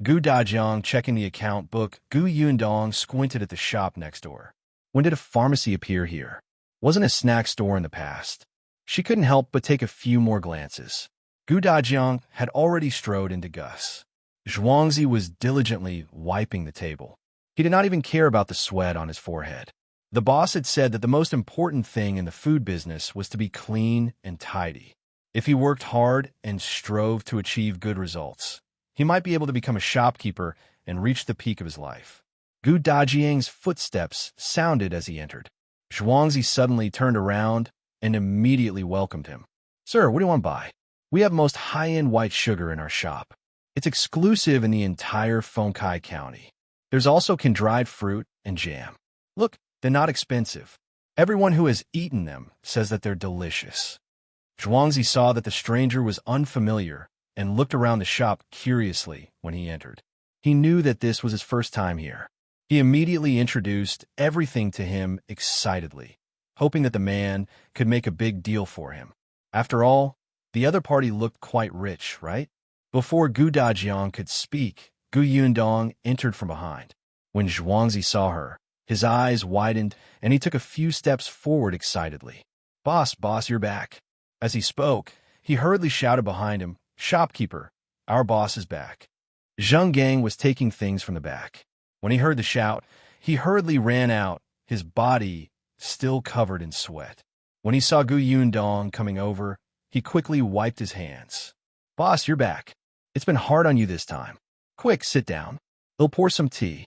Gu Dajiang checking the account book. Gu Yundong squinted at the shop next door. When did a pharmacy appear here? Wasn't a snack store in the past. She couldn't help but take a few more glances. Gu Dajiang had already strode into Gus. Yuanzhi was diligently wiping the table. He did not even care about the sweat on his forehead. The boss had said that the most important thing in the food business was to be clean and tidy. If he worked hard and strove to achieve good results, he might be able to become a shopkeeper and reach the peak of his life. Gu Dajiang's footsteps sounded as he entered. Yuanzhi suddenly turned around and immediately welcomed him. "Sir, what do you want to buy? We have most high-end white sugar in our shop. It's exclusive in the entire Fengkai County. There's also dried fruit and jam. Look, they're not expensive. Everyone who has eaten them says that they're delicious." Yuanzhi saw that the stranger was unfamiliar and looked around the shop curiously when he entered. He knew that this was his first time here. He immediately introduced everything to him excitedly, hoping that the man could make a big deal for him. After all, the other party looked quite rich, right? Before Gu Dajiang could speak, Gu Yundong entered from behind. When Yuanzhi saw her, his eyes widened and he took a few steps forward excitedly. Boss, you're back." As he spoke, he hurriedly shouted behind him, "Shopkeeper, our boss is back." Zheng Gang was taking things from the back. When he heard the shout, he hurriedly ran out, his body still covered in sweat. When he saw Gu Yundong coming over, he quickly wiped his hands. "Boss, you're back. It's been hard on you this time. Quick, sit down. They'll pour some tea."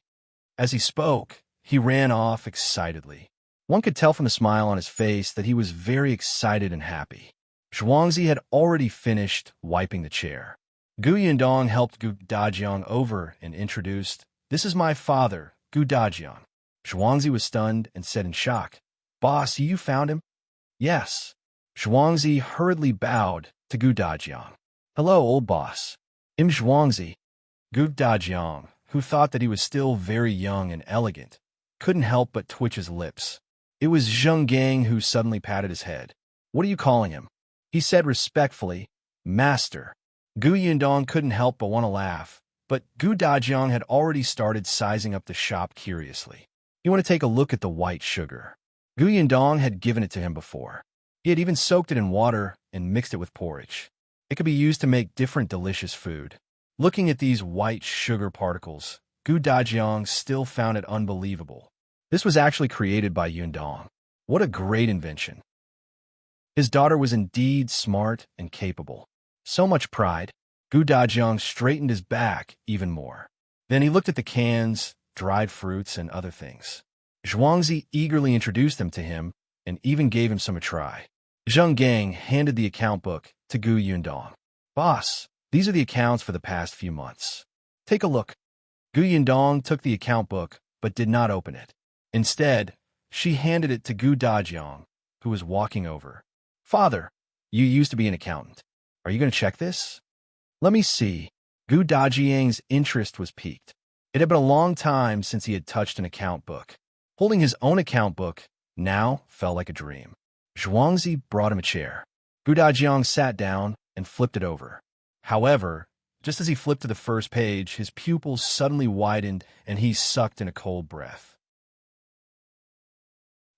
As he spoke, he ran off excitedly. One could tell from the smile on his face that he was very excited and happy. Yuanzhi had already finished wiping the chair. Gu Yundong helped Gu Dajiang over and introduced, "This is my father, Gu Dajiang." Yuanzhi was stunned and said in shock, "Boss, you found him?" "Yes." Yuanzhi hurriedly bowed to Gu Dajiang. "Hello, old boss. I'm Yuanzhi." Gu Dajiang, who thought that he was still very young and elegant, couldn't help but twitch his lips. It was Zheng Gang who suddenly patted his head. "What are you calling him?" He said respectfully, "Master." Gu Yundong couldn't help but want to laugh, but Gu Dajiang had already started sizing up the shop curiously. "You want to take a look at the white sugar?" Gu Yundong had given it to him before. He had even soaked it in water and mixed it with porridge. It could be used to make different delicious food. Looking at these white sugar particles, Gu Dajiang still found it unbelievable. This was actually created by Yundong. What a great invention. His daughter was indeed smart and capable. So much pride. Gu Dajiang straightened his back even more. Then he looked at the cans, dried fruits, and other things. Yuanzhi eagerly introduced them to him and even gave him some a try. Zheng Gang handed the account book to Gu Yundong. "Boss, these are the accounts for the past few months. Take a look." Gu Yundong took the account book but did not open it. Instead, she handed it to Gu Dajiang, who was walking over. "Father, you used to be an accountant. Are you going to check this?" "Let me see." Gu Dajiang's interest was piqued. It had been a long time since he had touched an account book. Holding his own account book now felt like a dream. Yuanzhi brought him a chair. Gu Dajiang sat down and flipped it over. However, just as he flipped to the first page, his pupils suddenly widened and he sucked in a cold breath.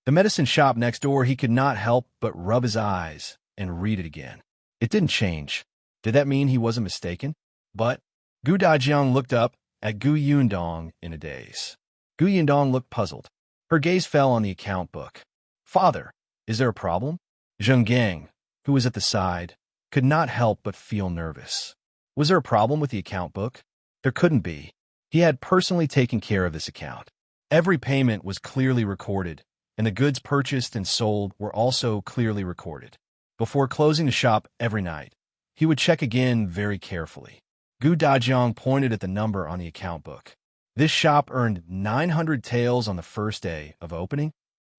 The medicine shop next door, he could not help but rub his eyes and read it again. It didn't change. Did that mean he wasn't mistaken? But Gu Dajiang looked up at Gu Yundong in a daze. Gu Yundong looked puzzled. Her gaze fell on the account book. "Father, is there a problem?" Zheng Gang, who was at the side, could not help but feel nervous. Was there a problem with the account book? There couldn't be. He had personally taken care of this account. Every payment was clearly recorded, and the goods purchased and sold were also clearly recorded. Before closing the shop every night, he would check again very carefully. Gu Dajiang pointed at the number on the account book. This shop earned 900 taels on the first day of opening?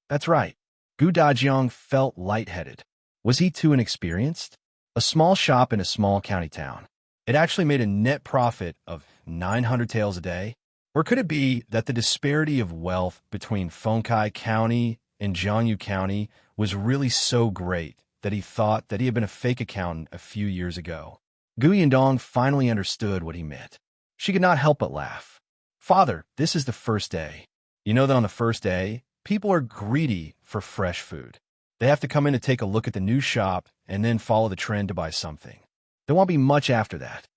That's right. Gu Dajiang felt lightheaded. Was he too inexperienced? A small shop in a small county town. It actually made a net profit of 900 taels a day? Or could it be that the disparity of wealth between Fengkai County and Jiangyu County was really so great that he thought that he had been a fake accountant a few years ago? Gu Yundong finally understood what he meant. She could not help but laugh. Father, this is the first day. You know that on the first day, people are greedy for fresh food. They have to come in to take a look at the new shop and then follow the trend to buy something. There won't be much after that.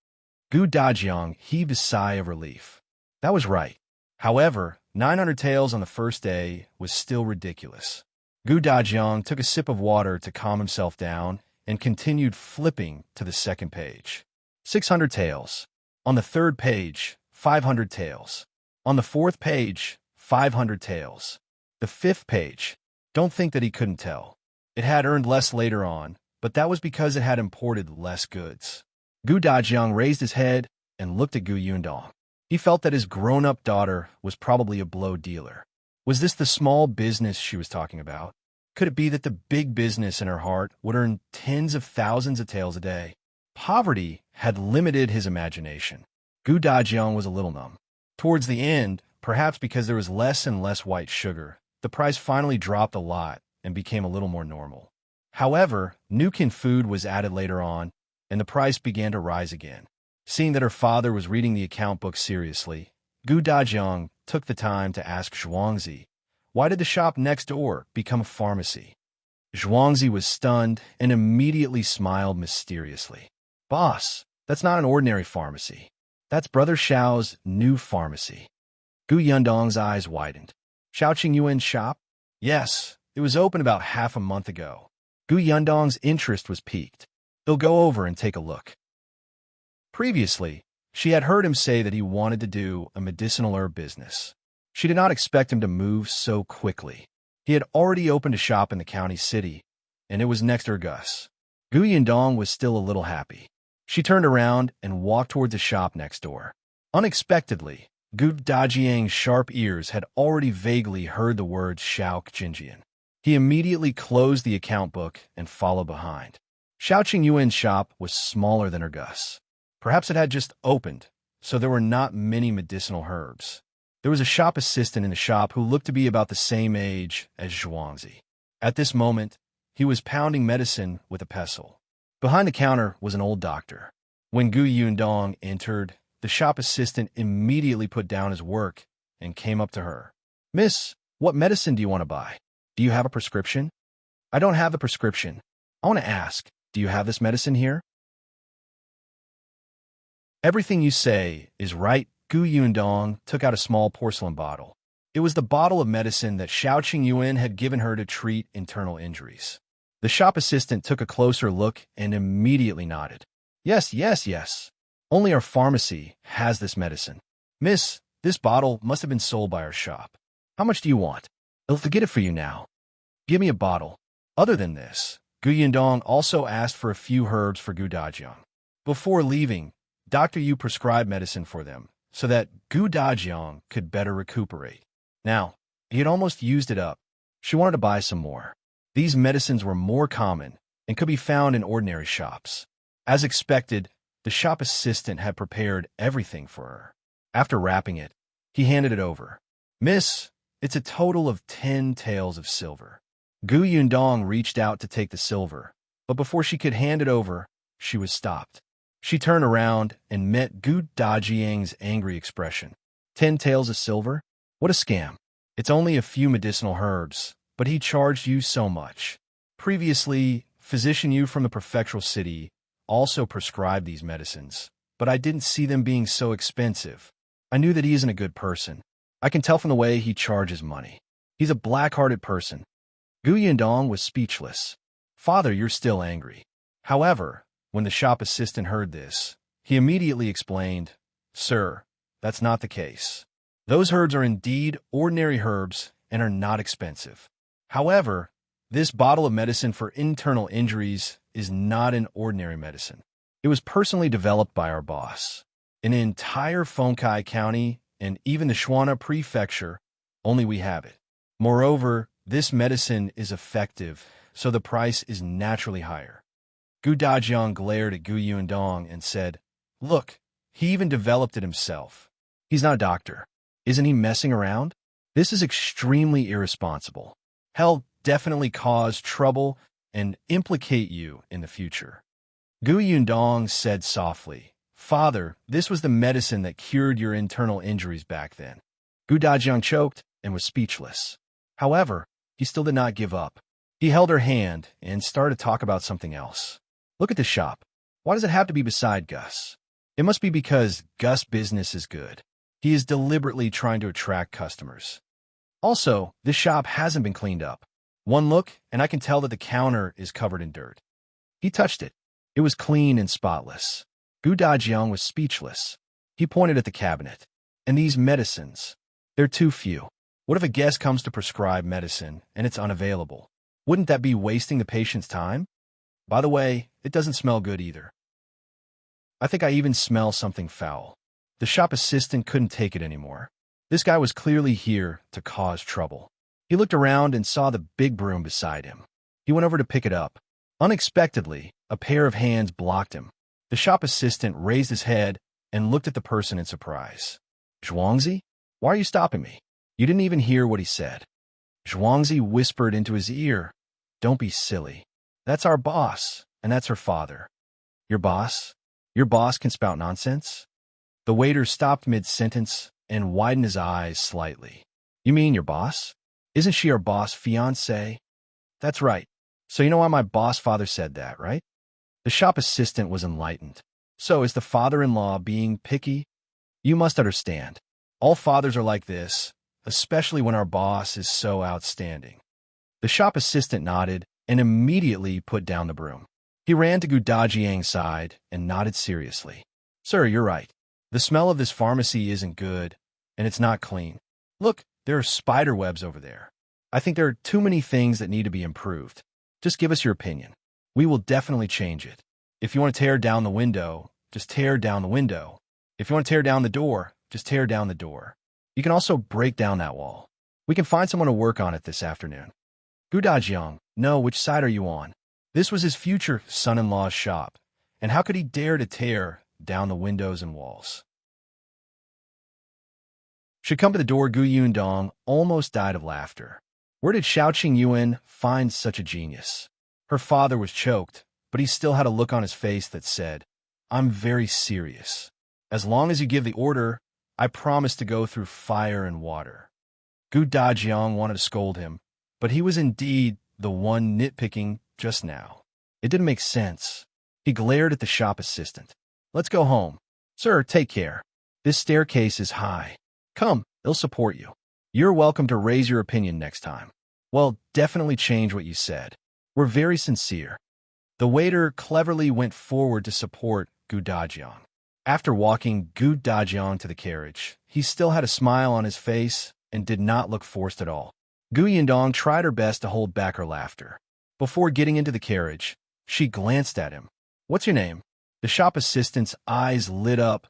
Dajiang heaved a sigh of relief. That was right. However, 900 taels on the first day was still ridiculous. Dajiang took a sip of water to calm himself down and continued flipping to the second page. 600 taels. On the third page, 500 taels. On the fourth page, 500 taels. The fifth page. Don't think that he couldn't tell. It had earned less later on, but that was because it had imported less goods. Dajiang raised his head and looked at Yundong. He felt that his grown-up daughter was probably a blow dealer. Was this the small business she was talking about? Could it be that the big business in her heart would earn tens of thousands of taels a day? Poverty had limited his imagination. Dajiang was a little numb. Towards the end, perhaps because there was less and less white sugar, the price finally dropped a lot and became a little more normal. However, new food was added later on, and the price began to rise again. Seeing that her father was reading the account book seriously, Dajiang took the time to ask Yuanzhi, why did the shop next door become a pharmacy? Yuanzhi was stunned and immediately smiled mysteriously. Boss, that's not an ordinary pharmacy. That's Brother Xiao's new pharmacy. Yundong's eyes widened. Xiao Qingyuan's shop? Yes, it was open about half a month ago. Yundong's interest was piqued. He'll go over and take a look. Previously, she had heard him say that he wanted to do a medicinal herb business. She did not expect him to move so quickly. He had already opened a shop in the county city, and it was next to her Gus. Yundong was still a little happy. She turned around and walked towards the shop next door. Unexpectedly, Dajiang's sharp ears had already vaguely heard the words Xiao Qinjian. He immediately closed the account book and followed behind. Xiao Qingyuan's shop was smaller than her Gus. Perhaps it had just opened, so there were not many medicinal herbs. There was a shop assistant in the shop who looked to be about the same age as Yuanzhi. At this moment, he was pounding medicine with a pestle. Behind the counter was an old doctor. When Yundong entered, the shop assistant immediately put down his work and came up to her. Miss, what medicine do you want to buy? Do you have a prescription? I don't have the prescription. I want to ask, do you have this medicine here? Everything you say is right. Yundong took out a small porcelain bottle. It was the bottle of medicine that Xiao Qingyuan had given her to treat internal injuries. The shop assistant took a closer look and immediately nodded. Yes, yes, yes. Only our pharmacy has this medicine. Miss, this bottle must have been sold by our shop. How much do you want? I'll get it for you now. Give me a bottle. Other than this, Yundong also asked for a few herbs for Dajiang. Before leaving, Dr. Yu prescribed medicine for them so that Dajiang could better recuperate. Now, he had almost used it up. She wanted to buy some more. These medicines were more common and could be found in ordinary shops. As expected, the shop assistant had prepared everything for her. After wrapping it, he handed it over. Miss, it's a total of 10 taels of silver. Yundong reached out to take the silver, but before she could hand it over, she was stopped. She turned around and met Dajiang's angry expression. 10 taels of silver? What a scam. It's only a few medicinal herbs, but he charged you so much. Previously, Physician Yu from the Prefectural city also prescribed these medicines, but I didn't see them being so expensive. I knew that he isn't a good person. I can tell from the way he charges money. He's a black-hearted person. Yundong was speechless. Father, you're still angry. However, when the shop assistant heard this, he immediately explained, Sir, that's not the case. Those herbs are indeed ordinary herbs and are not expensive. However, this bottle of medicine for internal injuries is not an ordinary medicine. It was personally developed by our boss. In the entire Fengkai County and even the Xiulan Prefecture, only we have it. Moreover, this medicine is effective, so the price is naturally higher. Dajiang glared at Yundong and said, Look, he even developed it himself. He's not a doctor. Isn't he messing around? This is extremely irresponsible. He'll definitely cause trouble and implicate you in the future. Yundong said softly, Father, this was the medicine that cured your internal injuries back then. Dajiang choked and was speechless. However, he still did not give up. He held her hand and started to talk about something else. Look at the shop. Why does it have to be beside Gus? It must be because Gus' business is good. He is deliberately trying to attract customers. Also, this shop hasn't been cleaned up. One look, and I can tell that the counter is covered in dirt. He touched it. It was clean and spotless. Dajiang was speechless. He pointed at the cabinet. And these medicines, they're too few. What if a guest comes to prescribe medicine and it's unavailable? Wouldn't that be wasting the patient's time? By the way, it doesn't smell good either. I think I even smell something foul. The shop assistant couldn't take it anymore. This guy was clearly here to cause trouble. He looked around and saw the big broom beside him. He went over to pick it up. Unexpectedly, a pair of hands blocked him. The shop assistant raised his head and looked at the person in surprise. Yuanzhi? Why are you stopping me? You didn't even hear what he said. Yuanzhi whispered into his ear, "Don't be silly. That's our boss, and that's her father." Your boss? Your boss can spout nonsense? The waiter stopped mid-sentence and widened his eyes slightly. You mean your boss? Isn't she our boss fiancé? That's right. So you know why my boss father said that, right? The shop assistant was enlightened. So is the father-in-law being picky? You must understand. All fathers are like this, especially when our boss is so outstanding. The shop assistant nodded and immediately put down the broom. He ran to Dajiang's side and nodded seriously. Sir, you're right. The smell of this pharmacy isn't good, and it's not clean. Look, there are spider webs over there. I think there are too many things that need to be improved. Just give us your opinion. We will definitely change it. If you want to tear down the window, just tear down the window. If you want to tear down the door, just tear down the door. You can also break down that wall. We can find someone to work on it this afternoon. Dajiang, no, which side are you on? This was his future son-in-law's shop, and how could he dare to tear down the windows and walls? She come to the door. Yundong almost died of laughter. Where did Yuan find such a genius? Her father was choked, but he still had a look on his face that said, I'm very serious. As long as you give the order, I promise to go through fire and water. Dajiang wanted to scold him, but he was indeed the one nitpicking just now. It didn't make sense. He glared at the shop assistant. Let's go home. Sir, take care. This staircase is high. Come, they'll support you. You're welcome to raise your opinion next time. Well, definitely change what you said. We're very sincere. The waiter cleverly went forward to support Dajiang. After walking Dajiang to the carriage, he still had a smile on his face and did not look forced at all. Yundong tried her best to hold back her laughter. Before getting into the carriage, she glanced at him. What's your name? The shop assistant's eyes lit up,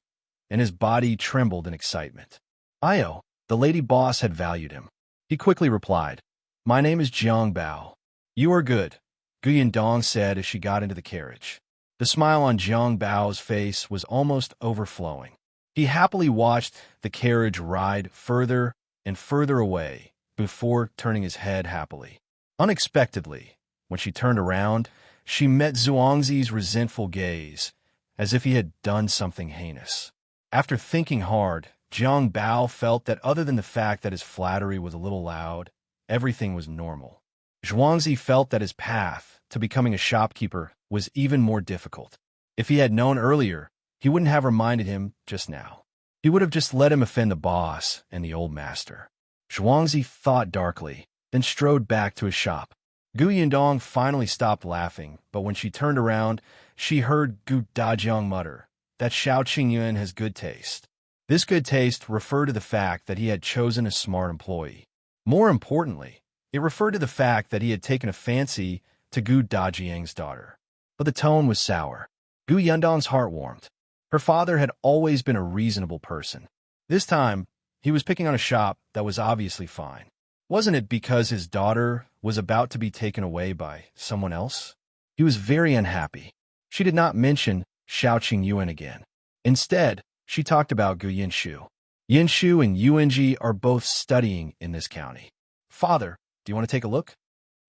and his body trembled in excitement. Io, the lady boss had valued him. He quickly replied, My name is Jiang Bao. You are good, Yundong said as she got into the carriage. The smile on Jiang Bao's face was almost overflowing. He happily watched the carriage ride further and further away before turning his head happily. Unexpectedly, when she turned around, she met Yuanzhi's resentful gaze, as if he had done something heinous. After thinking hard, Jiang Bao felt that other than the fact that his flattery was a little loud, everything was normal. Yuanzhi felt that his path to becoming a shopkeeper was even more difficult. If he had known earlier, he wouldn't have reminded him just now. He would have just let him offend the boss and the old master. Yuanzhi thought darkly, then strode back to his shop. Yundong finally stopped laughing, but when she turned around, she heard Dajiang mutter, that Yuan has good taste. This good taste referred to the fact that he had chosen a smart employee. More importantly, it referred to the fact that he had taken a fancy to Dajiang's daughter. But the tone was sour. Yundong's heart warmed. Her father had always been a reasonable person. This time, he was picking on a shop that was obviously fine. Wasn't it because his daughter was about to be taken away by someone else? He was very unhappy. She did not mention Yuan again. Instead, she talked about Yinshu. Yinshu and Yuanzhi are both studying in this county. Father, do you want to take a look?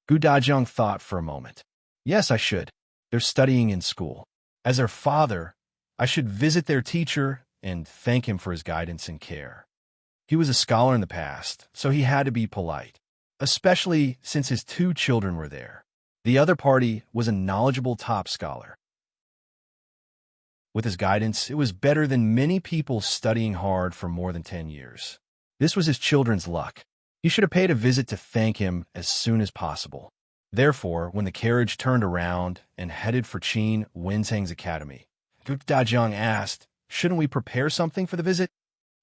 Dajiang thought for a moment. Yes, I should. They're studying in school. As their father, I should visit their teacher and thank him for his guidance and care. He was a scholar in the past, so he had to be polite, especially since his 2 children were there. The other party was a knowledgeable top scholar. With his guidance, it was better than many people studying hard for more than 10 years. This was his children's luck. He should have paid a visit to thank him as soon as possible. Therefore, when the carriage turned around and headed for Qin Wenzhang's academy, Dajiang asked, "Shouldn't we prepare something for the visit?"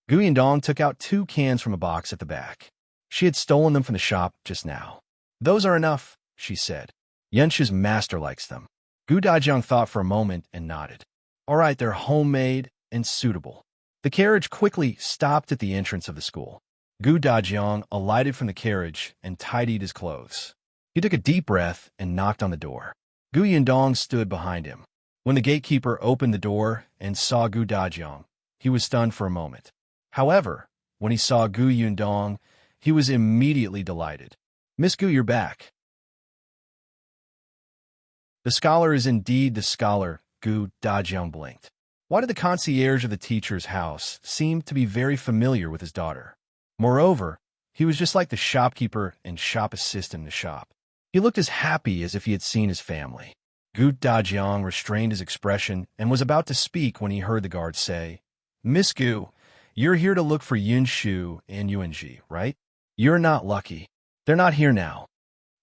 Yundong took out 2 cans from a box at the back. She had stolen them from the shop just now. "Those are enough," she said. "Yuanzhi's master likes them." Dajiang thought for a moment and nodded. "All right, they're homemade and suitable." The carriage quickly stopped at the entrance of the school. Dajiang alighted from the carriage and tidied his clothes. He took a deep breath and knocked on the door. Yundong stood behind him. When the gatekeeper opened the door and saw Dajiang, he was stunned for a moment. However, when he saw Yundong, he was immediately delighted. "Miss Gu, you're back." The scholar is indeed the scholar, Dajiang blinked. Why did the concierge of the teacher's house seem to be very familiar with his daughter? Moreover, he was just like the shopkeeper and shop assistant in the shop. He looked as happy as if he had seen his family. Dajiang restrained his expression and was about to speak when he heard the guard say, "Miss Gu, you're here to look for Yunshu and Yuanzhi, right? You're not lucky. They're not here now."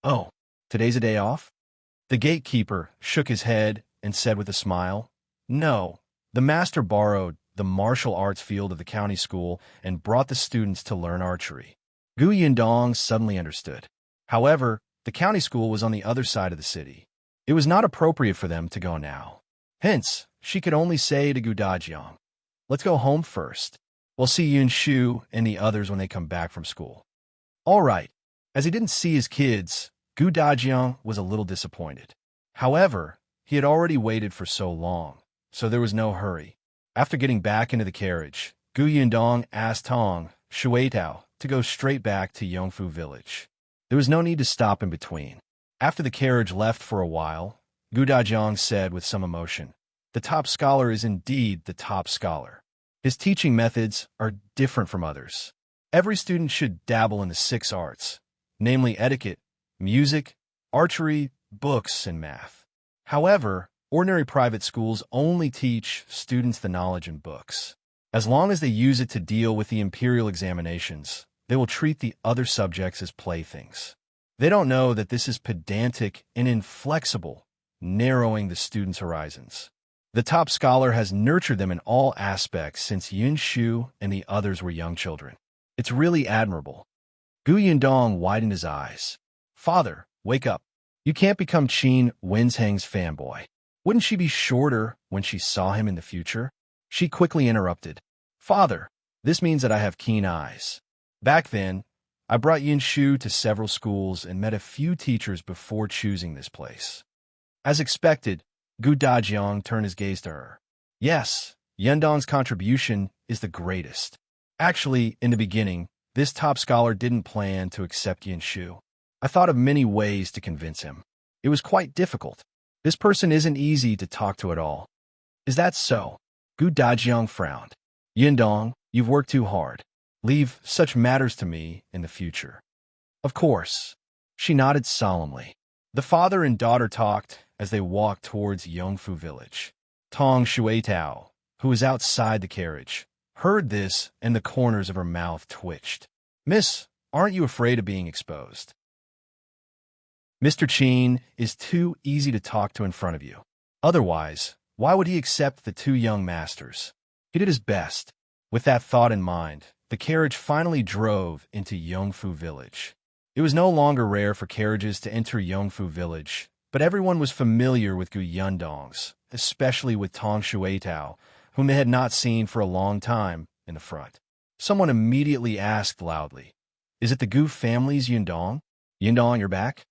"Oh, today's a day off?" The gatekeeper shook his head and said with a smile, "No, the master borrowed the martial arts field of the county school and brought the students to learn archery." Yundong suddenly understood. However, the county school was on the other side of the city. It was not appropriate for them to go now. Hence, she could only say to Dajiang, "Let's go home first. We'll see Yunshu and the others when they come back from school." All right. As he didn't see his kids, Dajiang was a little disappointed. However, he had already waited for so long, so there was no hurry. After getting back into the carriage, Yundong asked Tong Shuitao to go straight back to Yongfu village. There was no need to stop in between. After the carriage left for a while, Dajiang said with some emotion, "The top scholar is indeed the top scholar. His teaching methods are different from others. Every student should dabble in the 6 arts, namely etiquette, music, archery, books, and math. However, ordinary private schools only teach students the knowledge in books. As long as they use it to deal with the imperial examinations, they will treat the other subjects as playthings. They don't know that this is pedantic and inflexible, narrowing the students' horizons. The top scholar has nurtured them in all aspects since Yunshu and the others were young children. It's really admirable." Yundong widened his eyes. "Father, wake up. You can't become Qin Wenzhang's fanboy. Wouldn't she be shorter when she saw him in the future?" She quickly interrupted. "Father, this means that I have keen eyes. Back then, I brought Yunshu to several schools and met a few teachers before choosing this place." As expected, Dajiang turned his gaze to her. "Yes, Yundong's contribution is the greatest. Actually, in the beginning, this top scholar didn't plan to accept Yunshu. I thought of many ways to convince him. It was quite difficult. This person isn't easy to talk to at all." "Is that so?" Dajiang frowned. "Yundong, you've worked too hard. Leave such matters to me in the future." "Of course." She nodded solemnly. The father and daughter talked as they walked towards Yongfu village. Tong Shuitao, who was outside the carriage, heard this and the corners of her mouth twitched. "Miss, aren't you afraid of being exposed? Mr. Qin is too easy to talk to in front of you. Otherwise, why would he accept the 2 young masters?" He did his best. With that thought in mind, the carriage finally drove into Yongfu village. It was no longer rare for carriages to enter Yongfu village, but everyone was familiar with Yundong's, especially with Tong Shuitao, whom they had not seen for a long time, in the front. Someone immediately asked loudly, "Is it the Gu family's Yundong? Yundong, you're back?"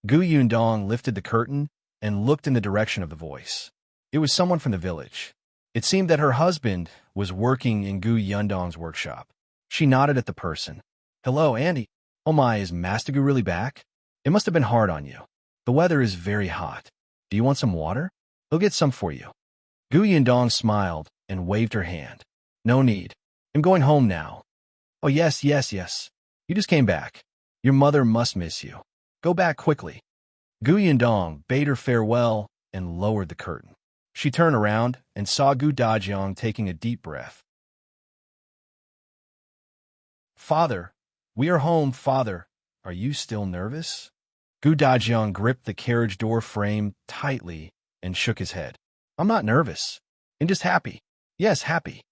Yundong lifted the curtain and looked in the direction of the voice. It was someone from the village. It seemed that her husband was working in Yundong's workshop. She nodded at the person. "Hello, Auntie. Oh my, is Master Gu really back? It must have been hard on you. The weather is very hot. Do you want some water? He'll get some for you." Gu Yundong smiled and waved her hand. No need. I'm going home now. Oh yes, yes, yes. You just came back. Your mother must miss you. Go back quickly. Gu Yundong bade her farewell and lowered the curtain. She turned around and saw Gu Dajiang taking a deep breath. Father, we are home, father. Are you still nervous? Gu Dajiang gripped the carriage door frame tightly and shook his head. I'm not nervous. I'm just happy. Yes, happy.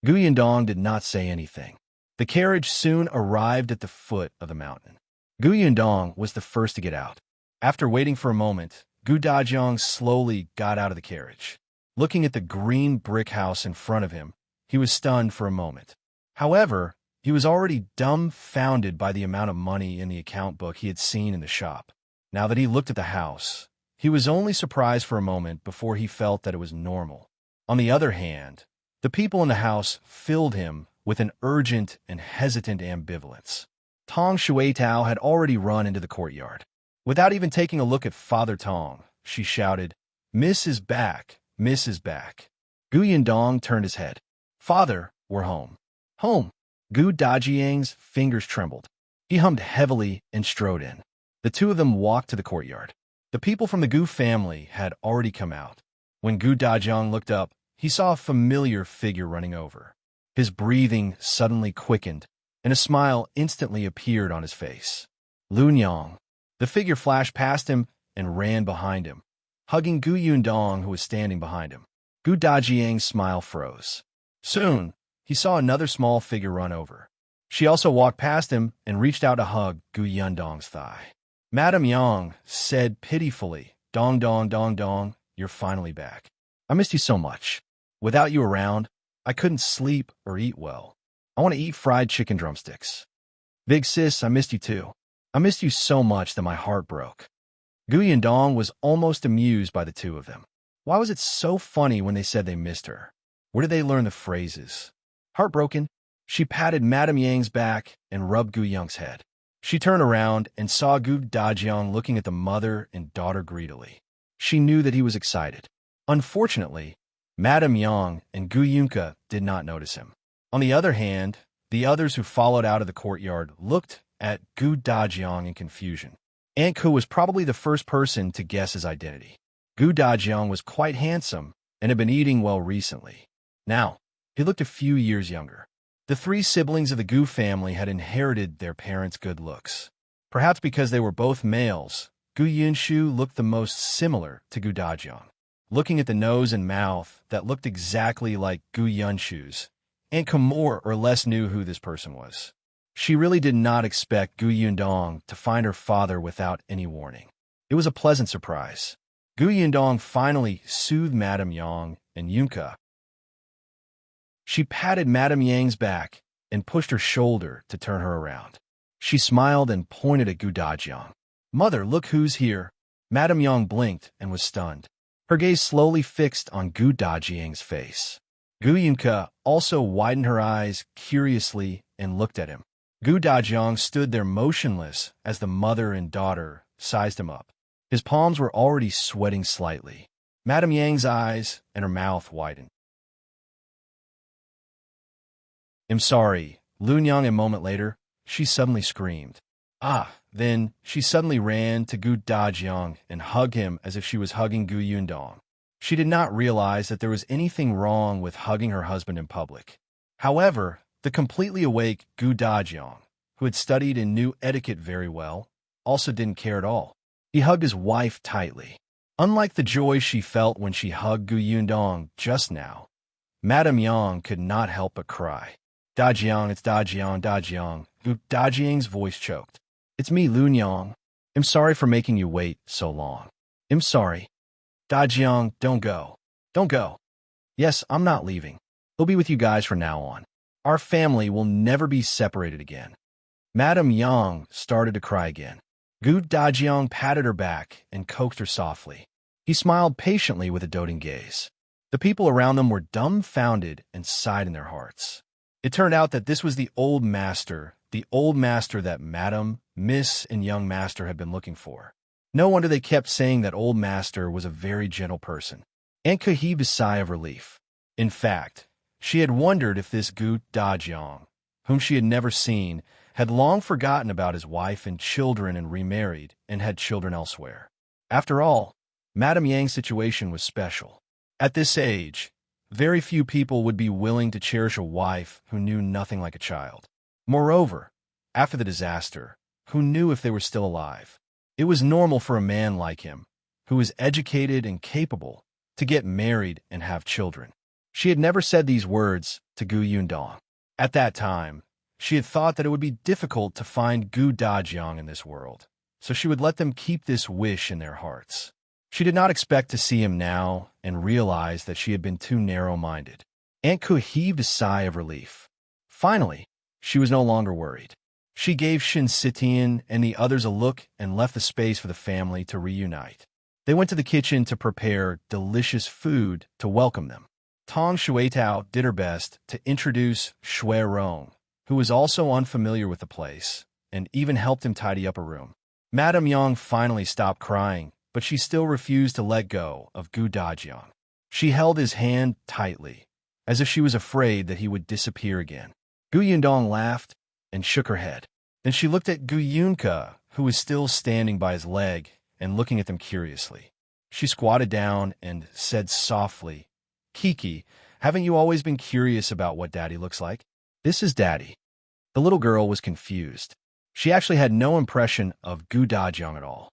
Gu Yundong did not say anything. The carriage soon arrived at the foot of the mountain. Gu Yundong was the first to get out. After waiting for a moment, Gu Dajiang slowly got out of the carriage. Looking at the green brick house in front of him, he was stunned for a moment. However, he was already dumbfounded by the amount of money in the account book he had seen in the shop. Now that he looked at the house, he was only surprised for a moment before he felt that it was normal. On the other hand, the people in the house filled him with an urgent and hesitant ambivalence. Tong Shuitao had already run into the courtyard. Without even taking a look at Father Tong, she shouted, Miss is back, Miss is back. Gu Yundong turned his head. Father, we're home. Home. Gu Dajiang's fingers trembled. He hummed heavily and strode in. The two of them walked to the courtyard. The people from the Gu family had already come out. When Gu Dajiang looked up, he saw a familiar figure running over. His breathing suddenly quickened, and a smile instantly appeared on his face. Lu Niang. The figure flashed past him and ran behind him, hugging Gu Yundong, who was standing behind him. Gu Dajiang's smile froze. Soon, he saw another small figure run over. She also walked past him and reached out to hug Gu Yundong's thigh. Madame Yang said pitifully, Dong, dong, dong, dong, you're finally back. I missed you so much. Without you around, I couldn't sleep or eat well. I want to eat fried chicken drumsticks. Big sis, I missed you too. I missed you so much that my heart broke. Gu Yundong was almost amused by the two of them. Why was it so funny when they said they missed her? Where did they learn the phrases? Heartbroken, she patted Madame Yang's back and rubbed Gu Yung's head. She turned around and saw Gu Dajiang looking at the mother and daughter greedily. She knew that he was excited. Unfortunately, Madame Yang and Gu Yunka did not notice him. On the other hand, the others who followed out of the courtyard looked at Gu Dajiang in confusion. Aunt Ku was probably the first person to guess his identity. Gu Dajiang was quite handsome and had been eating well recently. Now, he looked a few years younger. The three siblings of the Gu family had inherited their parents' good looks. Perhaps because they were both males, Gu Yunshu looked the most similar to Gu Dajiang. Looking at the nose and mouth that looked exactly like Gu Yunshu's, Aunt Ku more or less knew who this person was. She really did not expect Gu Yundong to find her father without any warning. It was a pleasant surprise. Gu Yundong finally soothed Madame Yang and Yunka. She patted Madame Yang's back and pushed her shoulder to turn her around. She smiled and pointed at Gu Dajiang. Mother, look who's here. Madame Yang blinked and was stunned. Her gaze slowly fixed on Gu Dajiang's face. Gu Yunka also widened her eyes curiously and looked at him. Gu Dajiang stood there motionless as the mother and daughter sized him up. His palms were already sweating slightly. Madame Yang's eyes and her mouth widened. I'm sorry, Lu Niang. A moment later, she suddenly screamed. Then she suddenly ran to Gu Dajiang and hugged him as if she was hugging Gu Yundong. She did not realize that there was anything wrong with hugging her husband in public. However, the completely awake Gu Dajiang, who had studied and knew etiquette very well, also didn't care at all. He hugged his wife tightly. Unlike the joy she felt when she hugged Gu Yundong just now, Madame Yang could not help but cry. Dajiang, it's Dajiang, Dajiang. Gu Dajiang's voice choked. It's me, Lu Niang. I'm sorry for making you wait so long. I'm sorry. Dajiang, don't go. Don't go. Yes, I'm not leaving. I'll be with you guys from now on. Our family will never be separated again. Madame Yang started to cry again. Gu Dajiang patted her back and coaxed her softly. He smiled patiently with a doting gaze. The people around them were dumbfounded and sighed in their hearts. It turned out that this was the old master that Madam, Miss, and young master had been looking for. No wonder they kept saying that old master was a very gentle person. Anka heaved a sigh of relief. In fact, she had wondered if this Gu Dajiang, whom she had never seen, had long forgotten about his wife and children and remarried and had children elsewhere. After all, Madame Yang's situation was special. At this age, very few people would be willing to cherish a wife who knew nothing like a child. Moreover, after the disaster, who knew if they were still alive? It was normal for a man like him, who was educated and capable, to get married and have children. She had never said these words to Gu Yundong. At that time, she had thought that it would be difficult to find Gu Dajiang in this world, so she would let them keep this wish in their hearts. She did not expect to see him now and realized that she had been too narrow-minded. Aunt Ku heaved a sigh of relief. Finally, she was no longer worried. She gave Shin Sitian and the others a look and left the space for the family to reunite. They went to the kitchen to prepare delicious food to welcome them. Tong Shuetao did her best to introduce Shui Rong, who was also unfamiliar with the place, and even helped him tidy up a room. Madame Yang finally stopped crying, but she still refused to let go of Gu Dajiang. She held his hand tightly, as if she was afraid that he would disappear again. Gu Yundong laughed and shook her head. Then she looked at Gu Yunka, who was still standing by his leg and looking at them curiously. She squatted down and said softly, "Kiki, haven't you always been curious about what Daddy looks like?" "This is Daddy." The little girl was confused. She actually had no impression of Gu Dajiang at all.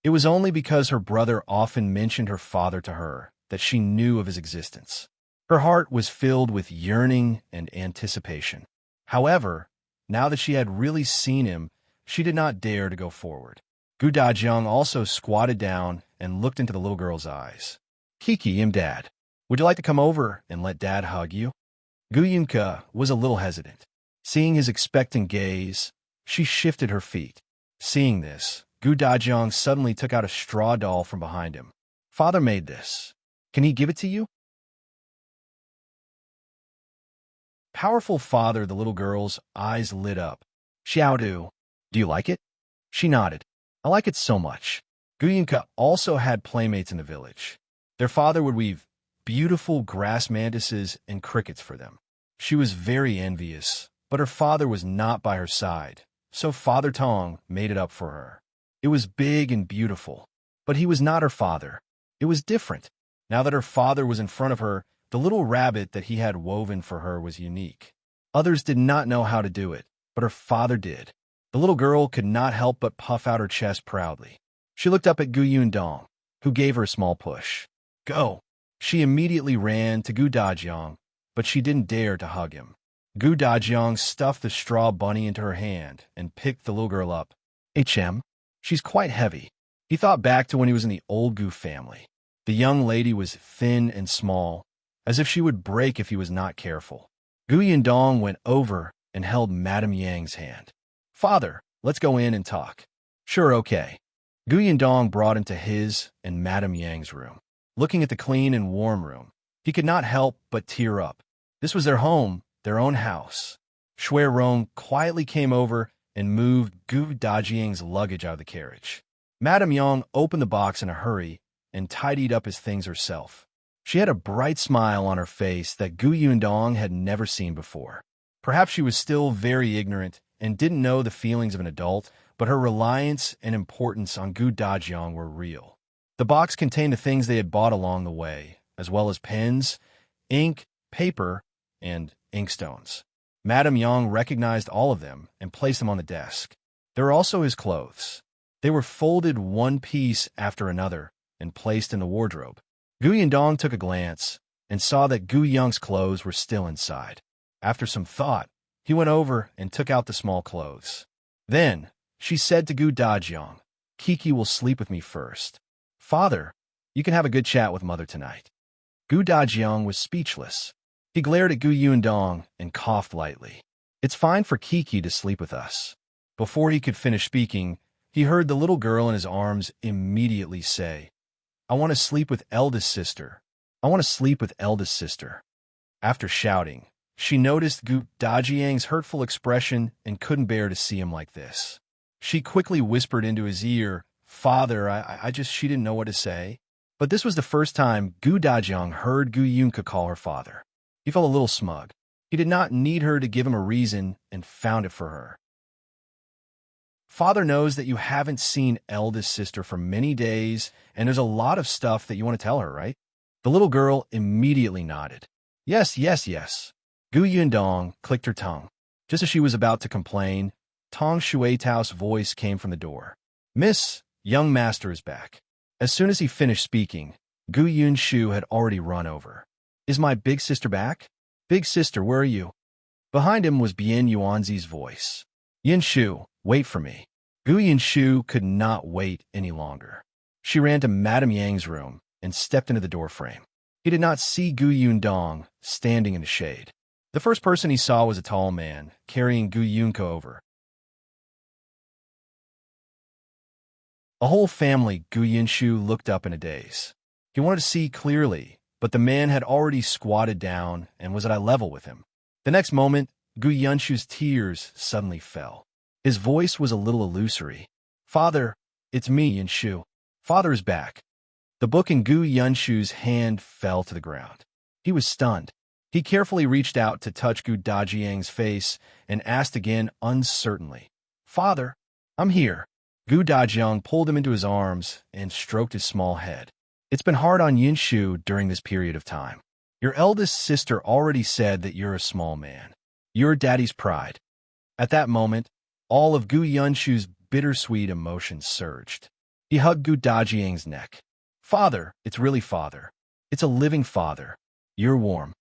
It was only because her brother often mentioned her father to her that she knew of his existence. Her heart was filled with yearning and anticipation. However, now that she had really seen him, she did not dare to go forward. Gu Dajiang also squatted down and looked into the little girl's eyes. "Kiki, I'm Dad. Would you like to come over and let Dad hug you?" Gu Yunka was a little hesitant. Seeing his expectant gaze, she shifted her feet. Seeing this, Gu Dajiang suddenly took out a straw doll from behind him. "Father made this. Can he give it to you?" Powerful father, the little girl's eyes lit up. "Xiaodu, do you like it?" She nodded. "I like it so much." Gu Yunka also had playmates in the village. Their father would weave beautiful grass mantises and crickets for them. She was very envious, but her father was not by her side, so Father Tong made it up for her. It was big and beautiful, but he was not her father. It was different. Now that her father was in front of her, the little rabbit that he had woven for her was unique. Others did not know how to do it, but her father did. The little girl could not help but puff out her chest proudly. She looked up at Gu Yundong, who gave her a small push. "Go." She immediately ran to Gu Dajiang, but she didn't dare to hug him. Gu Dajiang stuffed the straw bunny into her hand and picked the little girl up. "HM, she's quite heavy." He thought back to when he was in the old Gu family. The young lady was thin and small, as if she would break if he was not careful. Gu Yundong went over and held Madame Yang's hand. "Father, let's go in and talk." "Sure, okay." Gu Yundong brought him to his and Madame Yang's room. Looking at the clean and warm room, he could not help but tear up. This was their home, their own house. Shui Rong quietly came over and moved Gu Dajiang's luggage out of the carriage. Madame Yang opened the box in a hurry and tidied up his things herself. She had a bright smile on her face that Gu Yundong had never seen before. Perhaps she was still very ignorant and didn't know the feelings of an adult, but her reliance and importance on Gu Dajiang were real. The box contained the things they had bought along the way, as well as pens, ink, paper, and inkstones. Madame Yang recognized all of them and placed them on the desk. There were also his clothes. They were folded one piece after another and placed in the wardrobe. Gu Yundong took a glance and saw that Gu Yung's clothes were still inside. After some thought, he went over and took out the small clothes. Then, she said to Gu Dajiang, "Kiki will sleep with me first. Father, you can have a good chat with Mother tonight." Gu Dajiang was speechless. He glared at Gu Yundong and coughed lightly. "It's fine for Kiki to sleep with us." Before he could finish speaking, he heard the little girl in his arms immediately say, "I want to sleep with eldest sister. I want to sleep with eldest sister." After shouting, she noticed Gu Dajiang's hurtful expression and couldn't bear to see him like this. She quickly whispered into his ear, "Father, she didn't know what to say." But this was the first time Gu Dajiang heard Gu Yunke call her father. He felt a little smug. He did not need her to give him a reason and found it for her. Father knows that you haven't seen eldest sister for many days, and there's a lot of stuff that you want to tell her, right? The little girl immediately nodded. Yes, yes, yes. Gu Yundong clicked her tongue. Just as she was about to complain, Tong Shuetao's voice came from the door. Miss, young master is back. As soon as he finished speaking, Gu Yunshu had already run over. Is my big sister back? Big sister, where are you? Behind him was Bian Yuanzhi's voice. Yinshu, wait for me. Gu Yunshu could not wait any longer. She ran to Madame Yang's room and stepped into the doorframe. He did not see Gu Yundong standing in the shade. The first person he saw was a tall man, carrying Gu Yunke over. A whole family, Gu Yunshu looked up in a daze. He wanted to see clearly, but the man had already squatted down and was at eye level with him. The next moment, Gu Yunshu's tears suddenly fell. His voice was a little illusory. Father, it's me, Yunshu. Father is back. The book in Gu Yunshu's hand fell to the ground. He was stunned. He carefully reached out to touch Gu Dajiang's face and asked again uncertainly, Father, I'm here. Gu Dajiang pulled him into his arms and stroked his small head. It's been hard on Yunshu during this period of time. Your eldest sister already said that you're a small man. You're daddy's pride. At that moment, all of Gu Yunshu's bittersweet emotions surged. He hugged Gu Dajiang's neck. Father, it's really father. It's a living father. You're warm.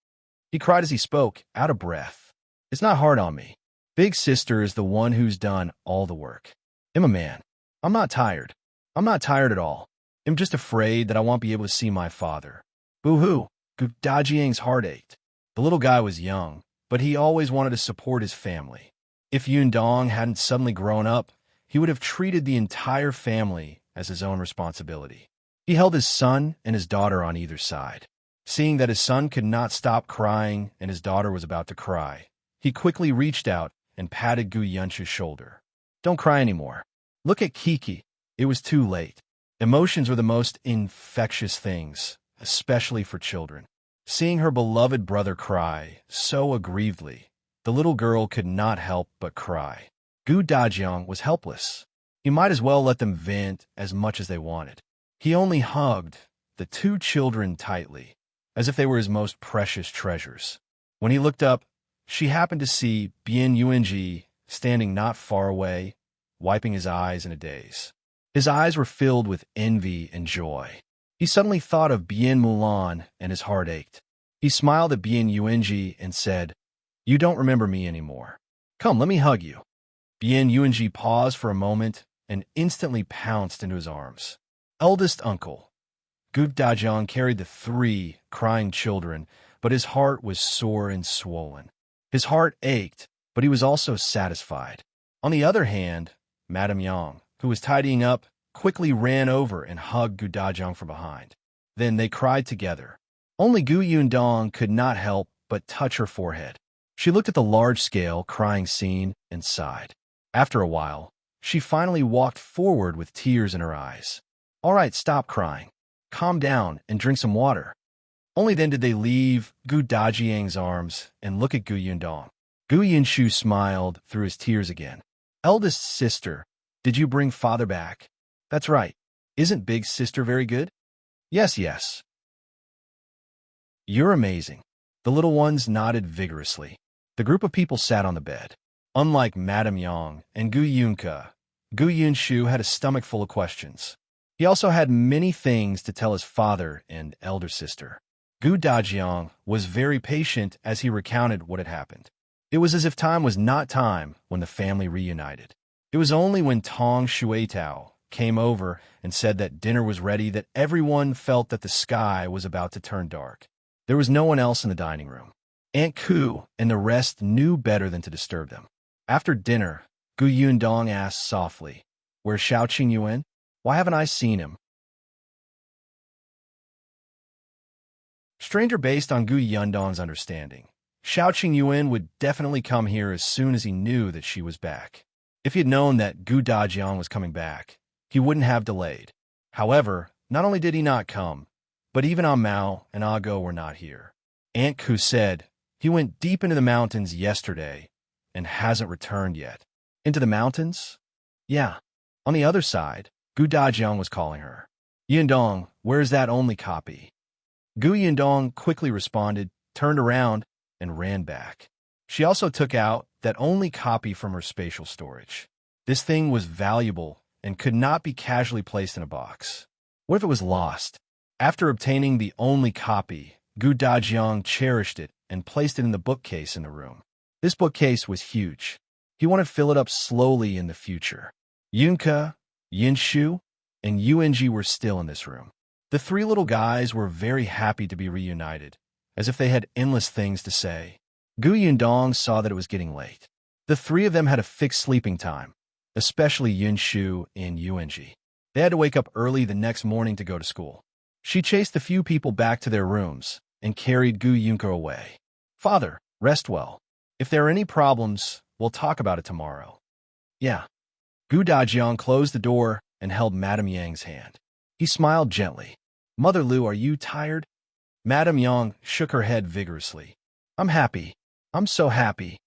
He cried as he spoke, out of breath. It's not hard on me. Big sister is the one who's done all the work. I'm a man. I'm not tired. I'm not tired at all. I'm just afraid that I won't be able to see my father. Boo-hoo. Gu Dajiang's heart ached. The little guy was young, but he always wanted to support his family. If Yundong hadn't suddenly grown up, he would have treated the entire family as his own responsibility. He held his son and his daughter on either side. Seeing that his son could not stop crying and his daughter was about to cry, he quickly reached out and patted Gu Yunshu's shoulder. Don't cry anymore. Look at Kiki. It was too late. Emotions were the most infectious things, especially for children. Seeing her beloved brother cry so aggrievedly, the little girl could not help but cry. Gu Dajiang was helpless. He might as well let them vent as much as they wanted. He only hugged the two children tightly, as if they were his most precious treasures. When he looked up, she happened to see Bian Yuanzhi standing not far away, wiping his eyes in a daze. His eyes were filled with envy and joy. He suddenly thought of Bian Mulan and his heart ached. He smiled at Bian Yuanzhi and said, You don't remember me anymore. Come, let me hug you. Bian Yuanzhi paused for a moment and instantly pounced into his arms. Eldest uncle. Gu Dajiang carried the three crying children, but his heart was sore and swollen. His heart ached, but he was also satisfied. On the other hand, Madame Yang, who was tidying up, quickly ran over and hugged Gu Dajiang from behind. Then they cried together. Only Gu Yundong could not help but touch her forehead. She looked at the large-scale crying scene and sighed. After a while, she finally walked forward with tears in her eyes. All right, stop crying. Calm down and drink some water. Only then did they leave Gu Dajiang's arms and look at Gu Yundong. Gu Yunshu smiled through his tears again. Eldest sister, did you bring father back? That's right. Isn't big sister very good? Yes, yes. You're amazing. The little ones nodded vigorously. The group of people sat on the bed. Unlike Madame Yang and Gu Yunke, Gu Yunshu had a stomach full of questions. He also had many things to tell his father and elder sister. Gu Dajiang was very patient as he recounted what had happened. It was as if time was not time when the family reunited. It was only when Tong Shuetao came over and said that dinner was ready that everyone felt that the sky was about to turn dark. There was no one else in the dining room. Aunt Ku and the rest knew better than to disturb them. After dinner, Gu Yundong asked softly, Where's Xiao Qingyuan? Why haven't I seen him? Stranger based on Gu Yundong's understanding, Xiao Qingyuan would definitely come here as soon as he knew that she was back. If he had known that Gu Dajiang was coming back, he wouldn't have delayed. However, not only did he not come, But even Aunt Mao and Ago were not here. Aunt Ku said he went deep into the mountains yesterday and hasn't returned yet. Into the mountains? Yeah. On the other side, Gu Dajiang was calling her. Yundong, where's that only copy? Gu Yundong quickly responded, turned around, and ran back. She also took out that only copy from her spatial storage. This thing was valuable and could not be casually placed in a box. What if it was lost? After obtaining the only copy, Gu Dajiang cherished it and placed it in the bookcase in the room. This bookcase was huge. He wanted to fill it up slowly in the future. Yunke, Yinshu, and Yuanzhi were still in this room. The three little guys were very happy to be reunited, as if they had endless things to say. Gu Yundong saw that it was getting late. The three of them had a fixed sleeping time, especially Yinshu and Yuanzhi. They had to wake up early the next morning to go to school. She chased the few people back to their rooms and carried Gu Yunke away. Father, rest well. If there are any problems, we'll talk about it tomorrow. Yeah. Gu Dajiang closed the door and held Madame Yang's hand. He smiled gently. Mother Lu, are you tired? Madame Yang shook her head vigorously. I'm happy. I'm so happy.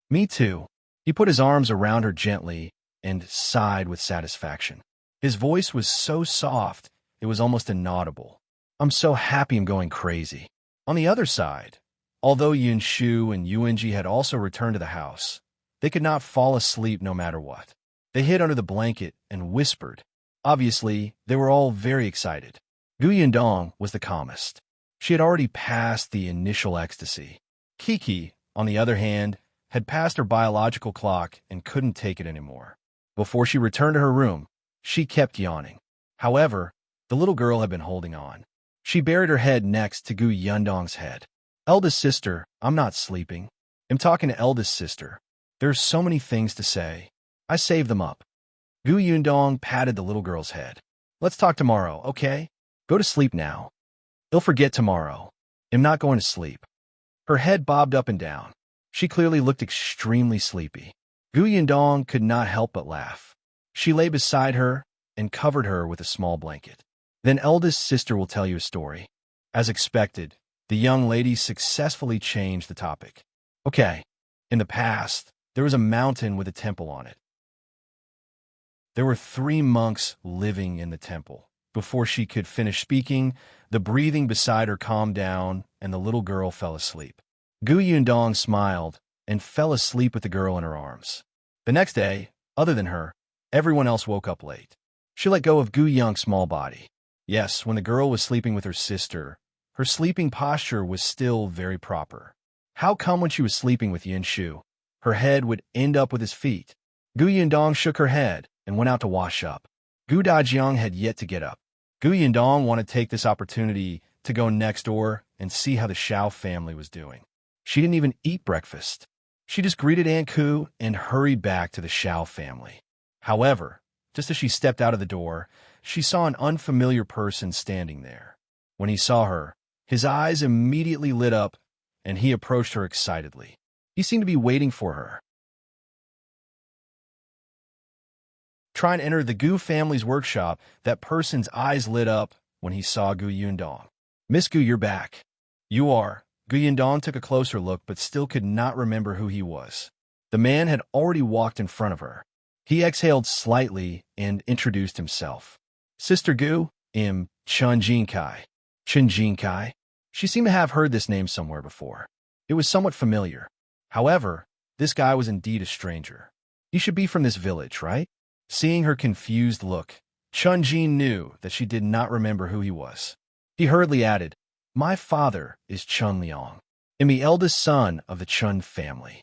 Me too. He put his arms around her gently and sighed with satisfaction. His voice was so soft, it was almost inaudible. I'm so happy I'm going crazy. On the other side, although Yinshu and Yuanzhi had also returned to the house, they could not fall asleep no matter what. They hid under the blanket and whispered. Obviously, they were all very excited. Gu Yundong was the calmest. She had already passed the initial ecstasy. Kiki, on the other hand, had passed her biological clock and couldn't take it anymore. Before she returned to her room, she kept yawning. However, the little girl had been holding on. She buried her head next to Gu Yundong's head. Eldest sister, I'm not sleeping. I'm talking to eldest sister. There's so many things to say. I saved them up. Gu Yundong patted the little girl's head. Let's talk tomorrow, okay? Go to sleep now. You'll forget tomorrow. I'm not going to sleep. Her head bobbed up and down. She clearly looked extremely sleepy. Gu Yundong could not help but laugh. She lay beside her and covered her with a small blanket. Then eldest sister will tell you a story. As expected, the young lady successfully changed the topic. Okay, in the past, there was a mountain with a temple on it. There were 3 monks living in the temple. Before she could finish speaking, the breathing beside her calmed down and the little girl fell asleep. Gu Yundong smiled and fell asleep with the girl in her arms. The next day, other than her, everyone else woke up late. She let go of Gu Yung's small body. Yes, when the girl was sleeping with her sister, her sleeping posture was still very proper. How come when she was sleeping with Yinshu, her head would end up with his feet? Gu Yundong shook her head and went out to wash up. Gu Dajiang had yet to get up. Gu Yundong wanted to take this opportunity to go next door and see how the Xiao family was doing. She didn't even eat breakfast. She just greeted Aunt Ku and hurried back to the Xiao family. However, just as she stepped out of the door, she saw an unfamiliar person standing there. When he saw her, his eyes immediately lit up, and he approached her excitedly. He seemed to be waiting for her. Trying to enter the Gu family's workshop, that person's eyes lit up when he saw Gu Yundong. Miss Gu, you're back. You are. Gu Yundong took a closer look but still could not remember who he was. The man had already walked in front of her. He exhaled slightly and introduced himself. Sister Gu, Chen Jincai. Chen Jincai? She seemed to have heard this name somewhere before. It was somewhat familiar. However, this guy was indeed a stranger. He should be from this village, right? Seeing her confused look, Chen Jin knew that she did not remember who he was. He hurriedly added, My father is Chen Liang. I'm the eldest son of the Chen family.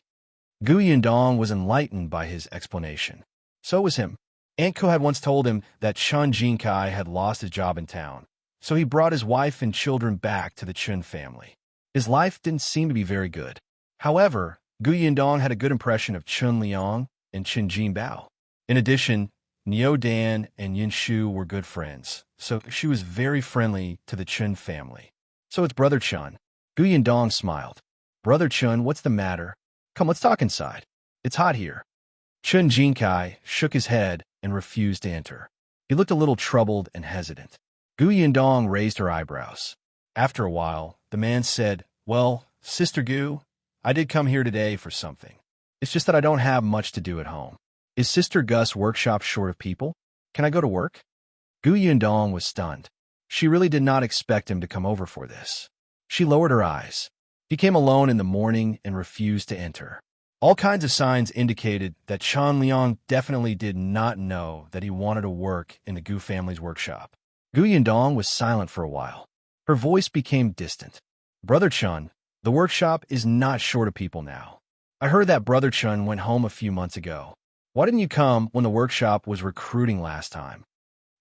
Gu Yundong was enlightened by his explanation. So was him. Aunt Ko had once told him that Chen Jincai had lost his job in town, so he brought his wife and children back to the Chen family. His life didn't seem to be very good. However, Gu Yundong had a good impression of Chen Liang and Chen Jinbao. In addition, Niao Dan and Yinshu were good friends, so she was very friendly to the Chen family. So it's Brother Chen. Gu Yundong smiled. Brother Chen, what's the matter? Come, let's talk inside. It's hot here. Chen Jincai shook his head and refused to enter. He looked a little troubled and hesitant. Gu Yundong raised her eyebrows. After a while, the man said, "Well, Sister Gu, I did come here today for something. It's just that I don't have much to do at home. Is Sister Gus' workshop short of people? Can I go to work?" Gu Yundong was stunned. She really did not expect him to come over for this. She lowered her eyes. He came alone in the morning and refused to enter. All kinds of signs indicated that Chen Liang definitely did not know that he wanted to work in the Gu family's workshop. Gu Yundong was silent for a while. Her voice became distant. "Brother Chen, the workshop is not short of people now. I heard that Brother Chen went home a few months ago. Why didn't you come when the workshop was recruiting last time?"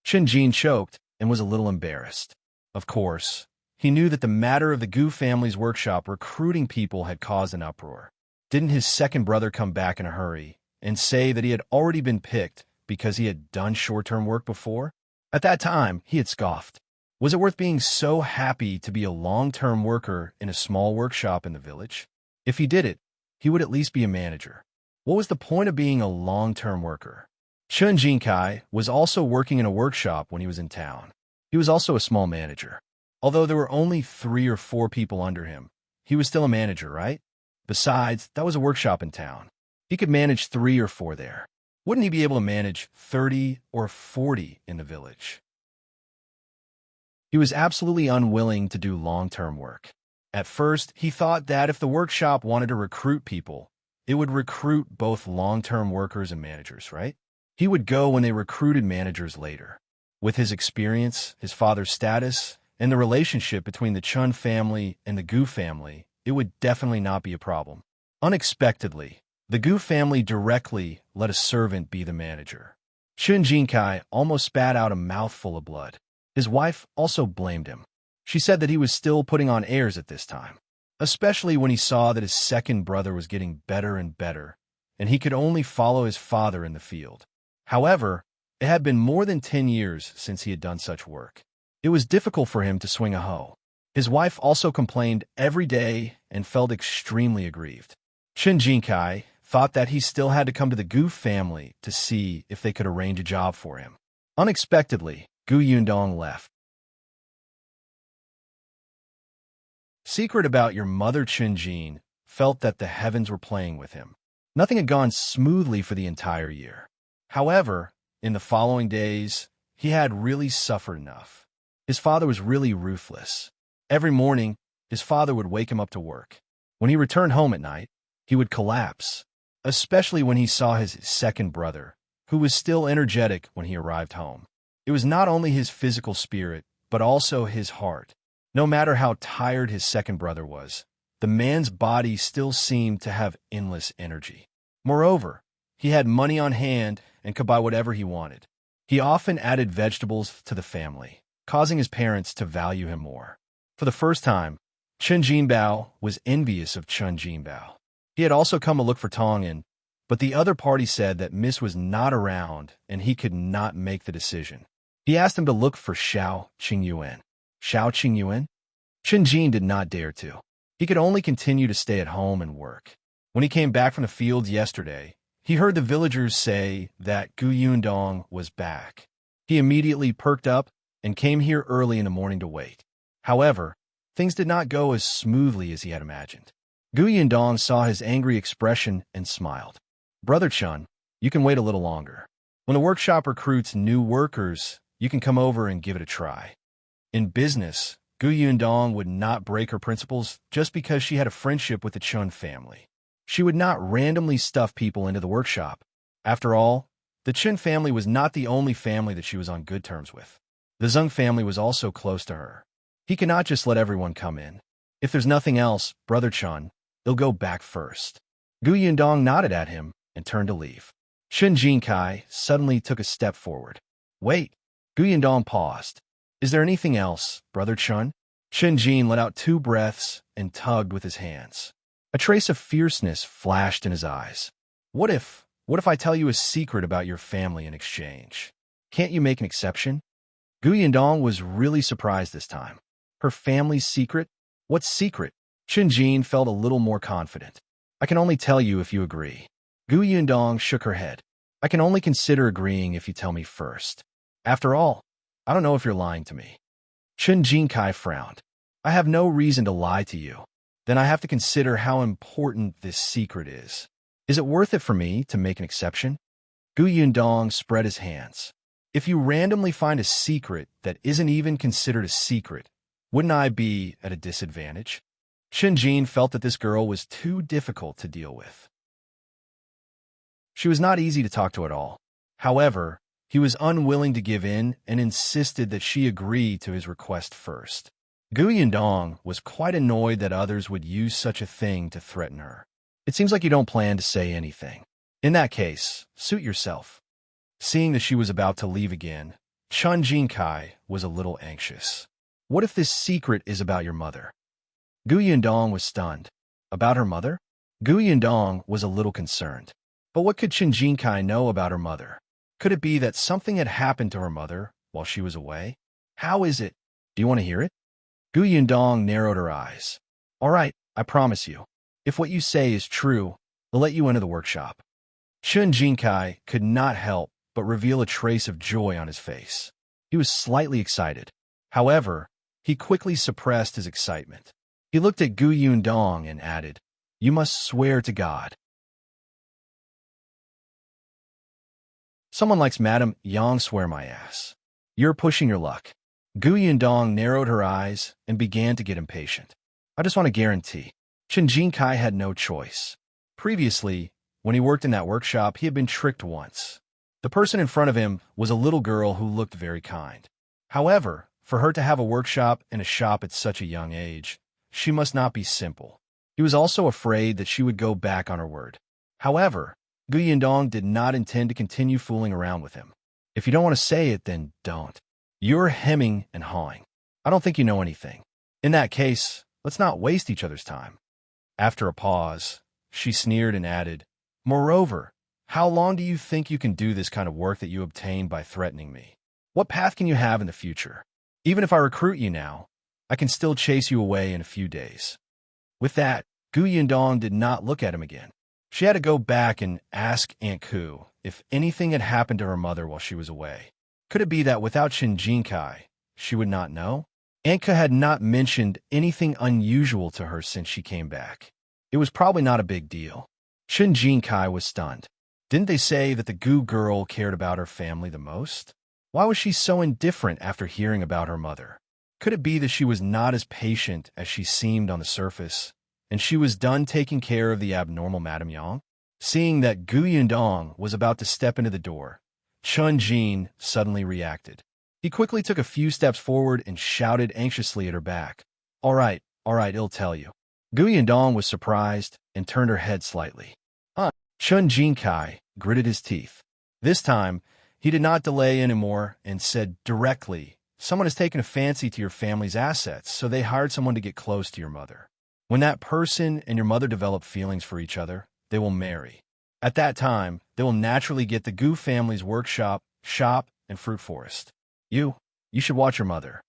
Chen Jin choked and was a little embarrassed. Of course, he knew that the matter of the Gu family's workshop recruiting people had caused an uproar. Didn't his second brother come back in a hurry and say that he had already been picked because he had done short-term work before? At that time, he had scoffed. Was it worth being so happy to be a long-term worker in a small workshop in the village? If he did it, he would at least be a manager. What was the point of being a long-term worker? Chen Jincai was also working in a workshop when he was in town. He was also a small manager. Although there were only 3 or 4 people under him, he was still a manager, right? Besides, that was a workshop in town. He could manage 3 or 4 there. Wouldn't he be able to manage 30 or 40 in the village? He was absolutely unwilling to do long-term work. At first, he thought that if the workshop wanted to recruit people, it would recruit both long-term workers and managers, right? He would go when they recruited managers later. With his experience, his father's status, and the relationship between the Chen family and the Gu family, it would definitely not be a problem. Unexpectedly, the Gu family directly let a servant be the manager. Chen Jincai almost spat out a mouthful of blood. His wife also blamed him. She said that he was still putting on airs at this time, especially when he saw that his second brother was getting better and better, and he could only follow his father in the field. However, it had been more than 10 years since he had done such work. It was difficult for him to swing a hoe. His wife also complained every day and felt extremely aggrieved. Chen Jincai thought that he still had to come to the Gu family to see if they could arrange a job for him. Unexpectedly, Gu Yundong left. Secret about your mother. Chen Jin felt that the heavens were playing with him. Nothing had gone smoothly for the entire year. However, in the following days, he had really suffered enough. His father was really ruthless. Every morning, his father would wake him up to work. When he returned home at night, he would collapse, especially when he saw his second brother, who was still energetic when he arrived home. It was not only his physical spirit, but also his heart. No matter how tired his second brother was, the man's body still seemed to have endless energy. Moreover, he had money on hand and could buy whatever he wanted. He often added vegetables to the family, causing his parents to value him more. For the first time, Chen Jinbao was envious of Chen Jinbao. He had also come to look for Tongan, but the other party said that Miss was not around and he could not make the decision. He asked him to look for Xiao Qingyuan. Xiao Qingyuan? Chen Jin did not dare to. He could only continue to stay at home and work. When he came back from the fields yesterday, he heard the villagers say that Gu Yundong was back. He immediately perked up and came here early in the morning to wait. However, things did not go as smoothly as he had imagined. Gu Yundong saw his angry expression and smiled. "Brother Chen, you can wait a little longer. When the workshop recruits new workers, you can come over and give it a try." In business, Gu Yundong would not break her principles just because she had a friendship with the Chen family. She would not randomly stuff people into the workshop. After all, the Chen family was not the only family that she was on good terms with. The Zheng family was also close to her. He cannot just let everyone come in. If there's nothing else, Brother Chen, they'll go back first. Gu Yundong nodded at him and turned to leave. Chen Jincai suddenly took a step forward. "Wait." Gu Yundong paused. "Is there anything else, Brother Chen?" Chen Jin let out 2 breaths and tugged with his hands. A trace of fierceness flashed in his eyes. What if I tell you a secret about your family in exchange? Can't you make an exception?" Gu Yundong was really surprised this time. Her family's secret? What secret? Chen Jin felt a little more confident. "I can only tell you if you agree." Gu Yundong shook her head. "I can only consider agreeing if you tell me first. After all, I don't know if you're lying to me." Chen Jincai frowned. I have no reason to lie to you. Then I have to consider how important this secret is. Is it worth it for me to make an exception? Yundong spread his hands. If you randomly find a secret that isn't even considered a secret, wouldn't I be at a disadvantage? Chen Jin felt that this girl was too difficult to deal with. She was not easy to talk to at all. However, he was unwilling to give in and insisted that she agree to his request first. Yundong was quite annoyed that others would use such a thing to threaten her. It seems like you don't plan to say anything. In that case, suit yourself. Seeing that she was about to leave again, Chen Jincai was a little anxious. What if this secret is about your mother? Yundong was stunned. About her mother? Yundong was a little concerned. But what could Chen Jincai know about her mother? Could it be that something had happened to her mother while she was away? How is it? Do you want to hear it? Yundong narrowed her eyes. All right, I promise you. If what you say is true, I'll let you into the workshop. Chen Jincai could not help but reveal a trace of joy on his face. He was slightly excited. However, he quickly suppressed his excitement. He looked at Yundong and added, You must swear to God. Someone likes Madame Yang swear my ass. You're pushing your luck. Yundong narrowed her eyes and began to get impatient. I just want to guarantee. Chen Jincai had no choice. Previously, when he worked in that workshop, he had been tricked once. The person in front of him was a little girl who looked very kind. However, for her to have a workshop and a shop at such a young age, she must not be simple. He was also afraid that she would go back on her word. However, Yundong did not intend to continue fooling around with him. If you don't want to say it, then don't. You're hemming and hawing. I don't think you know anything. In that case, let's not waste each other's time. After a pause, she sneered and added, Moreover, how long do you think you can do this kind of work that you obtained by threatening me? What path can you have in the future? Even if I recruit you now, I can still chase you away in a few days. With that, Yundong did not look at him again. She had to go back and ask Aunt Ku if anything had happened to her mother while she was away. Could it be that without Chen Jincai, she would not know? Aunt Ku had not mentioned anything unusual to her since she came back. It was probably not a big deal. Chen Jincai was stunned. Didn't they say that the Gu girl cared about her family the most? Why was she so indifferent after hearing about her mother? Could it be that she was not as patient as she seemed on the surface, and she was done taking care of the abnormal Madame Yang? Seeing that Yundong was about to step into the door, Chen Jin suddenly reacted. He quickly took a few steps forward and shouted anxiously at her back. All right, I'll tell you. Yundong was surprised and turned her head slightly. Chen Jincai gritted his teeth. This time, he did not delay anymore and said directly, Someone has taken a fancy to your family's assets, so they hired someone to get close to your mother. When that person and your mother develop feelings for each other, they will marry. At that time, they will naturally get the Gu family's workshop, shop, and fruit forest. You should watch your mother.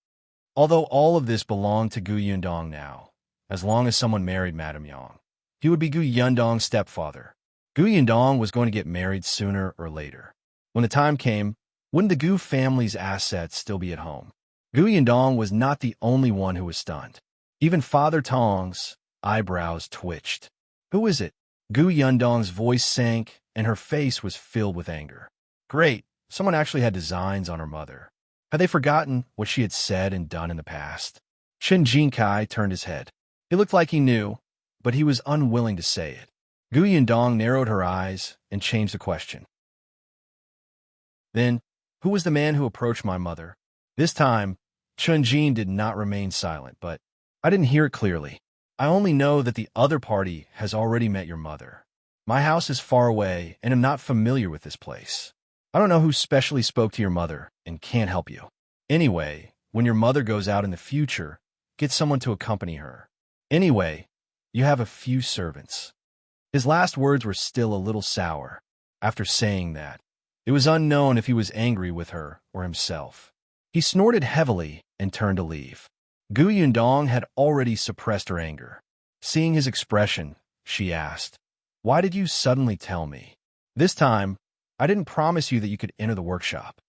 Although all of this belonged to Yundong now, as long as someone married Madame Yang, he would be Yundong's stepfather. Yundong was going to get married sooner or later. When the time came, wouldn't the Gu family's assets still be at home? Yundong was not the only one who was stunned. Even Father Tong's eyebrows twitched. Who is it? Yundong's voice sank, and her face was filled with anger. Great, someone actually had designs on her mother. Had they forgotten what she had said and done in the past? Chen Jincai turned his head. He looked like he knew, but he was unwilling to say it. Yundong narrowed her eyes and changed the question. Then, who was the man who approached my mother? This time, Chen Jin did not remain silent, but I didn't hear it clearly. I only know that the other party has already met your mother. My house is far away and am not familiar with this place. I don't know who specially spoke to your mother and can't help you. Anyway, when your mother goes out in the future, get someone to accompany her. Anyway, you have a few servants. His last words were still a little sour. After saying that, it was unknown if he was angry with her or himself. He snorted heavily and turned to leave. Yundong had already suppressed her anger. Seeing his expression, she asked, Why did you suddenly tell me? This time, I didn't promise you that you could enter the workshop.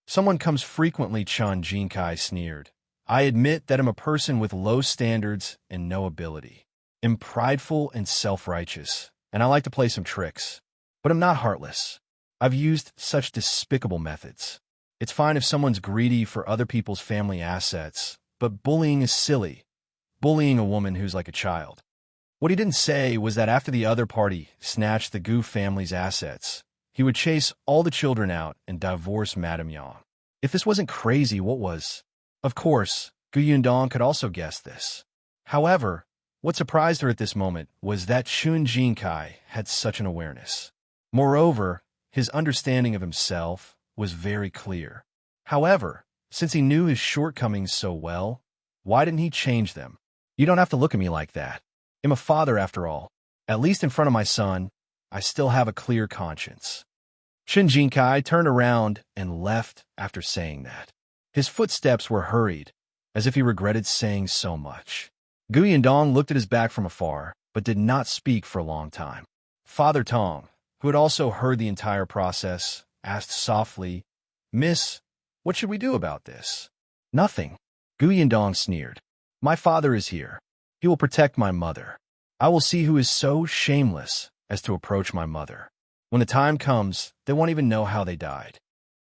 Someone comes frequently, Jincai sneered. I admit that I'm a person with low standards and no ability. I'm prideful and self-righteous, and I like to play some tricks. But I'm not heartless. I've used such despicable methods. It's fine if someone's greedy for other people's family assets, but bullying is silly. Bullying a woman who's like a child. What he didn't say was that after the other party snatched the Gu family's assets, he would chase all the children out and divorce Madame Yang. If this wasn't crazy, what was? Of course, Gu Yundong could also guess this. However, what surprised her at this moment was that Jincai had such an awareness. Moreover, his understanding of himself was very clear. However, since he knew his shortcomings so well, why didn't he change them? You don't have to look at me like that. I'm a father after all. At least in front of my son, I still have a clear conscience. Jincai turned around and left after saying that. His footsteps were hurried, as if he regretted saying so much. Gu Yundong looked at his back from afar, but did not speak for a long time. Father Tong, who had also heard the entire process, asked softly, Miss, what should we do about this? Nothing. Gu Yundong sneered. My father is here. He will protect my mother. I will see who is so shameless as to approach my mother. When the time comes, they won't even know how they died.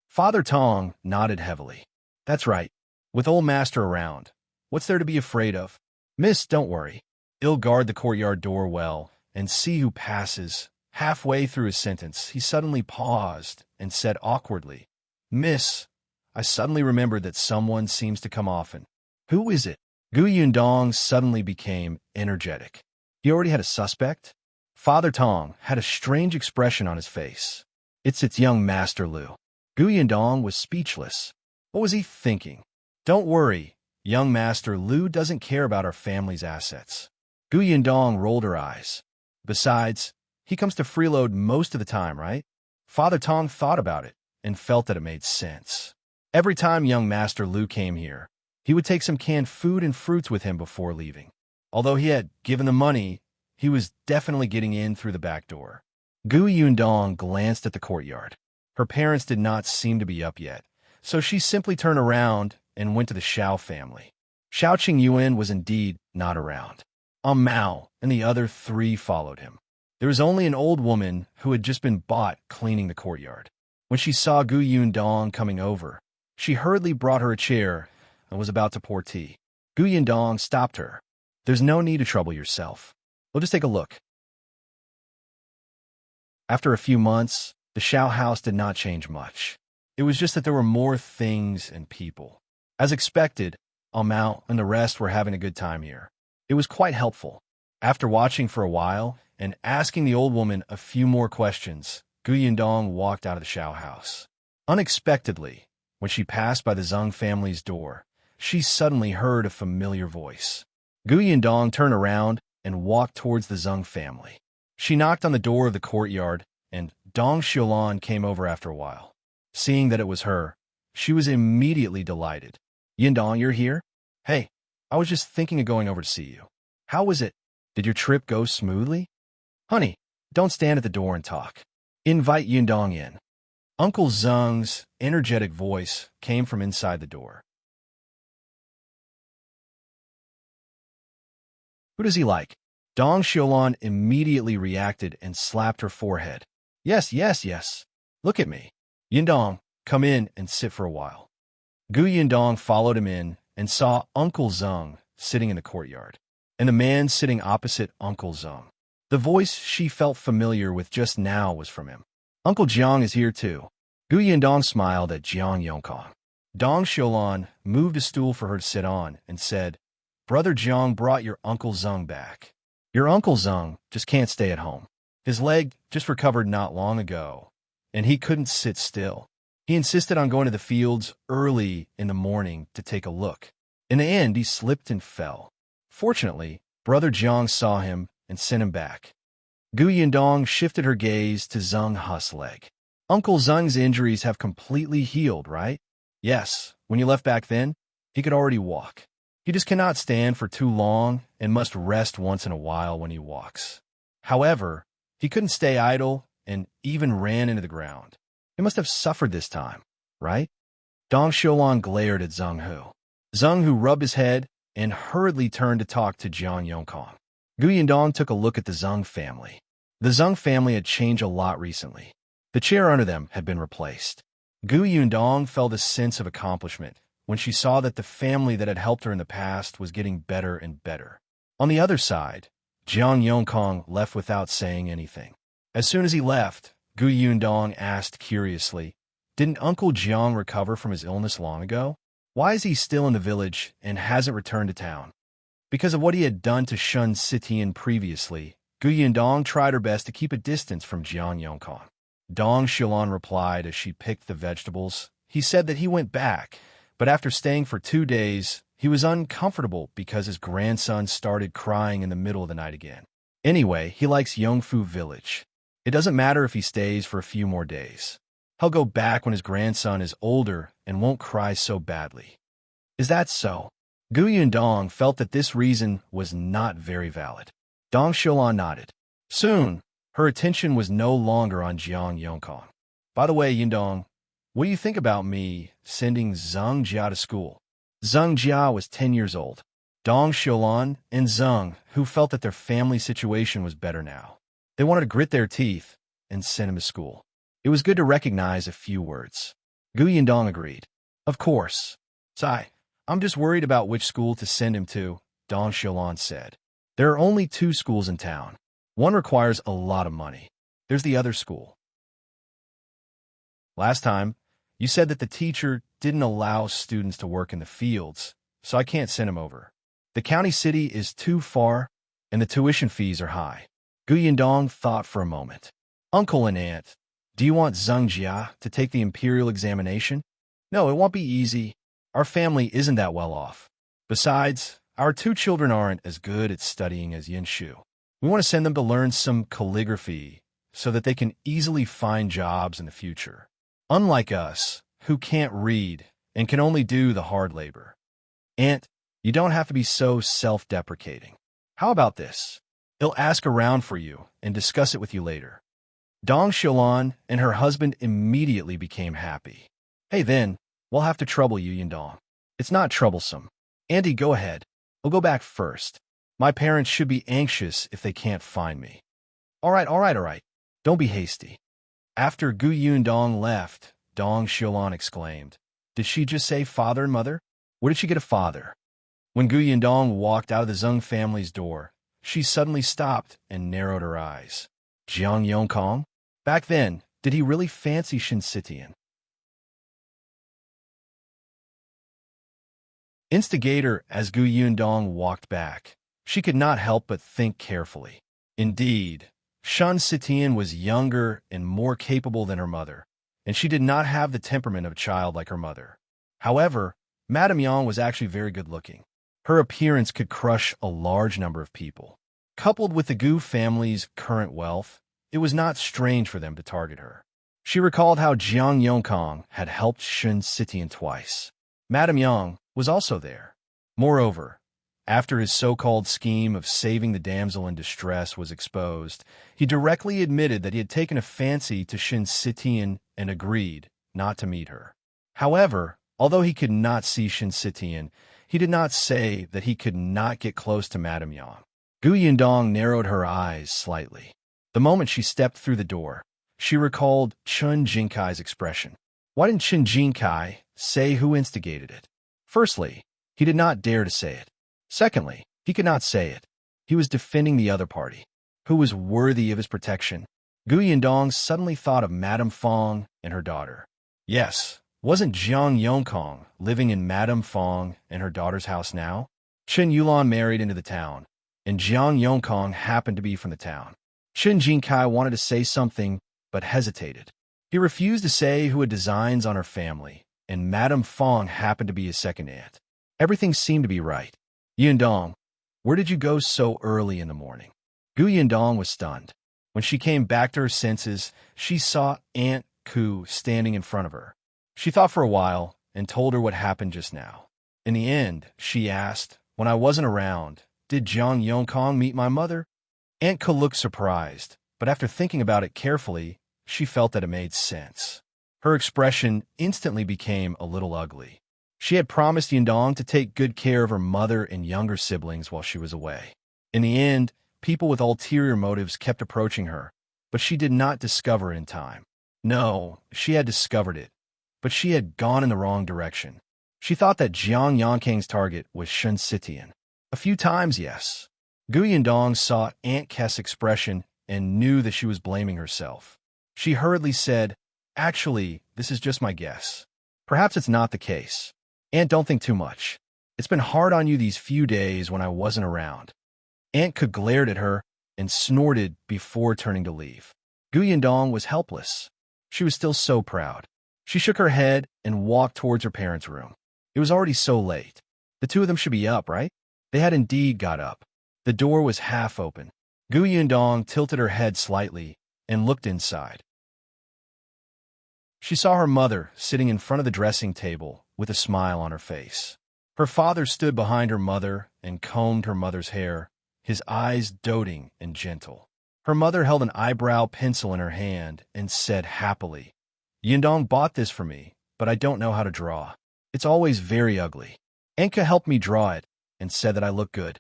Father Tong nodded heavily. That's right. With old master around, what's there to be afraid of? Miss, don't worry. He'll guard the courtyard door well and see who passes. Halfway through his sentence, he suddenly paused and said awkwardly, Miss, I suddenly remembered that someone seems to come often. Who is it? Gu Yundong suddenly became energetic. He already had a suspect? Father Tong had a strange expression on his face. It's young Master Liu. Gu Yundong was speechless. What was he thinking? Don't worry, young Master Liu doesn't care about our family's assets. Gu Yundong rolled her eyes. Besides, he comes to freeload most of the time, right? Father Tong thought about it and felt that it made sense. Every time young Master Liu came here, he would take some canned food and fruits with him before leaving. Although he had given the money, he was definitely getting in through the back door. Gu Yundong glanced at the courtyard. Her parents did not seem to be up yet, so she simply turned around and went to the Xiao family. Xiao Qingyuan was indeed not around. Mao and the other three followed him. There was only an old woman who had just been bought cleaning the courtyard. When she saw Gu Yundong coming over, she hurriedly brought her a chair and was about to pour tea. Gu Yundong stopped her. There's no need to trouble yourself. We'll just take a look. After a few months, the Xiao house did not change much. It was just that there were more things and people. As expected, Mao and the rest were having a good time here. It was quite helpful. After watching for a while and asking the old woman a few more questions, Gu Yundong walked out of the Xiao house. Unexpectedly, when she passed by the Zheng family's door, she suddenly heard a familiar voice. Gu Yundong turned around and walked towards the Zheng family. She knocked on the door of the courtyard, and Dong Xiulan came over after a while. Seeing that it was her, she was immediately delighted. Yundong, you're here? Hey, I was just thinking of going over to see you. How was it? Did your trip go smoothly? Honey, don't stand at the door and talk. Invite Yundong in. Uncle Zheng's energetic voice came from inside the door. Who does he like? Dong Xiulan immediately reacted and slapped her forehead. Yes. Look at me. Yundong, come in and sit for a while. Gu Yundong followed him in and saw Uncle Zheng sitting in the courtyard, and the man sitting opposite Uncle Zheng. The voice she felt familiar with just now was from him. Uncle Jiang is here too. Gu Yundong smiled at Jiang Yongkong. Dong Xiulan moved a stool for her to sit on and said, Brother Jiang brought your Uncle Zheng back. Your Uncle Zheng just can't stay at home. His leg just recovered not long ago, and he couldn't sit still. He insisted on going to the fields early in the morning to take a look. In the end, he slipped and fell. Fortunately, Brother Jiang saw him and sent him back. Gu Yundong shifted her gaze to Zheng He's leg. Uncle Zheng's injuries have completely healed, right? Yes, when you left back then, he could already walk. He just cannot stand for too long and must rest once in a while when he walks. However, he couldn't stay idle and even ran into the ground. He must have suffered this time, right? Dong Xiulan glared at Zheng Hu. Zheng Hu rubbed his head and hurriedly turned to talk to Jiang Yongkong. Gu Yundong took a look at the Zheng family. The Zheng family had changed a lot recently. The chair under them had been replaced. Gu Yundong felt a sense of accomplishment when she saw that the family that had helped her in the past was getting better and better. On the other side, Jiang Yongkong left without saying anything. As soon as he left, Gu Yundong asked curiously, "Didn't Uncle Jiang recover from his illness long ago? Why is he still in the village and hasn't returned to town?" Because of what he had done to Shun Sitian previously, Gu Yundong tried her best to keep a distance from Jiang Yongkong. Dong Xiulan replied as she picked the vegetables. He said that he went back, but after staying for 2 days, he was uncomfortable because his grandson started crying in the middle of the night again. Anyway, he likes Yongfu Village. It doesn't matter if he stays for a few more days. He'll go back when his grandson is older and won't cry so badly. Is that so? Gu Yundong felt that this reason was not very valid. Dong Xiulan nodded. Soon, her attention was no longer on Jiang Yongkong. By the way, Yundong, what do you think about me sending Zheng Jia to school? Zheng Jia was 10 years old. Dong Xiulan and Zheng, who felt that their family situation was better now. They wanted to grit their teeth and send him to school. It was good to recognize a few words. Gu Yundong agreed. Of course. Sai, I'm just worried about which school to send him to, Dong Xiulan said. There are only 2 schools in town. One requires a lot of money. There's the other school. Last time, you said that the teacher didn't allow students to work in the fields, so I can't send him over. The county city is too far, and the tuition fees are high. Gu Yundong thought for a moment. Uncle and Aunt, do you want Zheng Jia to take the imperial examination? No, it won't be easy. Our family isn't that well off. Besides, our 2 children aren't as good at studying as Yinshu. We want to send them to learn some calligraphy so that they can easily find jobs in the future. Unlike us, who can't read and can only do the hard labor. Aunt, you don't have to be so self-deprecating. How about this? He'll ask around for you and discuss it with you later. Dong Xiulan and her husband immediately became happy. Hey then, we'll have to trouble you, Yundong. It's not troublesome. Auntie, go ahead. I'll go back first. My parents should be anxious if they can't find me. All right. Don't be hasty. After Gu Yundong left, Dong Xiulan exclaimed, Did she just say father and mother? Where did she get a father? When Gu Yundong walked out of the Zheng family's door, she suddenly stopped and narrowed her eyes. Jiang Yongkong? Back then, did he really fancy Shin Sitian? Instigator. As Gu Yundong walked back, she could not help but think carefully. Indeed, Shin Sitian was younger and more capable than her mother, and she did not have the temperament of a child like her mother. However, Madame Yang was actually very good-looking. Her appearance could crush a large number of people. Coupled with the Gu family's current wealth, it was not strange for them to target her. She recalled how Jiang Yongkong had helped Shin Sitian twice. Madame Yang was also there. Moreover, after his so-called scheme of saving the damsel in distress was exposed, he directly admitted that he had taken a fancy to Shin Sitian and agreed not to meet her. However, although he could not see Shin Sitian, he did not say that he could not get close to Madame Yang. Gu Yundong narrowed her eyes slightly. The moment she stepped through the door, she recalled Chen Jincai's expression. Why didn't Chen Jincai say who instigated it? Firstly, he did not dare to say it. Secondly, he could not say it. He was defending the other party. Who was worthy of his protection? Gu Yundong suddenly thought of Madame Fang and her daughter. Yes, wasn't Jiang Yongkong living in Madame Fang and her daughter's house now? Chen Yulan married into the town, and Jiang Yongkong happened to be from the town. Chen Jincai wanted to say something, but hesitated. He refused to say who had designs on her family, and Madame Fang happened to be his second aunt. Everything seemed to be right. Yundong, where did you go so early in the morning? Gu Yundong was stunned. When she came back to her senses, she saw Aunt Ku standing in front of her. She thought for a while and told her what happened just now. In the end, she asked, when I wasn't around, did Jiang Yongkong meet my mother? Aunt Ku looked surprised, but after thinking about it carefully, she felt that it made sense. Her expression instantly became a little ugly. She had promised Yundong to take good care of her mother and younger siblings while she was away. In the end, people with ulterior motives kept approaching her, but she did not discover it in time. No, she had discovered it, but she had gone in the wrong direction. She thought that Jiang Yankang's target was Shen Sitian. A few times, yes. Gu Yundong saw Aunt Kess' expression and knew that she was blaming herself. She hurriedly said, "Actually, this is just my guess. Perhaps it's not the case. Aunt, don't think too much. It's been hard on you these few days when I wasn't around." Aunt Ke glared at her and snorted before turning to leave. Gu Yundong was helpless. She was still so proud. She shook her head and walked towards her parents' room. It was already so late. The two of them should be up, right? They had indeed got up. The door was half open. Gu Yundong tilted her head slightly and looked inside. She saw her mother sitting in front of the dressing table with a smile on her face. Her father stood behind her mother and combed her mother's hair, his eyes doting and gentle. Her mother held an eyebrow pencil in her hand and said happily, "Yundong bought this for me, but I don't know how to draw. It's always very ugly. Enka helped me draw it and said that I look good."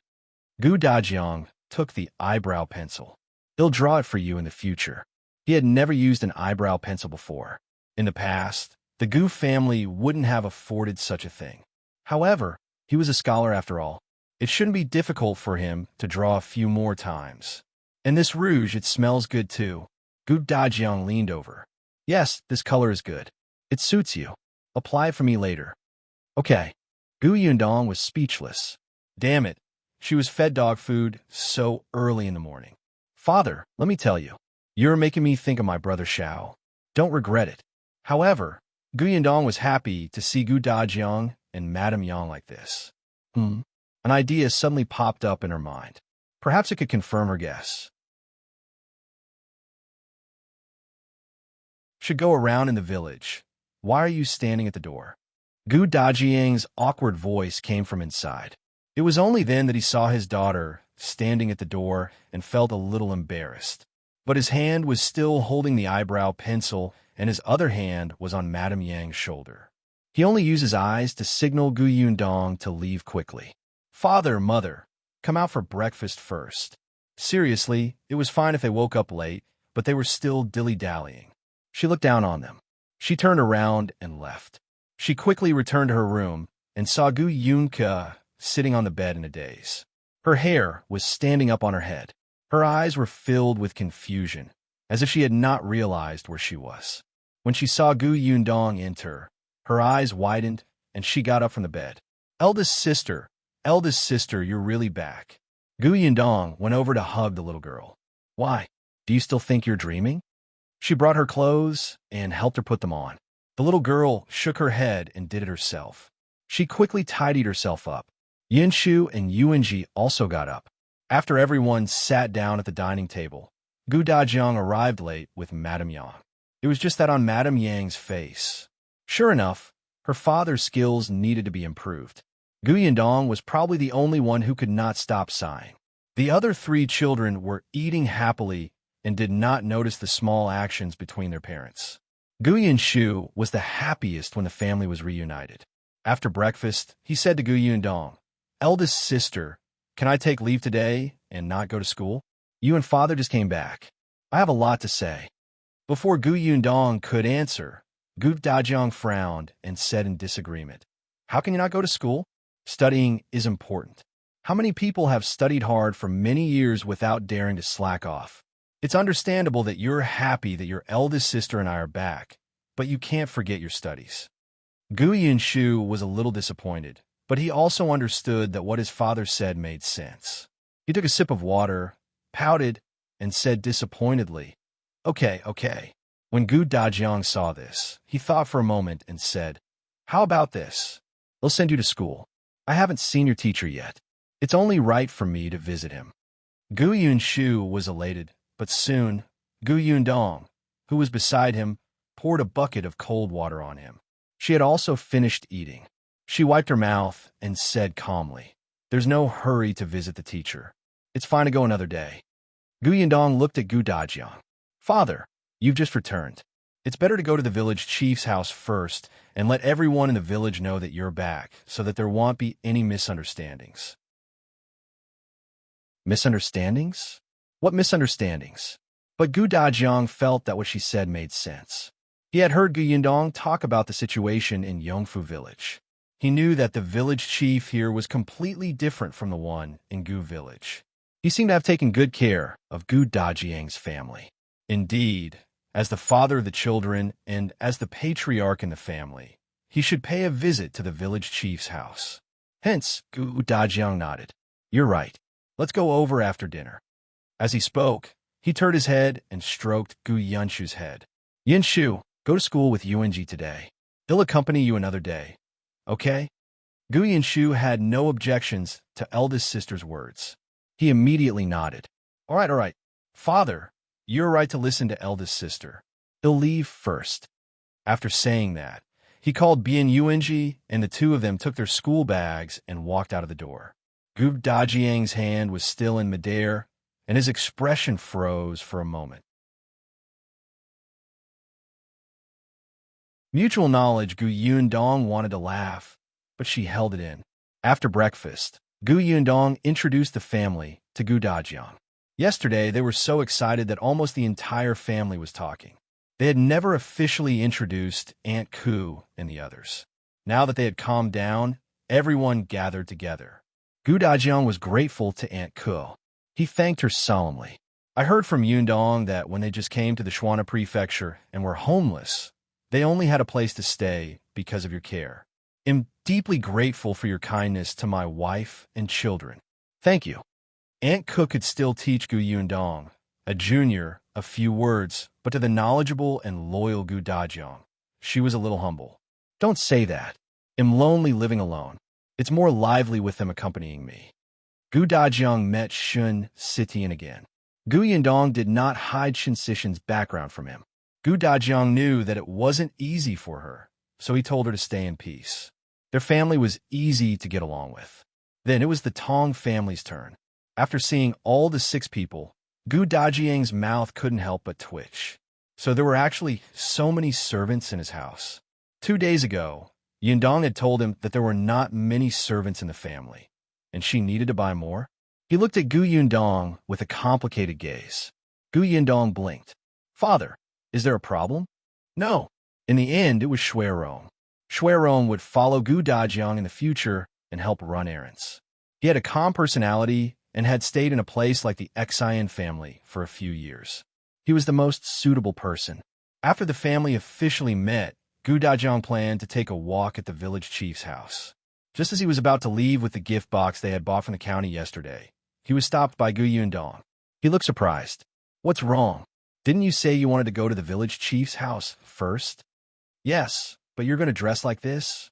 Gu Dajiang took the eyebrow pencil. "He'll draw it for you in the future." He had never used an eyebrow pencil before. In the past, the Gu family wouldn't have afforded such a thing. However, he was a scholar after all. It shouldn't be difficult for him to draw a few more times. "And this rouge, it smells good too." Gu Dajiang leaned over. "Yes, this color is good. It suits you. Apply it for me later." "Okay." Gu Yundong was speechless. Damn it. She was fed dog food so early in the morning. "Father, let me tell you, you're making me think of my brother Xiao. Don't regret it." However, Gu Yundong was happy to see Gu Dajiang and Madame Yang like this. An idea suddenly popped up in her mind. Perhaps it could confirm her guess. "Should go around in the village. Why are you standing at the door?" Gu Dajiang's awkward voice came from inside. It was only then that he saw his daughter standing at the door and felt a little embarrassed. But his hand was still holding the eyebrow pencil, and his other hand was on Madame Yang's shoulder. He only used his eyes to signal Gu Yundong to leave quickly. "Father, mother, come out for breakfast first." Seriously, it was fine if they woke up late, but they were still dilly-dallying. She looked down on them. She turned around and left. She quickly returned to her room and saw Gu Yunke sitting on the bed in a daze. Her hair was standing up on her head. Her eyes were filled with confusion, as if she had not realized where she was. When she saw Gu Yundong enter, her eyes widened and she got up from the bed. Eldest sister, you're really back." Gu Yundong went over to hug the little girl. "Why? Do you still think you're dreaming?" She brought her clothes and helped her put them on. The little girl shook her head and did it herself. She quickly tidied herself up. Yinshu and Yuanzhi also got up. After everyone sat down at the dining table, Gu Dajiang arrived late with Madame Yang. It was just that on Madame Yang's face. Sure enough, her father's skills needed to be improved. Gu Yundong was probably the only one who could not stop sighing. The other three children were eating happily and did not notice the small actions between their parents. Gu Yinshu was the happiest when the family was reunited. After breakfast, he said to Gu Yundong, "Eldest sister, can I take leave today and not go to school? You and father just came back. I have a lot to say." Before Gu Yundong could answer, Gu Dajiang frowned and said in disagreement, "How can you not go to school? Studying is important. How many people have studied hard for many years without daring to slack off? It's understandable that you're happy that your eldest sister and I are back, but you can't forget your studies." Gu Yinshu was a little disappointed, but he also understood that what his father said made sense. He took a sip of water, pouted, and said disappointedly, Okay. When Gu Dajiang saw this, he thought for a moment and said, "How about this? They'll send you to school. I haven't seen your teacher yet. It's only right for me to visit him." Gu Yinshu was elated, but soon, Gu Yundong, who was beside him, poured a bucket of cold water on him. She had also finished eating. She wiped her mouth and said calmly, "There's no hurry to visit the teacher. It's fine to go another day." Gu Yundong looked at Gu Dajiang. "Father, you've just returned. It's better to go to the village chief's house first and let everyone in the village know that you're back so that there won't be any misunderstandings. Misunderstandings? What misunderstandings? But Gu Dajiang felt that what she said made sense. He had heard Gu Yundong talk about the situation in Yongfu village. He knew that the village chief here was completely different from the one in Gu village. He seemed to have taken good care of Gu Dajiang's family. Indeed, as the father of the children and as the patriarch in the family, he should pay a visit to the village chief's house. Hence, Gu Dajiang nodded. You're right. Let's go over after dinner. As he spoke, he turned his head and stroked Gu Yunshu's head. Yinshu, go to school with Yuanzhi today. He'll accompany you another day. Okay? Gu Yunshu had no objections to eldest sister's words. He immediately nodded. All right. Father, you're right to listen to eldest sister. He'll leave first. After saying that, he called Bian Yuanzhi, and the two of them took their school bags and walked out of the door. Gu Dajiang's hand was still in midair, and his expression froze for a moment. Mutual knowledge, Gu Yundong wanted to laugh, but she held it in. After breakfast, Gu Yundong introduced the family to Gu Dajiang. Yesterday, they were so excited that almost the entire family was talking. They had never officially introduced Aunt Ku and the others. Now that they had calmed down, everyone gathered together. Gu Dajiang was grateful to Aunt Ku. He thanked her solemnly. I heard from Yundong that when they just came to the Xiulan Prefecture and were homeless, they only had a place to stay because of your care. I'm deeply grateful for your kindness to my wife and children. Thank you. Aunt Ku could still teach Gu Yundong, a junior, a few words, but to the knowledgeable and loyal Gu Dajiang, she was a little humble. Don't say that. I'm lonely living alone. It's more lively with them accompanying me. Gu Dajiang met Shun Sitian again. Gu Yundong did not hide Shin Sitian's background from him. Gu Dajiang knew that it wasn't easy for her, so he told her to stay in peace. Their family was easy to get along with. Then it was the Tong family's turn. After seeing all the 6 people, Gu Dajiang's mouth couldn't help but twitch. So there were actually so many servants in his house. 2 days ago, Yundong had told him that there were not many servants in the family, and she needed to buy more. He looked at Gu Yundong with a complicated gaze. Gu Yundong blinked. Father, is there a problem? No. In the end, it was Shuirong. Shuirong would follow Gu Dajiang in the future and help run errands. He had a calm personality and had stayed in a place like the Xiulan family for a few years. He was the most suitable person. After the family officially met, Gu Dajiang planned to take a walk at the village chief's house. Just as he was about to leave with the gift box they had bought from the county yesterday, he was stopped by Gu Yundong. He looked surprised. What's wrong? Didn't you say you wanted to go to the village chief's house first? Yes, but you're going to dress like this?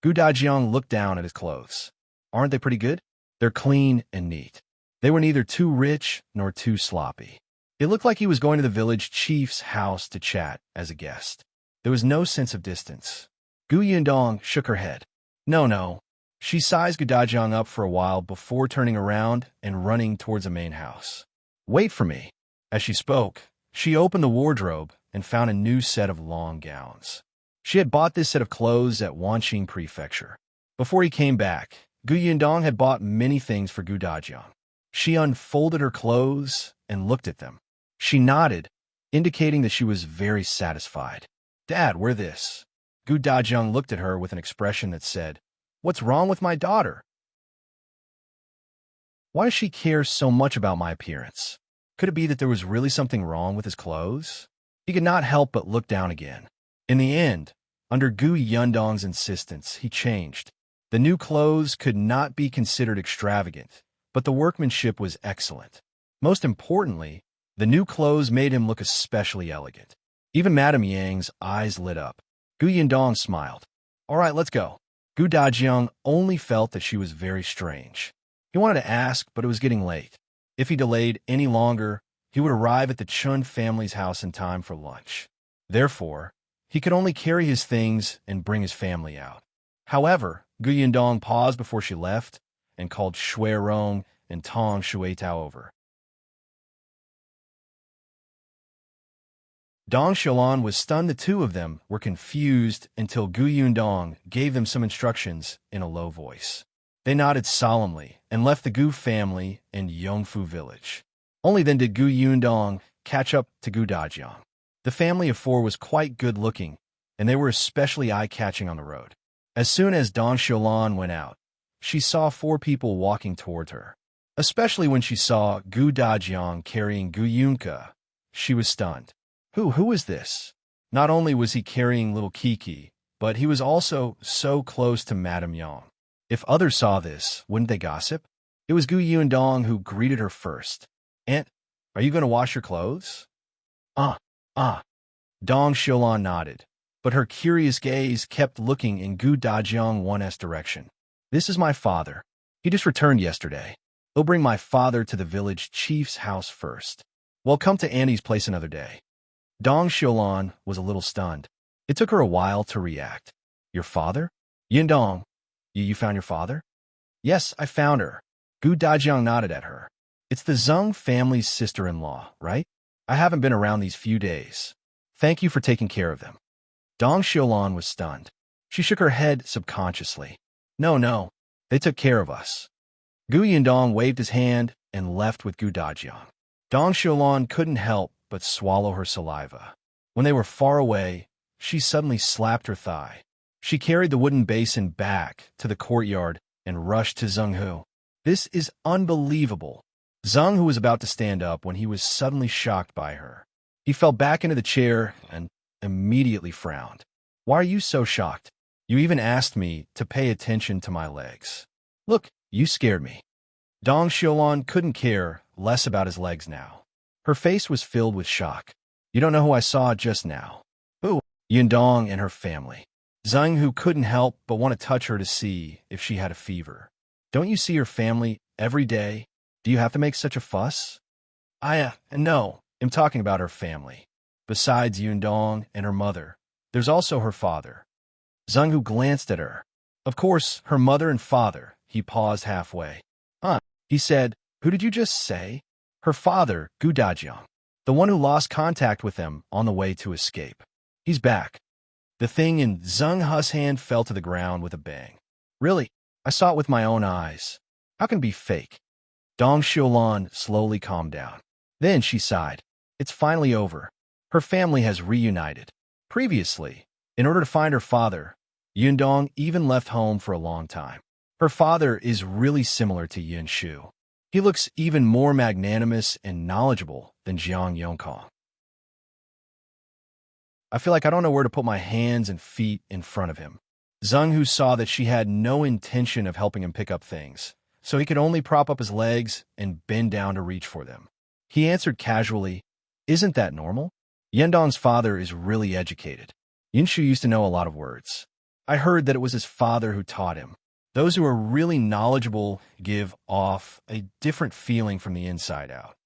Gu Dajiang looked down at his clothes. Aren't they pretty good? They're clean and neat. They were neither too rich nor too sloppy. It looked like he was going to the village chief's house to chat as a guest. There was no sense of distance. Gu Yundong shook her head. No. She sized Gu Dajiang up for a while before turning around and running towards the main house. Wait for me. As she spoke, she opened the wardrobe and found a new set of long gowns. She had bought this set of clothes at Wanqing Prefecture. Before he came back, Gu Yundong had bought many things for Gu Dajiang. She unfolded her clothes and looked at them. She nodded, indicating that she was very satisfied. Dad, wear this. Gu Dajiang looked at her with an expression that said, What's wrong with my daughter? Why does she care so much about my appearance? Could it be that there was really something wrong with his clothes? He could not help but look down again. In the end, under Gu Yundong's insistence, he changed. The new clothes could not be considered extravagant, but the workmanship was excellent. Most importantly, the new clothes made him look especially elegant. Even Madame Yang's eyes lit up. Gu Yundong smiled. All right, let's go. Gu Dajiang only felt that she was very strange. He wanted to ask, but it was getting late. If he delayed any longer, he would arrive at the Chen family's house in time for lunch. Therefore, he could only carry his things and bring his family out. However, Gu Yundong paused before she left and called Shuirong and Tong Shuitao over. Dong Xiulan was stunned. The two of them were confused until Gu Yundong gave them some instructions in a low voice. They nodded solemnly and left the Gu family in Yongfu village. Only then did Gu Yundong catch up to Gu Dajiang. The family of four was quite good-looking, and they were especially eye-catching on the road. As soon as Dong Xiulan went out, she saw four people walking toward her. Especially when she saw Gu Dajiang carrying Gu Yunka, she was stunned. Who is this? Not only was he carrying little Kiki, but he was also so close to Madame Yang. If others saw this, wouldn't they gossip? It was Gu Yundong who greeted her first. Aunt, are you going to wash your clothes? Dong Xiulan nodded, but her curious gaze kept looking in Gu Dajiang 1's direction. This is my father. He just returned yesterday. He'll bring my father to the village chief's house first. We'll come to Auntie's place another day. Dong Xiulan was a little stunned. It took her a while to react. Your father? Yundong, you found your father? Yes, I found her. Gu Dajiang nodded at her. It's the Zheng family's sister-in-law, right? I haven't been around these few days. Thank you for taking care of them. Dong Xiulan was stunned. She shook her head subconsciously. No, they took care of us. Gu Yundong waved his hand and left with Gu Dajiang. Dong Xiulan couldn't help but swallow her saliva. When they were far away, she suddenly slapped her thigh. She carried the wooden basin back to the courtyard and rushed to Zheng Hu. This is unbelievable. Zheng Hu was about to stand up when he was suddenly shocked by her. He fell back into the chair and immediately frowned. Why are you so shocked? You even asked me to pay attention to my legs. Look, you scared me. Dong Xiulan couldn't care less about his legs now. Her face was filled with shock. You don't know who I saw just now. Who? Yundong and her family. Zheng Hu couldn't help but want to touch her to see if she had a fever. Don't you see your family every day? Do you have to make such a fuss? No, I'm talking about her family. Besides Yundong and her mother, there's also her father. Zheng Hu glanced at her. Of course, her mother and father. He paused halfway. He said, who did you just say? Her father, Gu Dajiang. The one who lost contact with them on the way to escape. He's back. The thing in Zheng Hu's hand fell to the ground with a bang. Really? I saw it with my own eyes. How can it be fake? Dong Xiulan slowly calmed down. Then she sighed. It's finally over. Her family has reunited. Previously, in order to find her father, Yundong even left home for a long time. Her father is really similar to Yin Shu. He looks even more magnanimous and knowledgeable than Jiang Yongkong. I feel like I don't know where to put my hands and feet in front of him. Zheng Hu saw that she had no intention of helping him pick up things, so he could only prop up his legs and bend down to reach for them. He answered casually, Isn't that normal? Yundong's father is really educated. Yin Shu used to know a lot of words. I heard that it was his father who taught him. Those who are really knowledgeable give off a different feeling from the inside out.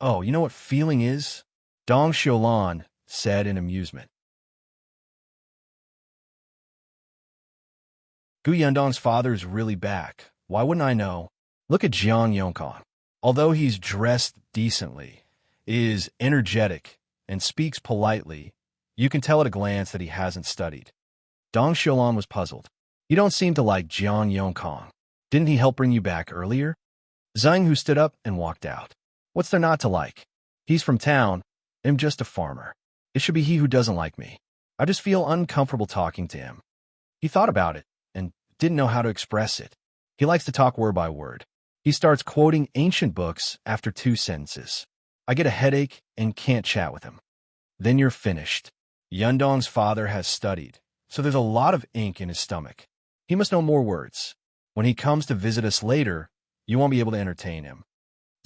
Oh, you know what feeling is? Dong Xiulan said in amusement. Gu Yundong's father is really back. Why wouldn't I know? Look at Jiang Yongkong. Although he's dressed decently, is energetic, and speaks politely, you can tell at a glance that he hasn't studied. Dong Xiulan was puzzled. You don't seem to like Jiang Yongkong. Didn't he help bring you back earlier? Zheng Hu stood up and walked out. What's there not to like? He's from town. I'm just a farmer. It should be he who doesn't like me. I just feel uncomfortable talking to him. He thought about it and didn't know how to express it. He likes to talk word by word. He starts quoting ancient books after 2 sentences. I get a headache and can't chat with him. Then you're finished. Yundong's father has studied, so there's a lot of ink in his stomach. He must know more words. When he comes to visit us later, you won't be able to entertain him.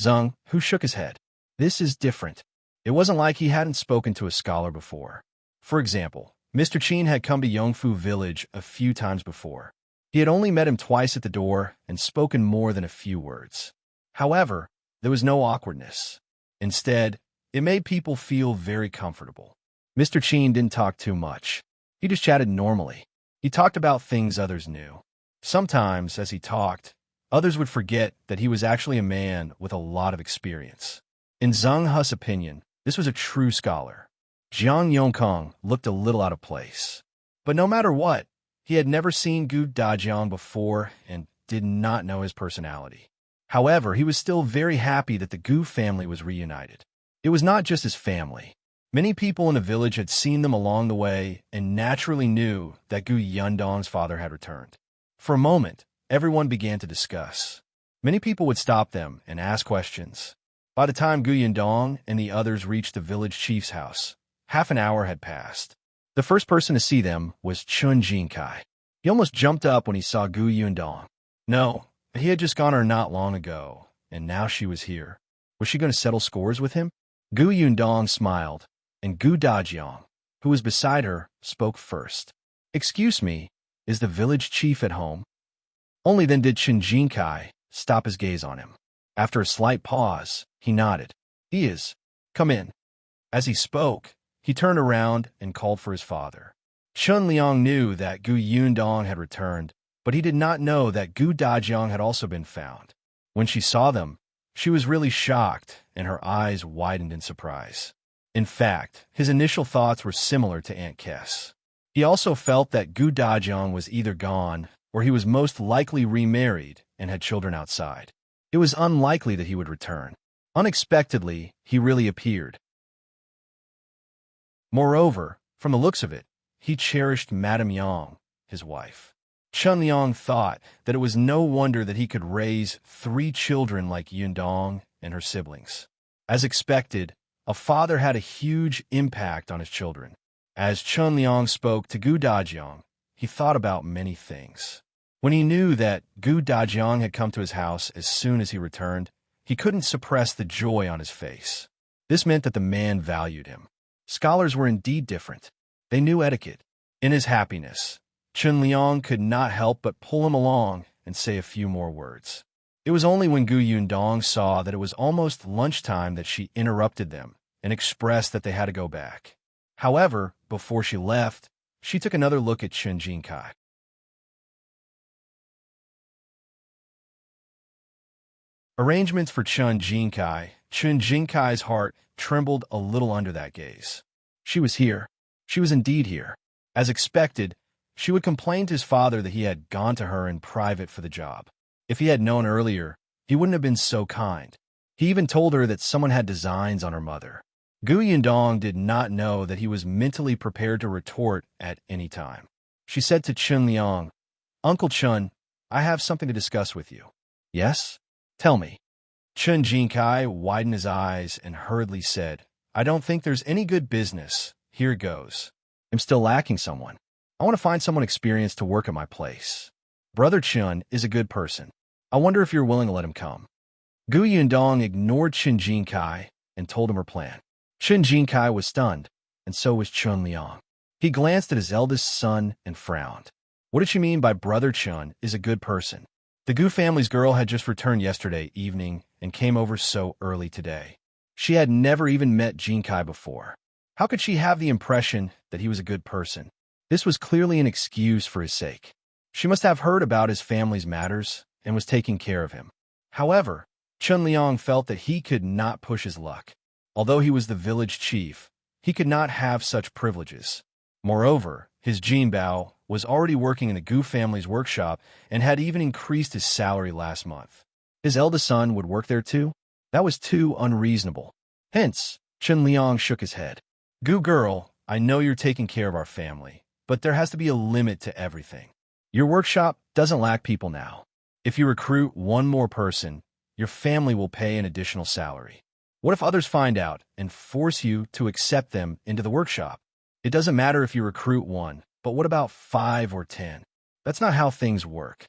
Zheng Hu shook his head. This is different. It wasn't like he hadn't spoken to a scholar before. For example, Mr. Chen had come to Yongfu village a few times before. He had only met him twice at the door and spoken more than a few words. However, there was no awkwardness. Instead, it made people feel very comfortable. Mr. Chen didn't talk too much. He just chatted normally. He talked about things others knew. Sometimes, as he talked, others would forget that he was actually a man with a lot of experience. In Zheng Hu's opinion, this was a true scholar. Jiang Yongkong looked a little out of place. But no matter what, he had never seen Gu Dajiang before and did not know his personality. However, he was still very happy that the Gu family was reunited. It was not just his family. Many people in the village had seen them along the way and naturally knew that Gu Yundong's father had returned. For a moment, everyone began to discuss. Many people would stop them and ask questions. By the time Gu Yundong and the others reached the village chief's house, half an hour had passed. The first person to see them was Chen Jincai. He almost jumped up when he saw Gu Yundong. No, he had just gone her not long ago, and now she was here. Was she going to settle scores with him? Gu Yundong smiled, and Gu Dajiang, who was beside her, spoke first. "Excuse me, is the village chief at home?" Only then did Chen Jincai stop his gaze on him. After a slight pause, he nodded. "He is. Come in." As he spoke, he turned around and called for his father. Chen Liang knew that Gu Yundong had returned, but he did not know that Gu Dajiang had also been found. When she saw them, she was really shocked, and her eyes widened in surprise. In fact, his initial thoughts were similar to Aunt Kess. He also felt that Gu Dajiang was either gone, or he was most likely remarried and had children outside. It was unlikely that he would return. Unexpectedly, he really appeared. Moreover, from the looks of it, he cherished Madame Yang, his wife. Chen Liang thought that it was no wonder that he could raise 3 children like Yundong and her siblings. As expected, a father had a huge impact on his children. As Chen Liang spoke to Gu Dajiang, he thought about many things. When he knew that Gu Dajiang had come to his house as soon as he returned, he couldn't suppress the joy on his face. This meant that the man valued him. Scholars were indeed different. They knew etiquette. In his happiness, Chen Liang could not help but pull him along and say a few more words. It was only when Gu Yundong saw that it was almost lunchtime that she interrupted them and expressed that they had to go back. However, before she left, she took another look at Chen Jincai. Arrangements for Chen Jincai. Chen Jincai's heart trembled a little under that gaze. She was here. She was indeed here. As expected, she would complain to his father that he had gone to her in private for the job. If he had known earlier, he wouldn't have been so kind. He even told her that someone had designs on her mother. Gu Yundong did not know that he was mentally prepared to retort at any time. She said to Chen Liang, "Uncle Chen, I have something to discuss with you." "Yes? Tell me." Chen Jincai widened his eyes and hurriedly said, "I don't think there's any good business. Here goes. I'm still lacking someone. I want to find someone experienced to work at my place. Brother Chen is a good person. I wonder if you're willing to let him come." Gu Yundong ignored Chen Jincai and told him her plan. Chen Jincai was stunned, and so was Chen Liang. He glanced at his eldest son and frowned. What did she mean by Brother Chen is a good person? The Gu family's girl had just returned yesterday evening and came over so early today. She had never even met Jincai before. How could she have the impression that he was a good person? This was clearly an excuse for his sake. She must have heard about his family's matters and was taking care of him. However, Chen Liang felt that he could not push his luck. Although he was the village chief, he could not have such privileges. Moreover, his Jinbao was already working in the Gu family's workshop and had even increased his salary last month. His eldest son would work there too? That was too unreasonable. Hence, Chen Liang shook his head. "Gu girl, I know you're taking care of our family, but there has to be a limit to everything. Your workshop doesn't lack people now. If you recruit one more person, your family will pay an additional salary. What if others find out and force you to accept them into the workshop? It doesn't matter if you recruit one, but what about 5 or 10? That's not how things work."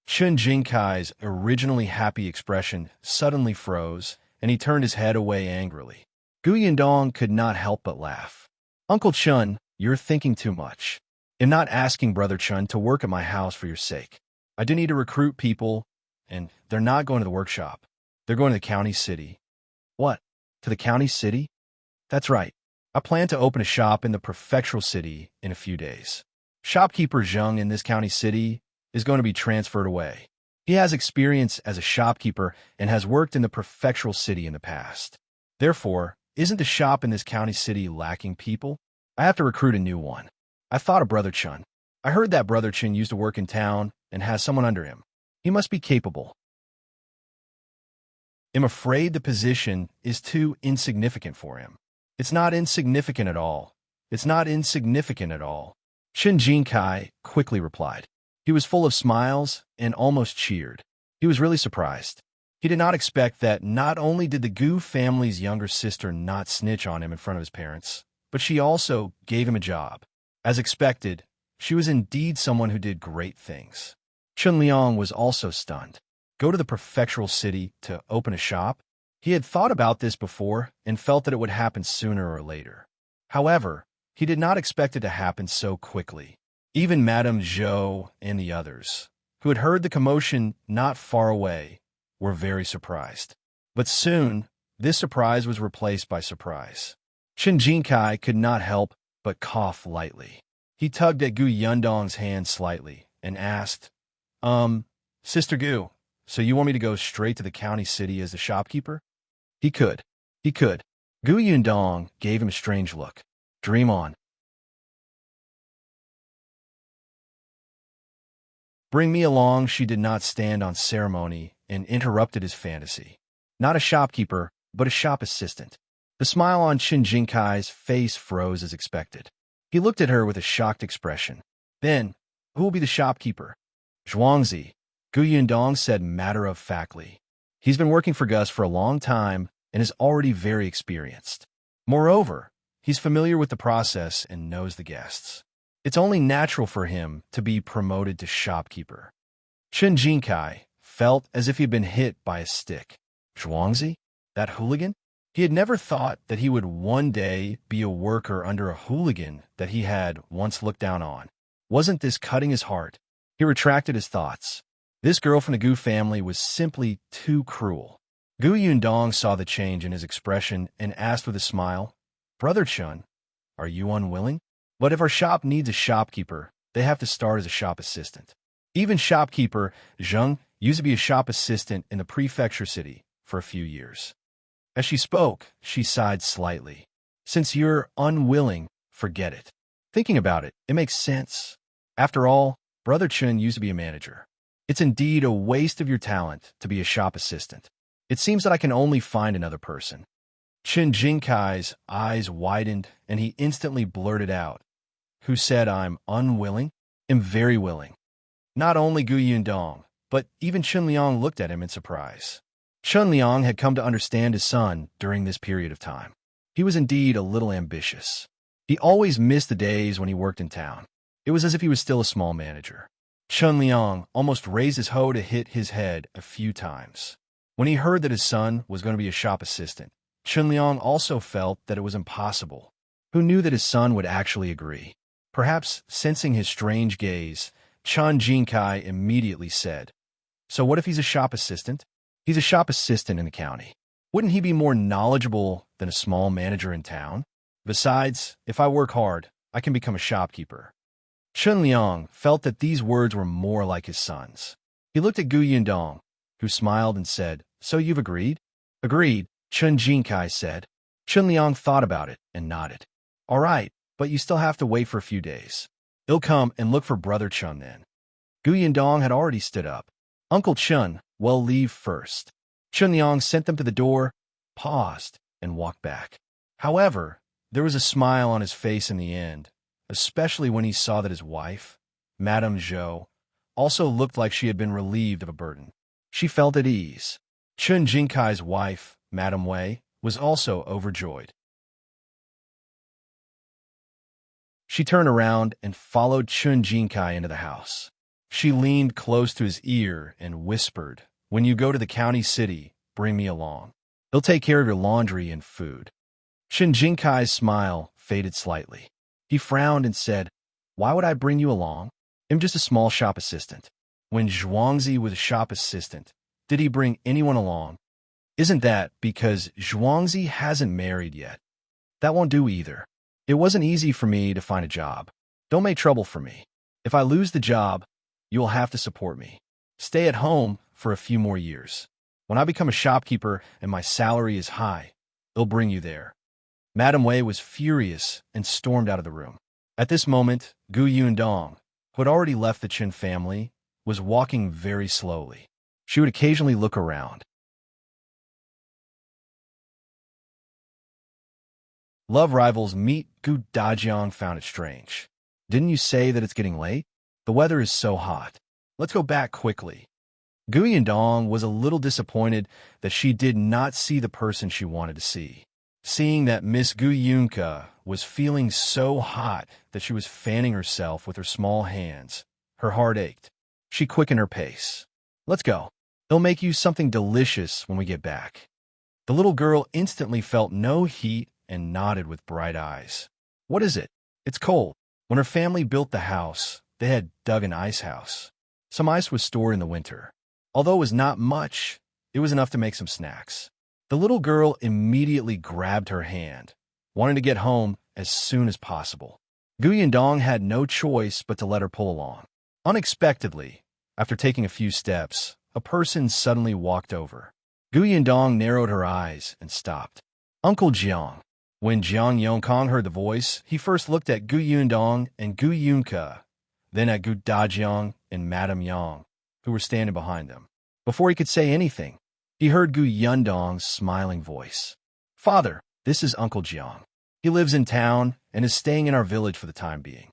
Chen Jincai's originally happy expression suddenly froze, and he turned his head away angrily. Gu Yundong could not help but laugh. "Uncle Chen, you're thinking too much. I'm not asking Brother Chen to work at my house for your sake. I do need to recruit people, and they're not going to the workshop. They're going to the county city." "What? To the county city?" "That's right. I plan to open a shop in the Prefectural city in a few days. Shopkeeper Zheng in this county city is going to be transferred away. He has experience as a shopkeeper and has worked in the Prefectural city in the past. Therefore, Isn't the shop in this county city lacking people? I have to recruit a new one. I thought of Brother Chen. I heard that Brother Chen used to work in town and has someone under him. He must be capable. I'm afraid the position is too insignificant for him. It's not insignificant at all. It's not insignificant at all. Jincai quickly replied. He was full of smiles and almost cheered. He was really surprised. He did not expect that not only did the Gu family's younger sister not snitch on him in front of his parents, but she also gave him a job. As expected, she was indeed someone who did great things. Chen Liang was also stunned. Go to the prefectural city to open a shop? He had thought about this before and felt that it would happen sooner or later. However, he did not expect it to happen so quickly. Even Madame Zhou and the others, who had heard the commotion not far away, were very surprised. But soon, this surprise was replaced by surprise. Jincai could not help but cough lightly. He tugged at Gu Yundong's hand slightly and asked, Sister Gu, so you want me to go straight to the county city as the shopkeeper? He could. He could. Gu Yundong gave him a strange look. Dream on. Bring me along. She did not stand on ceremony and interrupted his fantasy. Not a shopkeeper, but a shop assistant. The smile on Jincai's face froze as expected. He looked at her with a shocked expression. Then, who will be the shopkeeper? Yuanzhi, Gu Yundong said matter-of-factly. He's been working for Gus for a long time and is already very experienced. Moreover, he's familiar with the process and knows the guests. It's only natural for him to be promoted to shopkeeper. Jincai felt as if he had been hit by a stick. Yuanzhi? That hooligan? He had never thought that he would one day be a worker under a hooligan that he had once looked down on. Wasn't this cutting his heart? He retracted his thoughts. This girl from the Gu family was simply too cruel. Gu Yundong saw the change in his expression and asked with a smile, Brother Chen, are you unwilling? But if our shop needs a shopkeeper, they have to start as a shop assistant. Even shopkeeper Zheng used to be a shop assistant in the prefecture city for a few years. As she spoke, she sighed slightly. Since you're unwilling, forget it. Thinking about it, it makes sense. After all, Brother Chen used to be a manager. It's indeed a waste of your talent to be a shop assistant. It seems that I can only find another person. Jincai's eyes widened, and he instantly blurted out, Who said I'm unwilling? I'm very willing. Not only Gu Yundong, but even Chen Liang looked at him in surprise. Chen Liang had come to understand his son during this period of time. He was indeed a little ambitious. He always missed the days when he worked in town. It was as if he was still a small manager. Chen Liang almost raised his hoe to hit his head a few times. When he heard that his son was going to be a shop assistant, Chen Liang also felt that it was impossible. Who knew that his son would actually agree? Perhaps sensing his strange gaze, Jincai immediately said, So what if he's a shop assistant? He's a shop assistant in the county. Wouldn't he be more knowledgeable than a small manager in town? Besides, if I work hard, I can become a shopkeeper. Chen Liang felt that these words were more like his son's. He looked at Gu Yundong, who smiled and said, So you've agreed? Agreed, Jincai said. Chen Liang thought about it and nodded. All right, but you still have to wait for a few days. He'll come and look for Brother Chen then. Gu Yundong had already stood up. Uncle Chen, well, leave first. Chen Liang sent them to the door, paused, and walked back. However, there was a smile on his face in the end, especially when he saw that his wife, Madame Zhou, also looked like she had been relieved of a burden. She felt at ease. Jincai's wife, Madame Wei, was also overjoyed. She turned around and followed Jincai into the house. She leaned close to his ear and whispered, When you go to the county city, bring me along. He'll take care of your laundry and food. Jincai's smile faded slightly. He frowned and said, Why would I bring you along? I'm just a small shop assistant. When Yuanzhi was a shop assistant, did he bring anyone along? Isn't that because Yuanzhi hasn't married yet? That won't do either. It wasn't easy for me to find a job. Don't make trouble for me. If I lose the job, you will have to support me. Stay at home for a few more years. When I become a shopkeeper and my salary is high, they'll bring you there. Madame Wei was furious and stormed out of the room. At this moment, Gu Yundong, who had already left the Chen family, was walking very slowly. She would occasionally look around. Love rivals meet. Gu Dajiang found it strange. Didn't you say that it's getting late? The weather is so hot. Let's go back quickly. Gu Yundong was a little disappointed that she did not see the person she wanted to see. Seeing that Miss Gu Yunka was feeling so hot that she was fanning herself with her small hands, her heart ached. She quickened her pace. Let's go. They'll make you something delicious when we get back. The little girl instantly felt no heat and nodded with bright eyes. What is it? It's cold. When her family built the house, they had dug an ice house. Some ice was stored in the winter. Although it was not much, it was enough to make some snacks. The little girl immediately grabbed her hand, wanting to get home as soon as possible. Gu Yundong had no choice but to let her pull along. Unexpectedly, after taking a few steps, a person suddenly walked over. Gu Yundong narrowed her eyes and stopped. Uncle Jiang. When Jiang Yongkong heard the voice, he first looked at Gu Yundong and Gu Yunka, then at Gu Dajiang and Madame Yang, who were standing behind them. Before he could say anything, he heard Gu Yundong's smiling voice. Father, this is Uncle Jiang. He lives in town and is staying in our village for the time being.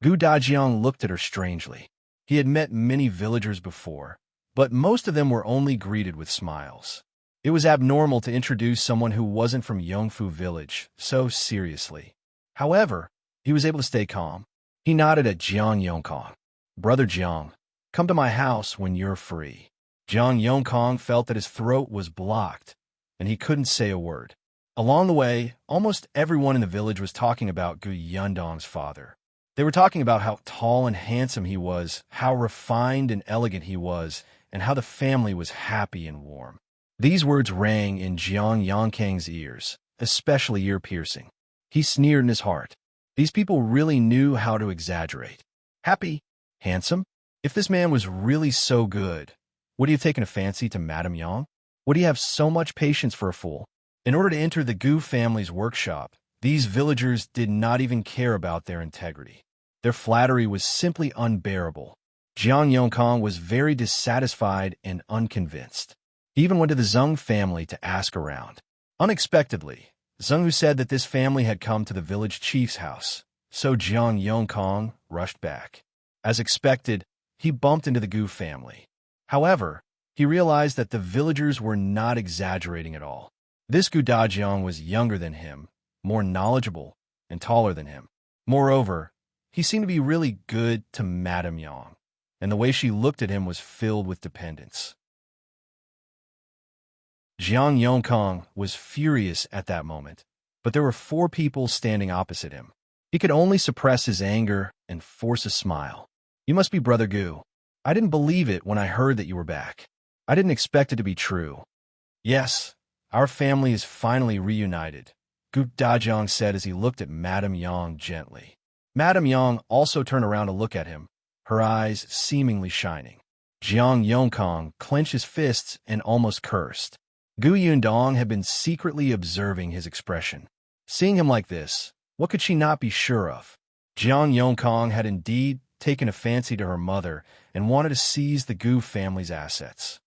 Gu Dajiang looked at her strangely. He had met many villagers before, but most of them were only greeted with smiles. It was abnormal to introduce someone who wasn't from Yongfu village so seriously. However, he was able to stay calm. He nodded at Jiang Yongkong. Brother Jiang, come to my house when you're free. Jiang Yongkong felt that his throat was blocked, and he couldn't say a word. Along the way, almost everyone in the village was talking about Gu Yundong's father. They were talking about how tall and handsome he was, how refined and elegant he was, and how the family was happy and warm. These words rang in Jiang Yongkang's ears, especially ear-piercing. He sneered in his heart. These people really knew how to exaggerate. Happy? Handsome? If this man was really so good, would he have taken a fancy to Madame Yang? Would he have so much patience for a fool? In order to enter the Gu family's workshop, these villagers did not even care about their integrity. Their flattery was simply unbearable. Jiang Yongkong was very dissatisfied and unconvinced. He even went to the Zheng family to ask around. Unexpectedly, Zheng said that this family had come to the village chief's house, so Jiang Yongkong rushed back. As expected, he bumped into the Gu family. However, he realized that the villagers were not exaggerating at all. This Gu Dajiang was younger than him, more knowledgeable, and taller than him. Moreover, he seemed to be really good to Madame Yang, and the way she looked at him was filled with dependence. Jiang Yongkong was furious at that moment, but there were 4 people standing opposite him. He could only suppress his anger and force a smile. You must be Brother Gu. I didn't believe it when I heard that you were back. I didn't expect it to be true. Yes, our family is finally reunited, Gu Dajiang said as he looked at Madame Yang gently. Madame Yang also turned around to look at him, her eyes seemingly shining. Jiang Yongkong clenched his fists and almost cursed. Gu Yundong had been secretly observing his expression. Seeing him like this, what could she not be sure of? Jiang Yongkong had indeed taken a fancy to her mother and wanted to seize the Gu family's assets.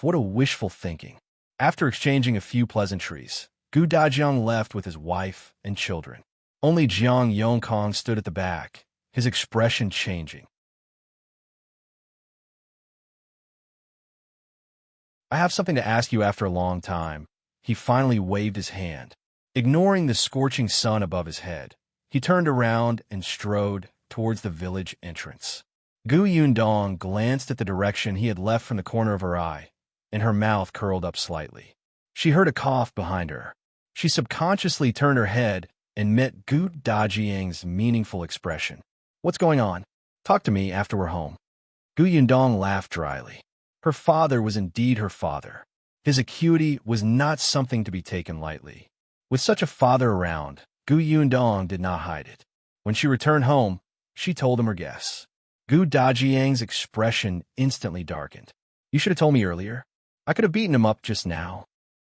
What a wishful thinking. After exchanging a few pleasantries, Gu Dajiang left with his wife and children. Only Jiang Yongkong stood at the back, his expression changing. I have something to ask you after a long time. He finally waved his hand. Ignoring the scorching sun above his head, he turned around and strode towards the village entrance. Gu Yundong glanced at the direction he had left from the corner of her eye, and her mouth curled up slightly. She heard a cough behind her. She subconsciously turned her head and met Gu Dajiang's meaningful expression. What's going on? Talk to me after we're home. Gu Yundong laughed dryly. Her father was indeed her father. His acuity was not something to be taken lightly. With such a father around, Gu Yundong did not hide it. When she returned home, she told him her guess. Gu Dajiang's expression instantly darkened. You should have told me earlier. I could have beaten him up just now.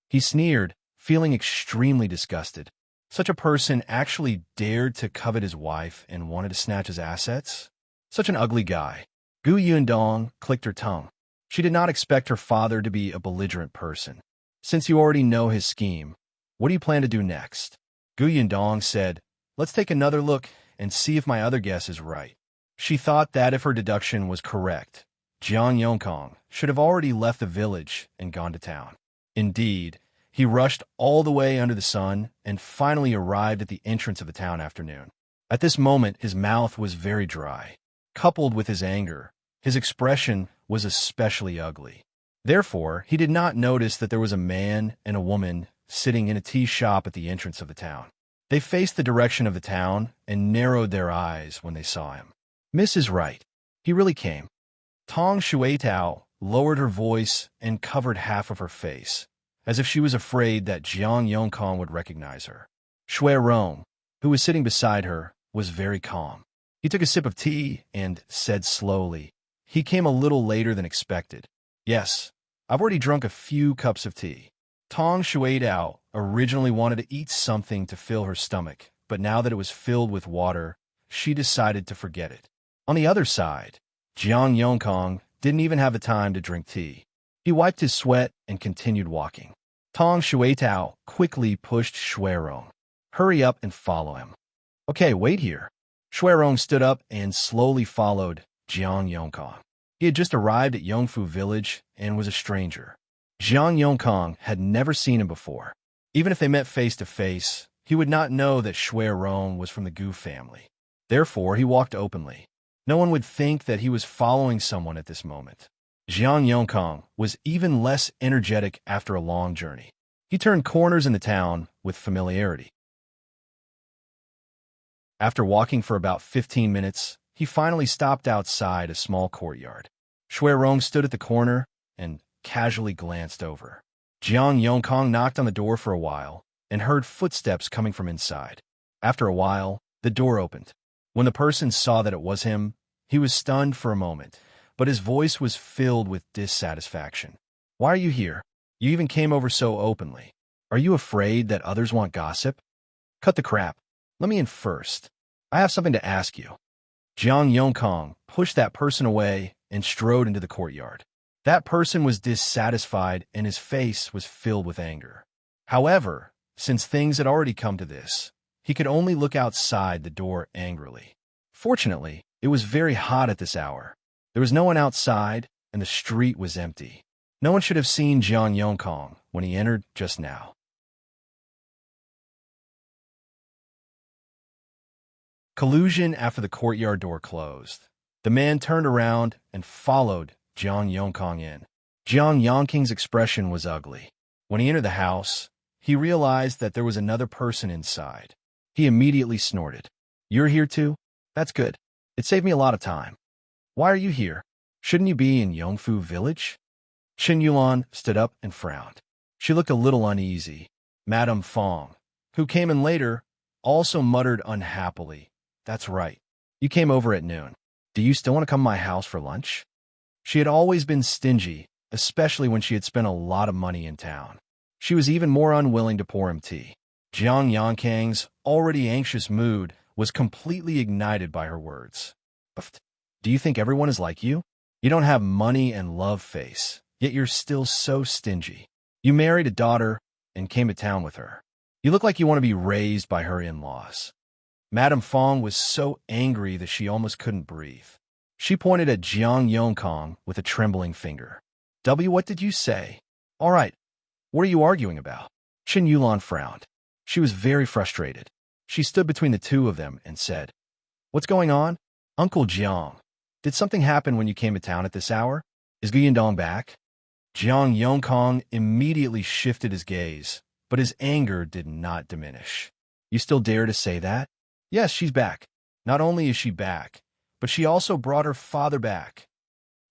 He sneered, feeling extremely disgusted. Such a person actually dared to covet his wife and wanted to snatch his assets? Such an ugly guy. Gu Yundong clicked her tongue. She did not expect her father to be a belligerent person. Since you already know his scheme, what do you plan to do next? Gu Yundong said, let's take another look and see if my other guess is right. She thought that if her deduction was correct, Jiang Yongkong should have already left the village and gone to town. Indeed, he rushed all the way under the sun and finally arrived at the entrance of the town after noon. At this moment, his mouth was very dry. Coupled with his anger, his expression was especially ugly. Therefore, he did not notice that there was a man and a woman sitting in a tea shop at the entrance of the town. They faced the direction of the town and narrowed their eyes when they saw him. Miss is right. He really came. Tong Shuitao lowered her voice and covered half of her face, as if she was afraid that Jiang Yongkong would recognize her. Shui Rong, who was sitting beside her, was very calm. He took a sip of tea and said slowly, he came a little later than expected. Yes, I've already drunk a few cups of tea. Tong Shuitao originally wanted to eat something to fill her stomach, but now that it was filled with water, she decided to forget it. On the other side, Jiang Yongkong didn't even have the time to drink tea. He wiped his sweat and continued walking. Tong Shuitao quickly pushed Shuirong. Hurry up and follow him. Okay, wait here. Shuirong stood up and slowly followed Jiang Yongkong. He had just arrived at Yongfu village and was a stranger. Jiang Yongkong had never seen him before. Even if they met face to face, he would not know that Shuirong was from the Gu family. Therefore, he walked openly. No one would think that he was following someone at this moment. Jiang Yongkong was even less energetic after a long journey. He turned corners in the town with familiarity. After walking for about 15 minutes, he finally stopped outside a small courtyard. Shuirong stood at the corner and casually glanced over. Jiang Yongkong knocked on the door for a while and heard footsteps coming from inside. After a while, the door opened. When the person saw that it was him, he was stunned for a moment, but his voice was filled with dissatisfaction. Why are you here? You even came over so openly. Are you afraid that others want gossip? Cut the crap. Let me in first. I have something to ask you. Jiang Yongkong pushed that person away and strode into the courtyard. That person was dissatisfied and his face was filled with anger. However, since things had already come to this, he could only look outside the door angrily. Fortunately, it was very hot at this hour. There was no one outside, and the street was empty. No one should have seen Jiang Yongkong when he entered just now. Collusion after the courtyard door closed. The man turned around and followed Jiang Yongkong in. Jiang Yongkong's expression was ugly. When he entered the house, he realized that there was another person inside. He immediately snorted. You're here too? That's good. It saved me a lot of time. Why are you here? Shouldn't you be in Yongfu village? Xiulan stood up and frowned. She looked a little uneasy. Madame Fang, who came in later, also muttered unhappily. That's right. You came over at noon. Do you still want to come to my house for lunch? She had always been stingy, especially when she had spent a lot of money in town. She was even more unwilling to pour him tea. Jiang Yongkong's already anxious mood was completely ignited by her words. Do you think everyone is like you? You don't have money and love face, yet you're still so stingy. You married a daughter and came to town with her. You look like you want to be raised by her in-laws. Madame Fang was so angry that she almost couldn't breathe. She pointed at Jiang Yongkong with a trembling finger. What did you say? All right, what are you arguing about? Xiulan frowned. She was very frustrated. She stood between the two of them and said, What's going on? Uncle Jiang, did something happen when you came to town at this hour? Is Yundong back? Jiang Yongkong immediately shifted his gaze, but his anger did not diminish. You still dare to say that? Yes, she's back. Not only is she back, but she also brought her father back.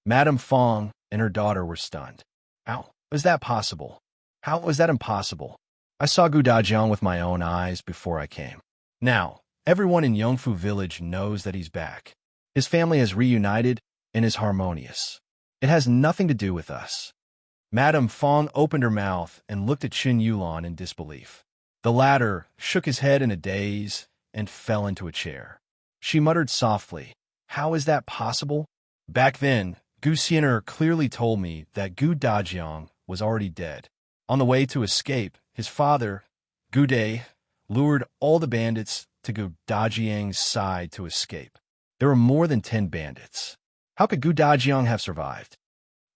Madame Fang and her daughter were stunned. How is that possible? How was that impossible? I saw Gu Dajiang with my own eyes before I came. Now, everyone in Yongfu village knows that he's back. His family has reunited and is harmonious. It has nothing to do with us. Madame Fang opened her mouth and looked at Xiulan in disbelief. The latter shook his head in a daze and fell into a chair. She muttered softly, "How is that possible?" Back then, Gu Xiener clearly told me that Gu Dajiang was already dead. On the way to escape, his father, Gu Dai, lured all the bandits to Gu Dajiang's side to escape. There were more than 10 bandits. How could Gu Dajiang have survived?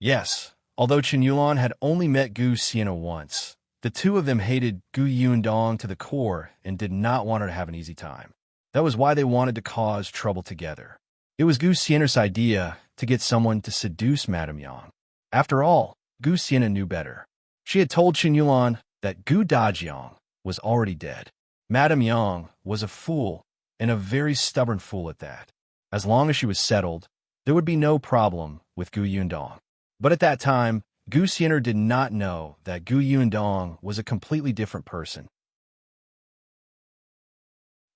Yes, although Xiulan had only met Gu Xiener once, the two of them hated Gu Yundong to the core and did not want her to have an easy time. That was why they wanted to cause trouble together. It was Gu Xiener's idea to get someone to seduce Madame Yang. After all, Gu Xiener knew better. She had told Xiulan that Gu Dajiang was already dead. Madame Yang was a fool, and a very stubborn fool at that. As long as she was settled, there would be no problem with Gu Yundong. But at that time, Gu Xiener did not know that Gu Yundong was a completely different person.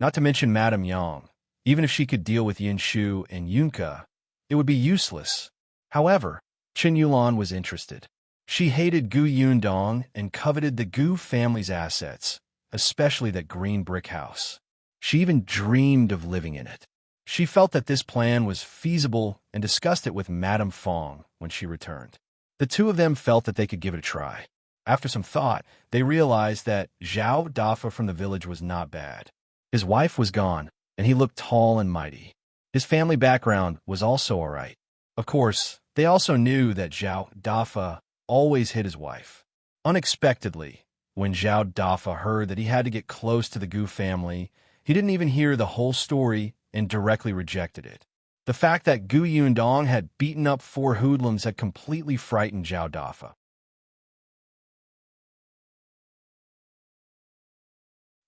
Not to mention Madame Yang. Even if she could deal with Yin Shu and Yunka, it would be useless. However, Chen Yulan was interested. She hated Gu Yundong and coveted the Gu family's assets, especially that green brick house. She even dreamed of living in it. She felt that this plan was feasible and discussed it with Madame Fang when she returned. The two of them felt that they could give it a try. After some thought, they realized that Zhao Dafa from the village was not bad. His wife was gone, and he looked tall and mighty. His family background was also all right. Of course, they also knew that Zhao Dafa always hid his wife. Unexpectedly, when Zhao Dafa heard that he had to get close to the Gu family, he didn't even hear the whole story and directly rejected it. The fact that Gu Yundong had beaten up 4 hoodlums had completely frightened Zhao Dafa.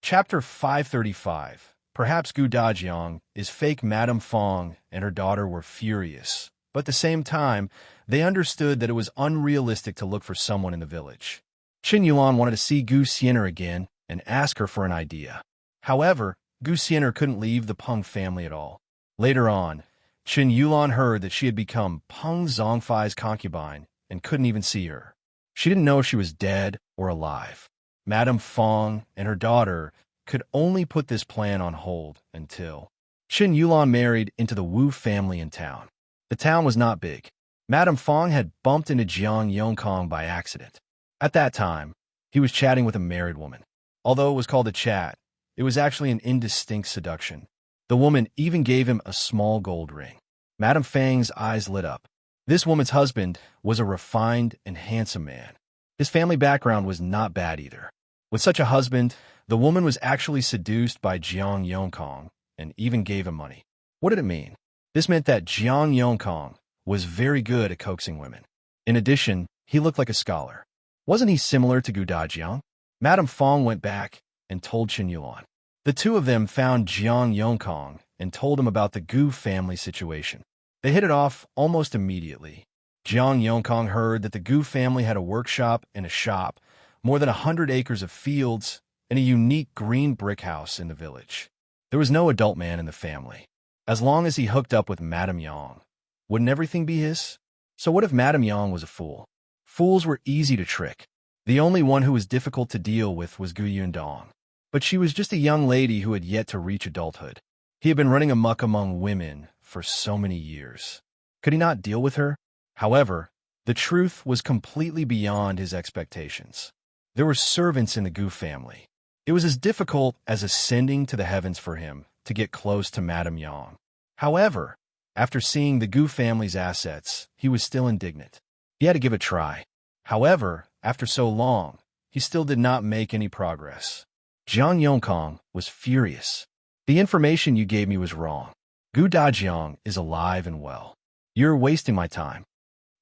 Chapter 535. Perhaps Gu Dajiang is fake. Madame Fang and her daughter were furious, but at the same time, they understood that it was unrealistic to look for someone in the village. Chen Yuan wanted to see Gu Xiener again and ask her for an idea. However, Gu Xiener couldn't leave the Peng family at all. Later on, Chen Yulan heard that she had become Peng Zongfei's concubine and couldn't even see her. She didn't know if she was dead or alive. Madame Fang and her daughter could only put this plan on hold until Chen Yulan married into the Wu family in town. The town was not big. Madame Fang had bumped into Jiang Yongkong by accident. At that time, he was chatting with a married woman. Although it was called a chat, it was actually an indistinct seduction. The woman even gave him a small gold ring. Madame Fang's eyes lit up. This woman's husband was a refined and handsome man. His family background was not bad either. With such a husband, the woman was actually seduced by Jiang Yongkong and even gave him money. What did it mean? This meant that Jiang Yongkong was very good at coaxing women. In addition, he looked like a scholar. Wasn't he similar to Gu Dajiang? Madame Fang went back and told Chen Yulan. The two of them found Jiang Yongkong and told him about the Gu family situation. They hit it off almost immediately. Jiang Yongkong heard that the Gu family had a workshop and a shop, more than 100 acres of fields, and a unique green brick house in the village. There was no adult man in the family. As long as he hooked up with Madame Yang, wouldn't everything be his? So what if Madame Yang was a fool? Fools were easy to trick. The only one who was difficult to deal with was Gu Yundong. But she was just a young lady who had yet to reach adulthood. He had been running amok among women for so many years. Could he not deal with her? However, the truth was completely beyond his expectations. There were servants in the Gu family. It was as difficult as ascending to the heavens for him to get close to Madame Yang. However, after seeing the Gu family's assets, he was still indignant. He had to give it a try. However, after so long, he still did not make any progress. Jiang Yongkong was furious. The information you gave me was wrong. Gu Dajiang is alive and well. You're wasting my time.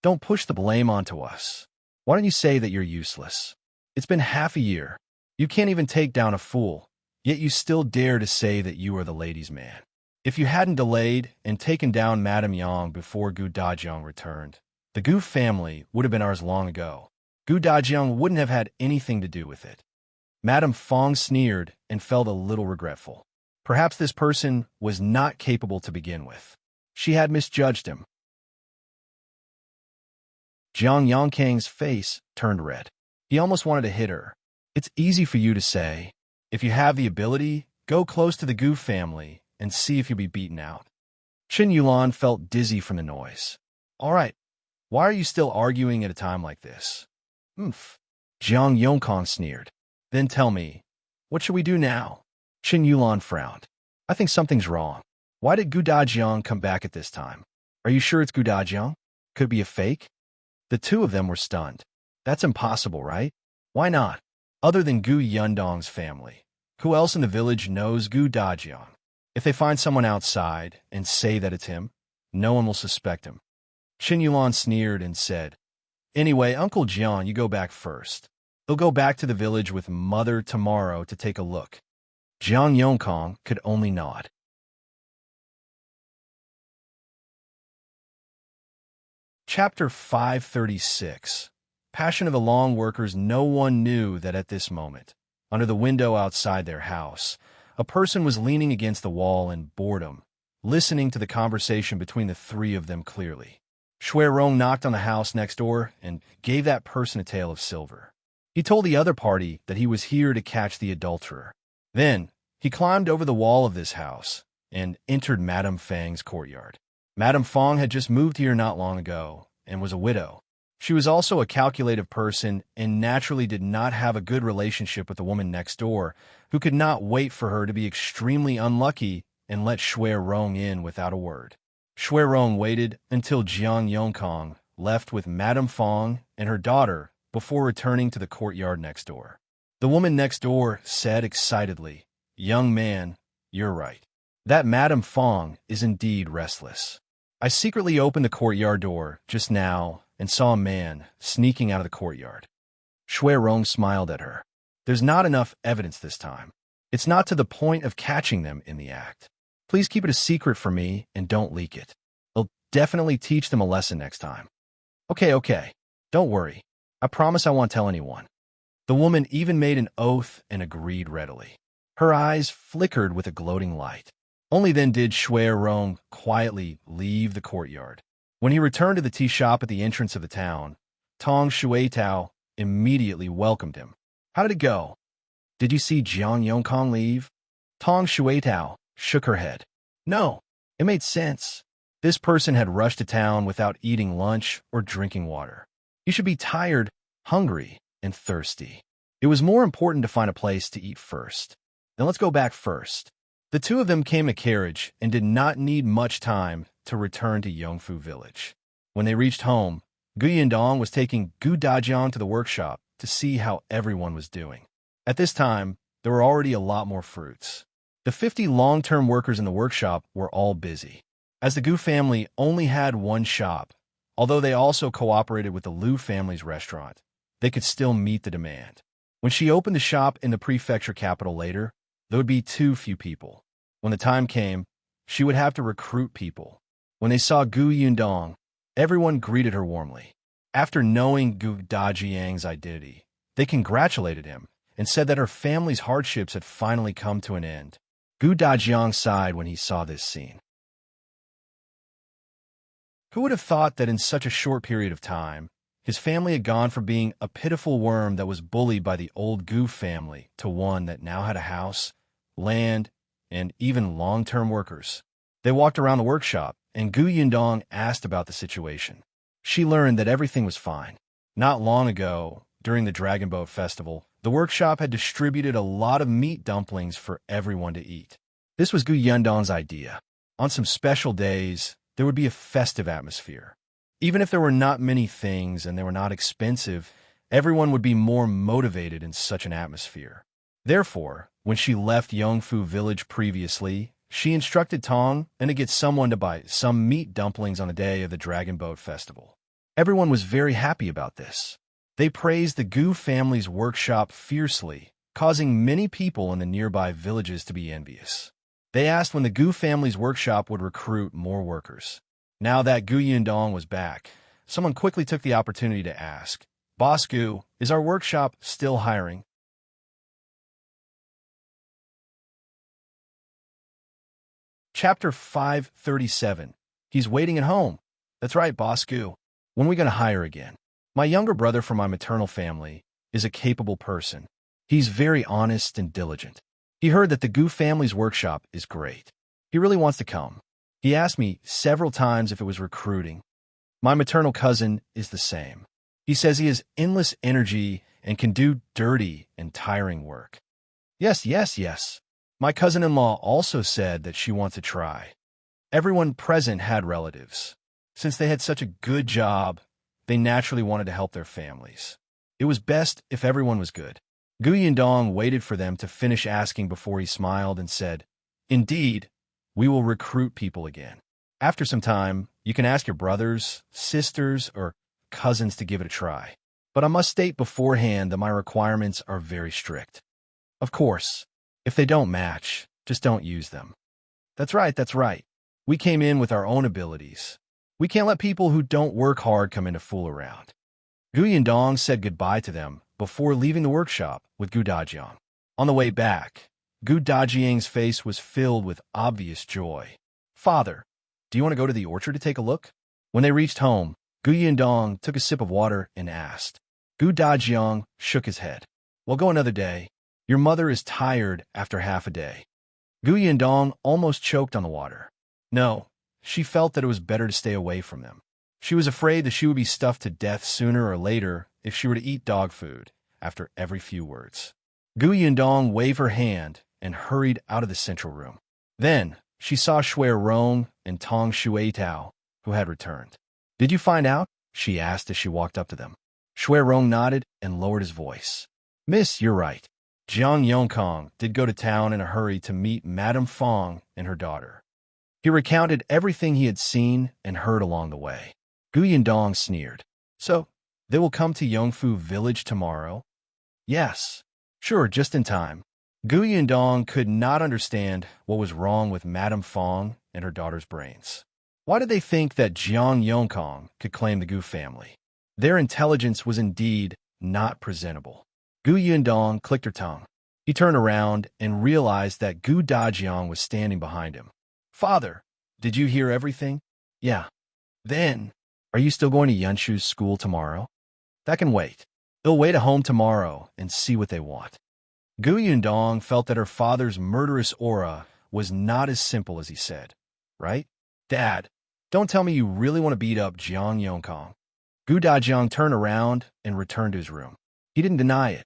Don't push the blame onto us. Why don't you say that you're useless? It's been half a year. You can't even take down a fool, yet you still dare to say that you are the ladies' man. If you hadn't delayed and taken down Madame Yang before Gu Dajiang returned, the Gu family would have been ours long ago. Gu Dajiang wouldn't have had anything to do with it. Madame Fang sneered and felt a little regretful. Perhaps this person was not capable to begin with. She had misjudged him. Jiang Yongkang's face turned red. He almost wanted to hit her. It's easy for you to say, If you have the ability, go close to the Gu family and see if you'll be beaten out. Xiulan felt dizzy from the noise. All right, why are you still arguing at a time like this? Oomph. Jiang Yongkong sneered. Then tell me, what should we do now? Xiulan frowned. I think something's wrong. Why did Gu Dajiang come back at this time? Are you sure it's Gu Dajiang? Could it be a fake? The two of them were stunned. That's impossible, right? Why not? Other than Gu Yundong's family, who else in the village knows Gu Dajiang? If they find someone outside and say that it's him, no one will suspect him. Xiulan sneered and said, Anyway, Uncle Jian, you go back first. They'll go back to the village with Mother tomorrow to take a look. Jiang Yongkong could only nod. Chapter 536. Passion of the Long Workers. No one knew that at this moment, under the window outside their house, a person was leaning against the wall in boredom, listening to the conversation between the three of them clearly. Shui Rong knocked on the house next door and gave that person a tale of silver. He told the other party that he was here to catch the adulterer. Then, he climbed over the wall of this house and entered Madame Fang's courtyard. Madame Fang had just moved here not long ago and was a widow. She was also a calculative person and naturally did not have a good relationship with the woman next door, who could not wait for her to be extremely unlucky and let Shui Rong in without a word. Shui Rong waited until Jiang Yongkong left with Madame Fang and her daughter before returning to the courtyard next door. The woman next door said excitedly, Young man, you're right. That Madame Fang is indeed restless. I secretly opened the courtyard door just now and saw a man sneaking out of the courtyard. Shui Rong smiled at her. There's not enough evidence this time. It's not to the point of catching them in the act. Please keep it a secret for me and don't leak it. I'll definitely teach them a lesson next time. Okay. Don't worry. I promise I won't tell anyone. The woman even made an oath and agreed readily. Her eyes flickered with a gloating light. Only then did Shui Rong quietly leave the courtyard. When he returned to the tea shop at the entrance of the town, Tong Shuitao immediately welcomed him. How did it go? Did you see Jiang Yongkong leave? Tong Shuitao shook her head. No, it made sense. This person had rushed to town without eating lunch or drinking water. You should be tired, hungry, and thirsty. It was more important to find a place to eat first. Then let's go back first. The two of them came in a carriage and did not need much time to return to Yongfu village. When they reached home, Gu Yundong was taking Gu Dajiang to the workshop to see how everyone was doing. At this time, there were already a lot more fruits. The 50 long-term workers in the workshop were all busy. As the Gu family only had one shop, although they also cooperated with the Liu family's restaurant, they could still meet the demand. When she opened the shop in the prefecture capital later, there would be too few people. When the time came, she would have to recruit people. When they saw Gu Yundong, everyone greeted her warmly. After knowing Gu Dajiang's identity, they congratulated him and said that her family's hardships had finally come to an end. Gu Dajiang sighed when he saw this scene. Who would have thought that in such a short period of time, his family had gone from being a pitiful worm that was bullied by the old Gu family to one that now had a house, land, and even long-term workers. They walked around the workshop, and Gu Yundong asked about the situation. She learned that everything was fine. Not long ago, during the Dragon Boat Festival, the workshop had distributed a lot of meat dumplings for everyone to eat. This was Gu Yundong's idea. On some special days, there would be a festive atmosphere. Even if there were not many things and they were not expensive, everyone would be more motivated in such an atmosphere. Therefore, when she left Yongfu village previously, she instructed Tong and to get someone to buy some meat dumplings on the day of the Dragon Boat Festival. Everyone was very happy about this. They praised the Gu family's workshop fiercely, causing many people in the nearby villages to be envious. They asked when the Gu family's workshop would recruit more workers. Now that Gu Yundong was back, someone quickly took the opportunity to ask, Boss Gu, is our workshop still hiring? Chapter 537. He's waiting at home. That's right, Boss Gu. When are we going to hire again? My younger brother from my maternal family is a capable person. He's very honest and diligent. He heard that the Gu family's workshop is great. He really wants to come. He asked me several times if it was recruiting. My maternal cousin is the same. He says he has endless energy and can do dirty and tiring work. Yes, yes, yes. My cousin-in-law also said that she wants to try. Everyone present had relatives. Since they had such a good job, they naturally wanted to help their families. It was best if everyone was good. Gu Yundong waited for them to finish asking before he smiled and said, "Indeed, we will recruit people again. After some time, you can ask your brothers, sisters, or cousins to give it a try. But I must state beforehand that my requirements are very strict. Of course, if they don't match, just don't use them." That's right, that's right. We came in with our own abilities. We can't let people who don't work hard come in to fool around. Gu Yundong said goodbye to them before leaving the workshop with Gu Dajiang. On the way back, Gu Dajiang's face was filled with obvious joy. "Father, do you want to go to the orchard to take a look?" When they reached home, Gu Yundong took a sip of water and asked. Gu Dajiang shook his head. "We'll go another day. Your mother is tired after half a day." Gu Yundong almost choked on the water. No, she felt that it was better to stay away from them. She was afraid that she would be stuffed to death sooner or later if she were to eat dog food after every few words. Gu Yundong waved her hand and hurried out of the central room. Then she saw Shui Rong and Tong Shuitao, who had returned. "Did you find out?" she asked as she walked up to them. Shui Rong nodded and lowered his voice. "Miss, you're right. Jiang Yongkong did go to town in a hurry to meet Madame Fang and her daughter." He recounted everything he had seen and heard along the way. Gu Yundong sneered. "So, they will come to Yongfu village tomorrow?" "Yes. Sure, just in time." Gu Yundong could not understand what was wrong with Madame Fang and her daughter's brains. Why did they think that Jiang Yongkong could claim the Gu family? Their intelligence was indeed not presentable. Gu Yundong clicked her tongue. He turned around and realized that Gu Dajiang was standing behind him. "Father, did you hear everything?" "Yeah." "Then, are you still going to Yuanzhi's school tomorrow?" "That can wait. They'll wait at home tomorrow and see what they want." Gu Yundong felt that her father's murderous aura was not as simple as he said. "Right? Dad, don't tell me you really want to beat up Jiang Yongkong." Gu Dajiang turned around and returned to his room. He didn't deny it.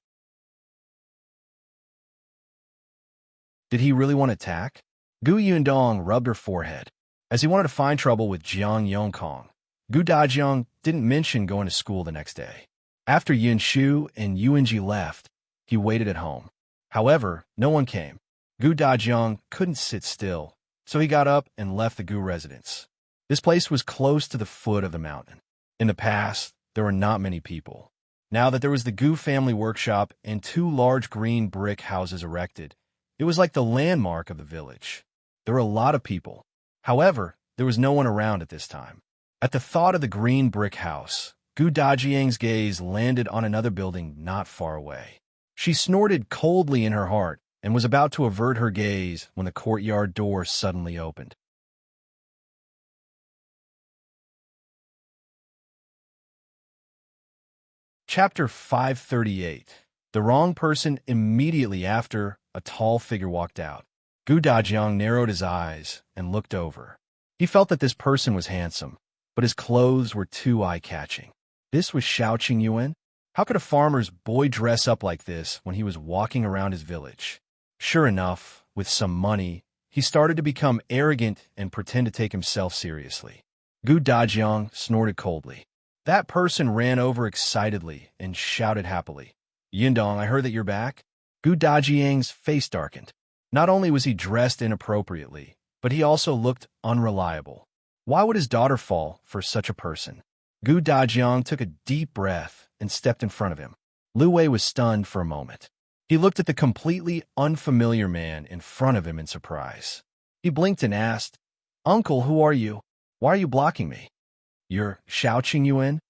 Did he really want to attack? Gu Yundong rubbed her forehead. As he wanted to find trouble with Jiang Yongkong, Gu Dajiang didn't mention going to school the next day. After Yunshu and Yuanzhi left, he waited at home. However, no one came. Gu Dajiang couldn't sit still, so he got up and left the Gu residence. This place was close to the foot of the mountain. In the past, there were not many people. Now that there was the Gu family workshop and 2 large green brick houses erected, it was like the landmark of the village. There were a lot of people. However, there was no one around at this time. At the thought of the green brick house, Gu Dajiang's gaze landed on another building not far away. She snorted coldly in her heart and was about to avert her gaze when the courtyard door suddenly opened. Chapter 538. The wrong person. Immediately after, a tall figure walked out. Gu Dajiang narrowed his eyes and looked over. He felt that this person was handsome, but his clothes were too eye-catching. This was Yuan. How could a farmer's boy dress up like this when he was walking around his village? Sure enough, with some money, he started to become arrogant and pretend to take himself seriously. Gu Dajiang snorted coldly. That person ran over excitedly and shouted happily. "Yundong, I heard that you're back?" Gu Dajiang's face darkened. Not only was he dressed inappropriately, but he also looked unreliable. Why would his daughter fall for such a person? Gu Dajiang took a deep breath and stepped in front of him. Liu Wei was stunned for a moment. He looked at the completely unfamiliar man in front of him in surprise. He blinked and asked, "Uncle, who are you? Why are you blocking me?" "You're Yuan?"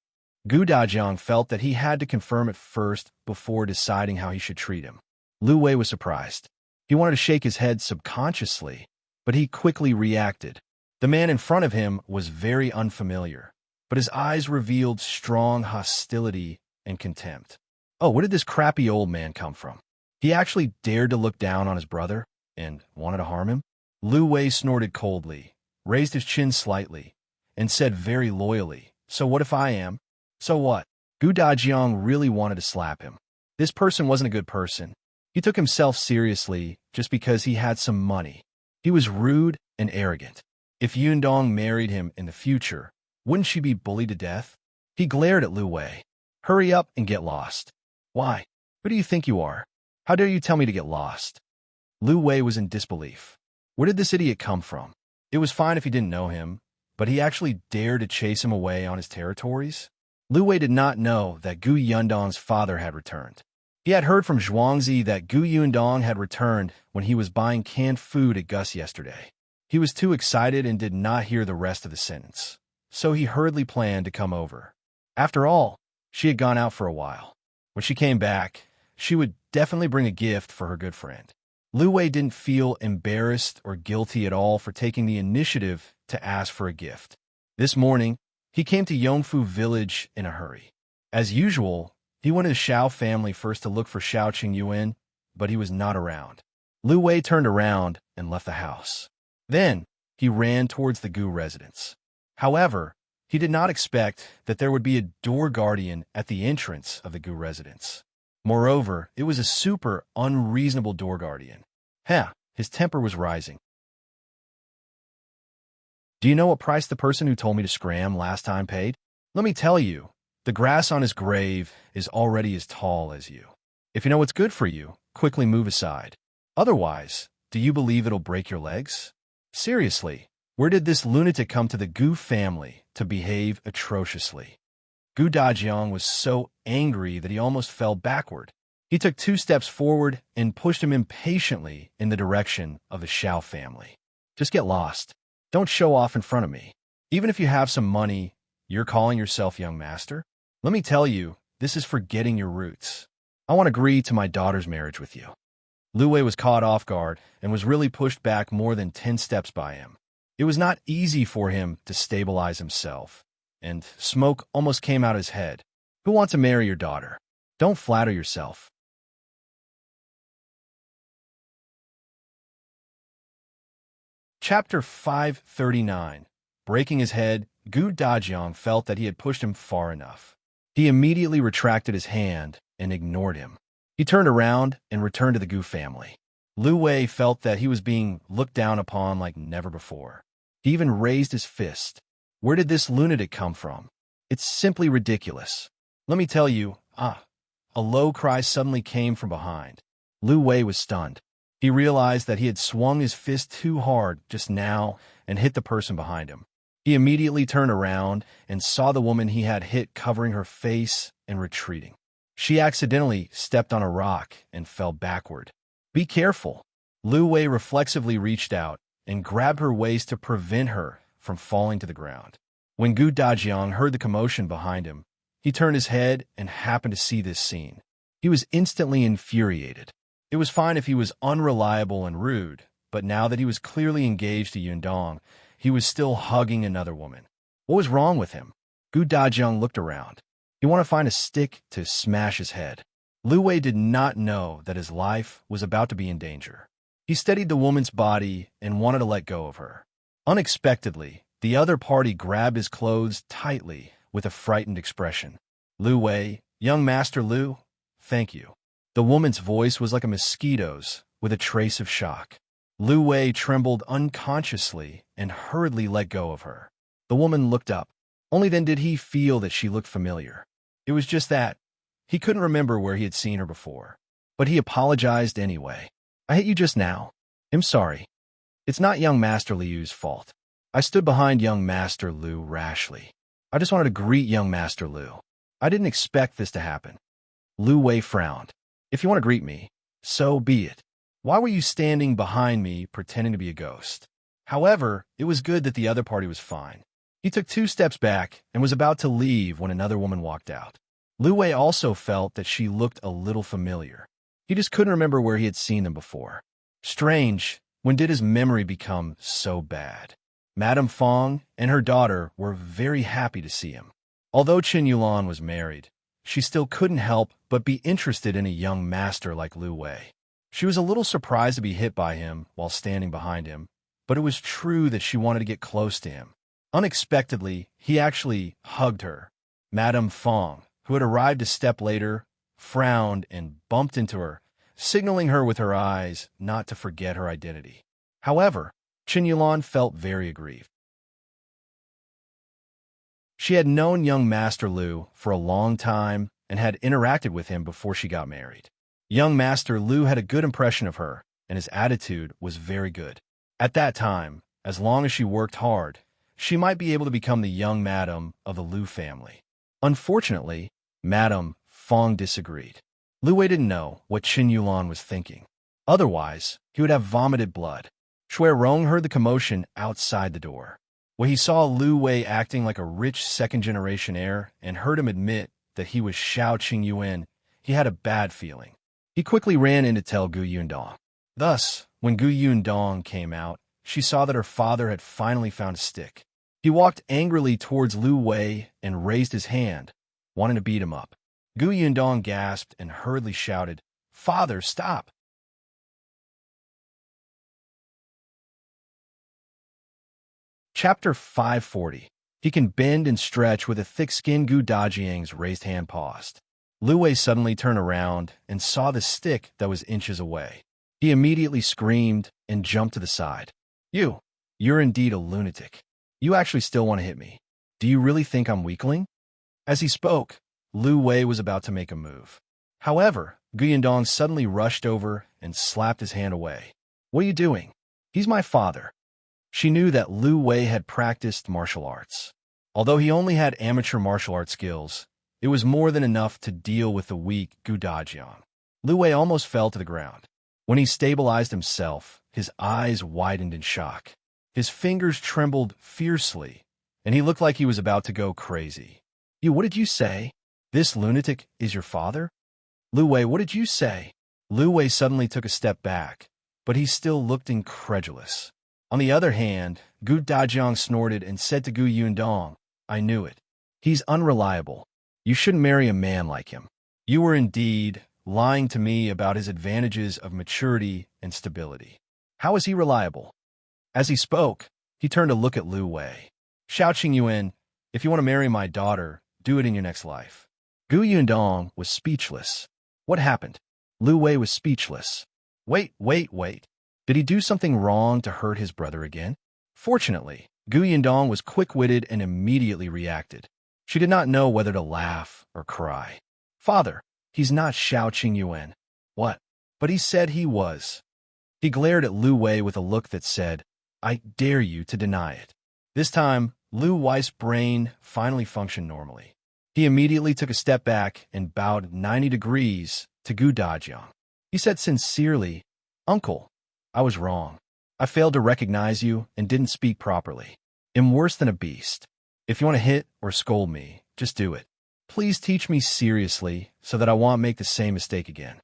Gu Dajiang felt that he had to confirm it first before deciding how he should treat him. Liu Wei was surprised. He wanted to shake his head subconsciously, but he quickly reacted. The man in front of him was very unfamiliar, but his eyes revealed strong hostility and contempt. "Oh, where did this crappy old man come from?" He actually dared to look down on his brother and wanted to harm him? Liu Wei snorted coldly, raised his chin slightly, and said very loyally, "So what if I am?" "So what?" Dajiang really wanted to slap him. This person wasn't a good person. He took himself seriously just because he had some money. He was rude and arrogant. If Yundong married him in the future, wouldn't she be bullied to death? He glared at Liu Wei. "Hurry up and get lost." "Why? Who do you think you are? How dare you tell me to get lost?" Liu Wei was in disbelief. Where did this idiot come from? It was fine if he didn't know him, but he actually dared to chase him away on his territories? Liu Wei did not know that Gu Yundong's father had returned. He had heard from Yuanzhi that Gu Yundong had returned when he was buying canned food at Gus yesterday. He was too excited and did not hear the rest of the sentence, so he hurriedly planned to come over. After all, she had gone out for a while. When she came back, she would definitely bring a gift for her good friend. Liu Wei didn't feel embarrassed or guilty at all for taking the initiative to ask for a gift. This morning, he came to Yongfu village in a hurry. As usual, he went to the Xiao family first to look for Xiao Qingyuan, but he was not around. Liu Wei turned around and left the house. Then, he ran towards the Gu residence. However, he did not expect that there would be a door guardian at the entrance of the Gu residence. Moreover, it was a super unreasonable door guardian. His temper was rising. "Do you know what price the person who told me to scram last time paid? Let me tell you, the grass on his grave is already as tall as you. If you know what's good for you, quickly move aside. Otherwise, do you believe it'll break your legs? Seriously, where did this lunatic come to the Gu family to behave atrociously?" Dajiang was so angry that he almost fell backward. He took 2 steps forward and pushed him impatiently in the direction of the Xiao family. "Just get lost. Don't show off in front of me. Even if you have some money, you're calling yourself young master? Let me tell you, this is forgetting your roots. I want to agree to my daughter's marriage with you." Liu Wei was caught off guard and was really pushed back more than 10 steps by him. It was not easy for him to stabilize himself, and smoke almost came out his head. "Who wants to marry your daughter? Don't flatter yourself." Chapter 539. Breaking his head, Dajiang felt that he had pushed him far enough. He immediately retracted his hand and ignored him. He turned around and returned to the Gu family. Liu Wei felt that he was being looked down upon like never before. He even raised his fist. Where did this lunatic come from? It's simply ridiculous. Let me tell you, a low cry suddenly came from behind. Liu Wei was stunned. He realized that he had swung his fist too hard just now and hit the person behind him. He immediately turned around and saw the woman he had hit covering her face and retreating. She accidentally stepped on a rock and fell backward. "Be careful." Liu Wei reflexively reached out and grabbed her waist to prevent her from falling to the ground. When Dajiang heard the commotion behind him, he turned his head and happened to see this scene. He was instantly infuriated. It was fine if he was unreliable and rude, but now that he was clearly engaged to Yundong, he was still hugging another woman. What was wrong with him? Dajiang looked around. He wanted to find a stick to smash his head. Liu Wei did not know that his life was about to be in danger. He steadied the woman's body and wanted to let go of her. Unexpectedly, the other party grabbed his clothes tightly with a frightened expression. "Liu Wei, young Master Liu, thank you." The woman's voice was like a mosquito's, with a trace of shock. Liu Wei trembled unconsciously and hurriedly let go of her. The woman looked up. Only then did he feel that she looked familiar. It was just that. He couldn't remember where he had seen her before. But he apologized anyway. "I hit you just now. I'm sorry. It's not young Master Liu's fault. I stood behind young Master Liu rashly. I just wanted to greet young Master Liu. I didn't expect this to happen." Liu Wei frowned. "If you want to greet me, so be it. Why were you standing behind me pretending to be a ghost?" However, it was good that the other party was fine. He took 2 steps back and was about to leave when another woman walked out. Liu Wei also felt that she looked a little familiar. He just couldn't remember where he had seen them before. Strange, when did his memory become so bad? Madame Fang and her daughter were very happy to see him. Although Chen Yulan was married, she still couldn't help but be interested in a young master like Liu Wei. She was a little surprised to be hit by him while standing behind him, but it was true that she wanted to get close to him. Unexpectedly, he actually hugged her. Madame Fang, who had arrived a step later, frowned and bumped into her, signaling her with her eyes not to forget her identity. However, Xiulan felt very aggrieved. She had known young Master Liu for a long time and had interacted with him before she got married. Young Master Liu had a good impression of her, and his attitude was very good. At that time, as long as she worked hard, she might be able to become the young madam of the Liu family. Unfortunately, Madame Fang disagreed. Liu Wei didn't know what Xiulan was thinking. Otherwise, he would have vomited blood. Shui Rong heard the commotion outside the door. When he saw Liu Wei acting like a rich second-generation heir and heard him admit that he was Xiao Qingyuan, he had a bad feeling. He quickly ran in to tell Gu Yundong. Thus, when Gu Yundong came out, she saw that her father had finally found a stick. He walked angrily towards Liu Wei and raised his hand, wanting to beat him up. Gu Yundong gasped and hurriedly shouted, "Father, stop!" Chapter 540. He can bend and stretch with a thick-skinned Gu Dajiang's raised hand paused. Liu Wei suddenly turned around and saw the stick that was inches away. He immediately screamed and jumped to the side. You're indeed a lunatic. You actually still want to hit me. Do you really think I'm weakling?" As he spoke, Liu Wei was about to make a move. However, Gu Yundong suddenly rushed over and slapped his hand away. "What are you doing? He's my father." She knew that Liu Wei had practiced martial arts. Although he only had amateur martial arts skills, it was more than enough to deal with the weak Gu Dajiang. Liu Wei almost fell to the ground. When he stabilized himself, his eyes widened in shock. His fingers trembled fiercely, and he looked like he was about to go crazy. What did you say? This lunatic is your father?" "Liu Wei, what did you say?" Liu Wei suddenly took a step back, but he still looked incredulous. On the other hand, Gu Dajiang snorted and said to Gu Yundong, "I knew it. He's unreliable. You shouldn't marry a man like him. You were indeed lying to me about his advantages of maturity and stability. How is he reliable?" As he spoke, he turned to look at Liu Wei. "Xiao Qingyuan, if you want to marry my daughter, do it in your next life." Gu Yundong was speechless. What happened? Liu Wei was speechless. Wait. Did he do something wrong to hurt his brother again? Fortunately, Gu Yundong was quick-witted and immediately reacted. She did not know whether to laugh or cry. "Father, he's not Xiao Qingyuan." "What?" "But he said he was." He glared at Liu Wei with a look that said, "I dare you to deny it." This time, Liu Wei's brain finally functioned normally. He immediately took a step back and bowed 90 degrees to Gu Dajiang. He said sincerely, "Uncle, I was wrong. I failed to recognize you and didn't speak properly. I'm worse than a beast. If you want to hit or scold me, just do it. Please teach me seriously so that I won't make the same mistake again."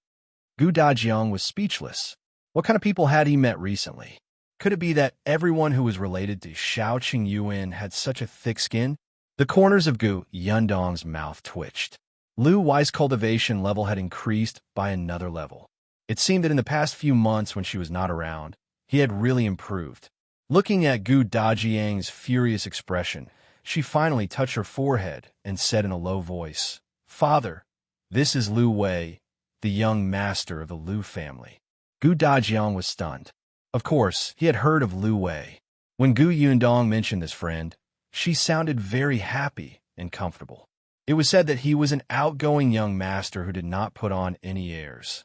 Gu Dajiang was speechless. What kind of people had he met recently? Could it be that everyone who was related to Xiao Qingyuan had such a thick skin? The corners of Gu Yundong's mouth twitched. Liu Wei's cultivation level had increased by another level. It seemed that in the past few months when she was not around, he had really improved. Looking at Gu Dajiang's furious expression, she finally touched her forehead and said in a low voice, "Father, this is Liu Wei, the young master of the Liu family." Gu Dajiang was stunned. Of course, he had heard of Liu Wei. When Gu Yundong mentioned this friend, she sounded very happy and comfortable. It was said that he was an outgoing young master who did not put on any airs.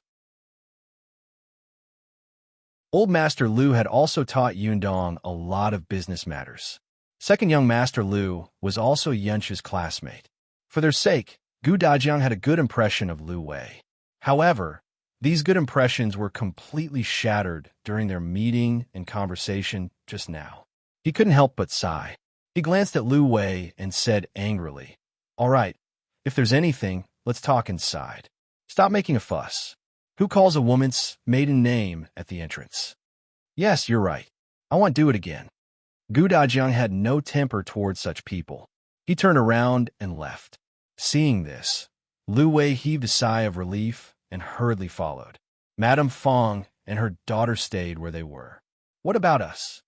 Old Master Liu had also taught Yundong a lot of business matters. Second young Master Liu was also Yuanzhi's classmate. For their sake, Gu Dajiang had a good impression of Liu Wei. However, these good impressions were completely shattered during their meeting and conversation just now. He couldn't help but sigh. He glanced at Liu Wei and said angrily, "All right, if there's anything, let's talk inside. Stop making a fuss. Who calls a woman's maiden name at the entrance?" "Yes, you're right. I won't do it again." Gu Dajiang had no temper towards such people. He turned around and left. Seeing this, Liu Wei heaved a sigh of relief and hurriedly followed. Madame Fang and her daughter stayed where they were. What about us?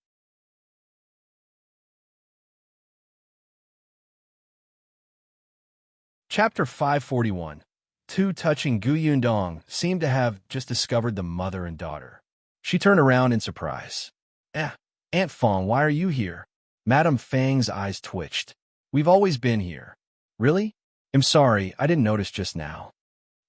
Chapter 541. Two touching Gu Yundong seemed to have just discovered the mother and daughter. She turned around in surprise. Aunt Fang, why are you here? Madame Fang's eyes twitched. We've always been here. Really? I'm sorry, I didn't notice just now.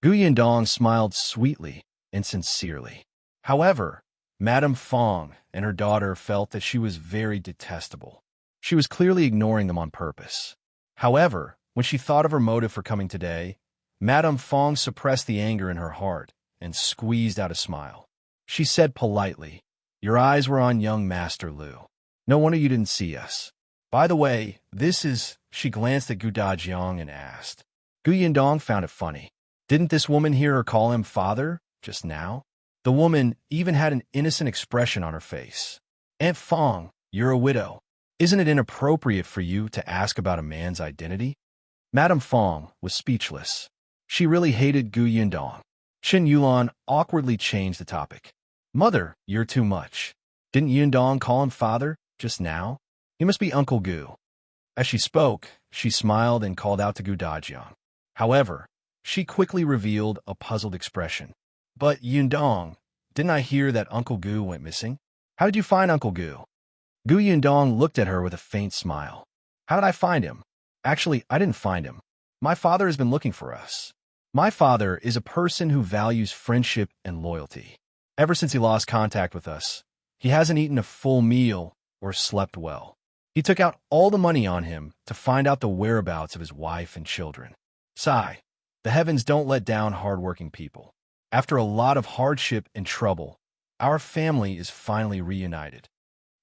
Gu Yundong smiled sweetly and sincerely. However, Madame Fang and her daughter felt that she was very detestable. She was clearly ignoring them on purpose. However, when she thought of her motive for coming today, Madame Fang suppressed the anger in her heart and squeezed out a smile. She said politely, "Your eyes were on young Master Liu. No wonder you didn't see us. By the way, this is—" She glanced at Dajiang and asked. Gu Yundong found it funny. Didn't this woman hear her call him father just now? The woman even had an innocent expression on her face. Aunt Fang, you're a widow. Isn't it inappropriate for you to ask about a man's identity? Madame Fang was speechless. She really hated Gu Yundong. Xiulan awkwardly changed the topic. Mother, you're too much. Didn't Yundong call him father just now? He must be Uncle Gu. As she spoke, she smiled and called out to Dajiang. However, she quickly revealed a puzzled expression. But Yundong, didn't I hear that Uncle Gu went missing? How did you find Uncle Gu? Gu Yundong looked at her with a faint smile. How did I find him? Actually, I didn't find him. My father has been looking for us. My father is a person who values friendship and loyalty. Ever since he lost contact with us, he hasn't eaten a full meal or slept well. He took out all the money on him to find out the whereabouts of his wife and children. Sigh, the heavens don't let down hardworking people. After a lot of hardship and trouble, our family is finally reunited.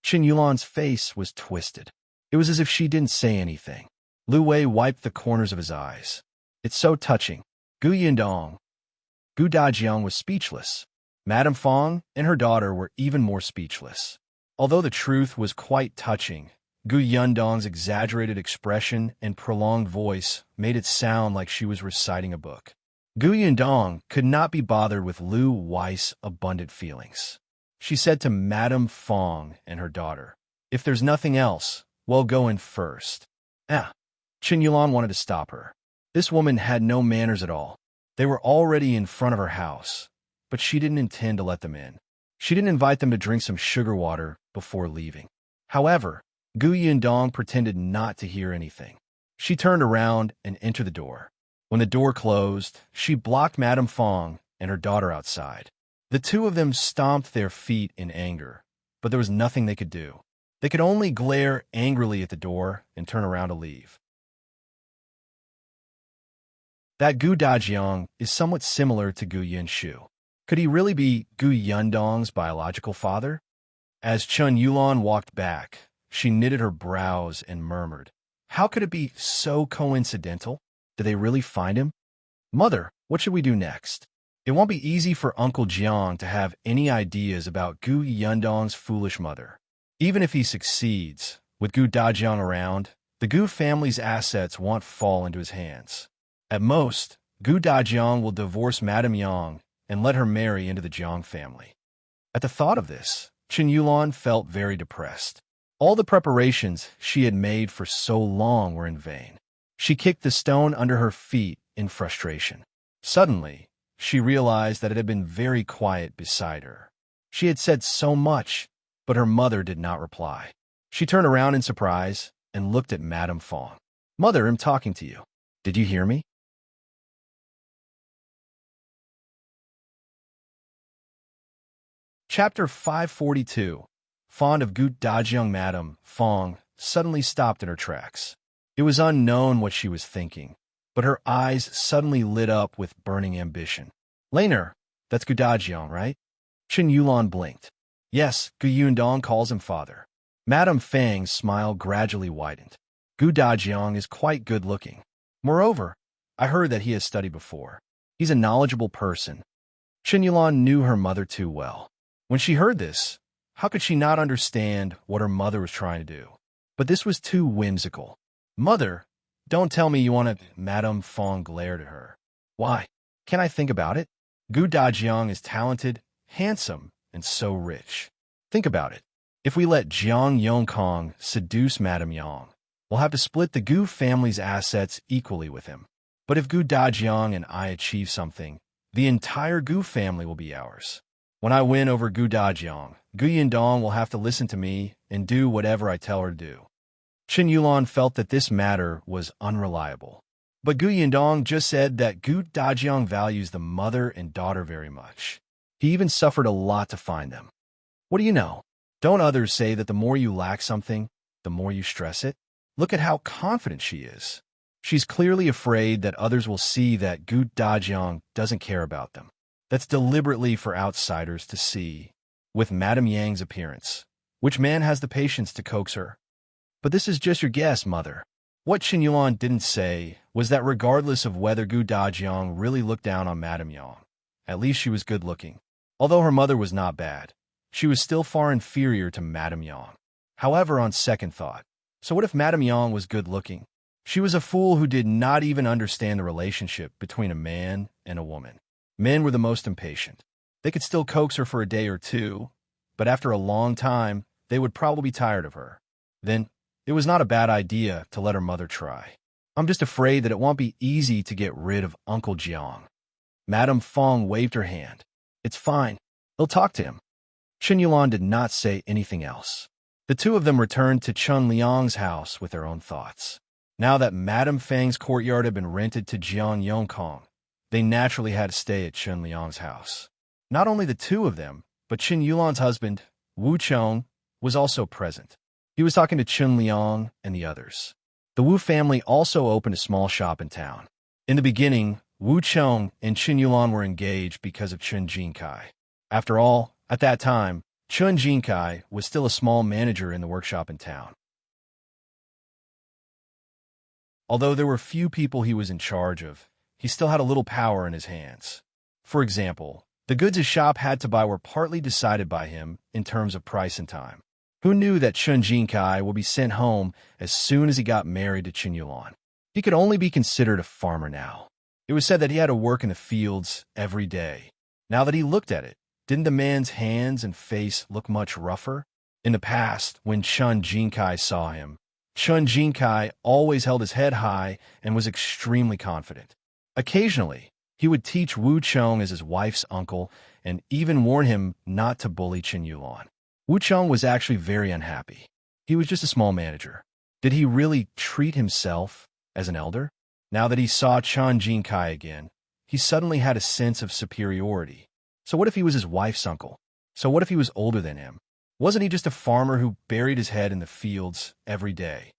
Xiulan's face was twisted. It was as if she didn't say anything. Liu Wei wiped the corners of his eyes. It's so touching. Gu Yundong. Dajiang was speechless. Madame Fang and her daughter were even more speechless. Although the truth was quite touching, Gu Yundong's exaggerated expression and prolonged voice made it sound like she was reciting a book. Gu Yundong could not be bothered with Liu Wei's abundant feelings. She said to Madame Fang and her daughter, if there's nothing else, well, go in first. Xiulan wanted to stop her. This woman had no manners at all. They were already in front of her house, but she didn't intend to let them in. She didn't invite them to drink some sugar water before leaving. However, Gu Yundong pretended not to hear anything. She turned around and entered the door. When the door closed, she blocked Madame Fang and her daughter outside. The two of them stomped their feet in anger, but there was nothing they could do. They could only glare angrily at the door and turn around to leave. That Gu Dajiang is somewhat similar to Gu Yunshu. Could he really be Gu Yundong's biological father? As Xiulan walked back, she knitted her brows and murmured, how could it be so coincidental? Did they really find him? Mother, what should we do next? It won't be easy for Uncle Jiang to have any ideas about Gu Yundong's foolish mother. Even if he succeeds, with Gu Dajiang around, the Gu family's assets won't fall into his hands. At most, Gu Dajiang will divorce Madame Yang and let her marry into the Jiang family. At the thought of this, Xiulan felt very depressed. All the preparations she had made for so long were in vain. She kicked the stone under her feet in frustration. Suddenly, she realized that it had been very quiet beside her. She had said so much, but her mother did not reply. She turned around in surprise and looked at Madame Fang. Mother, I'm talking to you. Did you hear me? Chapter 542. Fond of Gu Dajiang, Madame Fang suddenly stopped in her tracks. It was unknown what she was thinking, but her eyes suddenly lit up with burning ambition. Laner, that's Gu Dajiang, right? Xiulan blinked. Yes, Gu Yundong calls him father. Madame Fang's smile gradually widened. Gu Dajiang is quite good-looking. Moreover, I heard that he has studied before. He's a knowledgeable person. Xiulan knew her mother too well. When she heard this, how could she not understand what her mother was trying to do? But this was too whimsical. Mother, don't tell me you want to— Madame Fang glared at her. Why? Can I think about it? Gu Dajiang is talented, handsome, and so rich. Think about it. If we let Jiang Yongkong seduce Madame Yang, we'll have to split the Gu family's assets equally with him. But if Gu Dajiang and I achieve something, the entire Gu family will be ours. When I win over Gu Dajiang, Gu Yundong will have to listen to me and do whatever I tell her to do. Xiulan felt that this matter was unreliable. But Gu Yundong just said that Gu Dajiang values the mother and daughter very much. He even suffered a lot to find them. What do you know? Don't others say that the more you lack something, the more you stress it? Look at how confident she is. She's clearly afraid that others will see that Gu Dajiang doesn't care about them. That's deliberately for outsiders to see. With Madame Yang's appearance, which man has the patience to coax her? But this is just your guess, mother. What Xiulan didn't say was that regardless of whether Gu Dajiang really looked down on Madame Yang, at least she was good-looking. Although her mother was not bad, she was still far inferior to Madame Yang. However, on second thought, so what if Madame Yang was good-looking? She was a fool who did not even understand the relationship between a man and a woman. Men were the most impatient. They could still coax her for a day or two, but after a long time, they would probably be tired of her. Then, it was not a bad idea to let her mother try. I'm just afraid that it won't be easy to get rid of Uncle Jiang. Madame Fang waved her hand. It's fine. He'll talk to him. Xiulan did not say anything else. The two of them returned to Chen Liang's house with their own thoughts. Now that Madame Fang's courtyard had been rented to Jiang Yongkong, they naturally had to stay at Chen Liang's house. Not only the two of them, but Xiulan's husband, Wu Chong, was also present. He was talking to Chen Liang and the others. The Wu family also opened a small shop in town. In the beginning, Wu Chong and Xiulan were engaged because of Chen Jincai. After all, at that time, Chen Jincai was still a small manager in the workshop in town. Although there were few people he was in charge of, he still had a little power in his hands. For example, the goods his shop had to buy were partly decided by him in terms of price and time. Who knew that Chen Jincai would be sent home as soon as he got married to Xiulan? He could only be considered a farmer now. It was said that he had to work in the fields every day. Now that he looked at it, didn't the man's hands and face look much rougher? In the past, when Chen Jincai saw him, Chen Jincai always held his head high and was extremely confident. Occasionally, he would teach Wu Chong as his wife's uncle and even warn him not to bully Xiulan. Wu Chong was actually very unhappy. He was just a small manager. Did he really treat himself as an elder? Now that he saw Chen Jincai again, he suddenly had a sense of superiority. So what if he was his wife's uncle? So what if he was older than him? Wasn't he just a farmer who buried his head in the fields every day?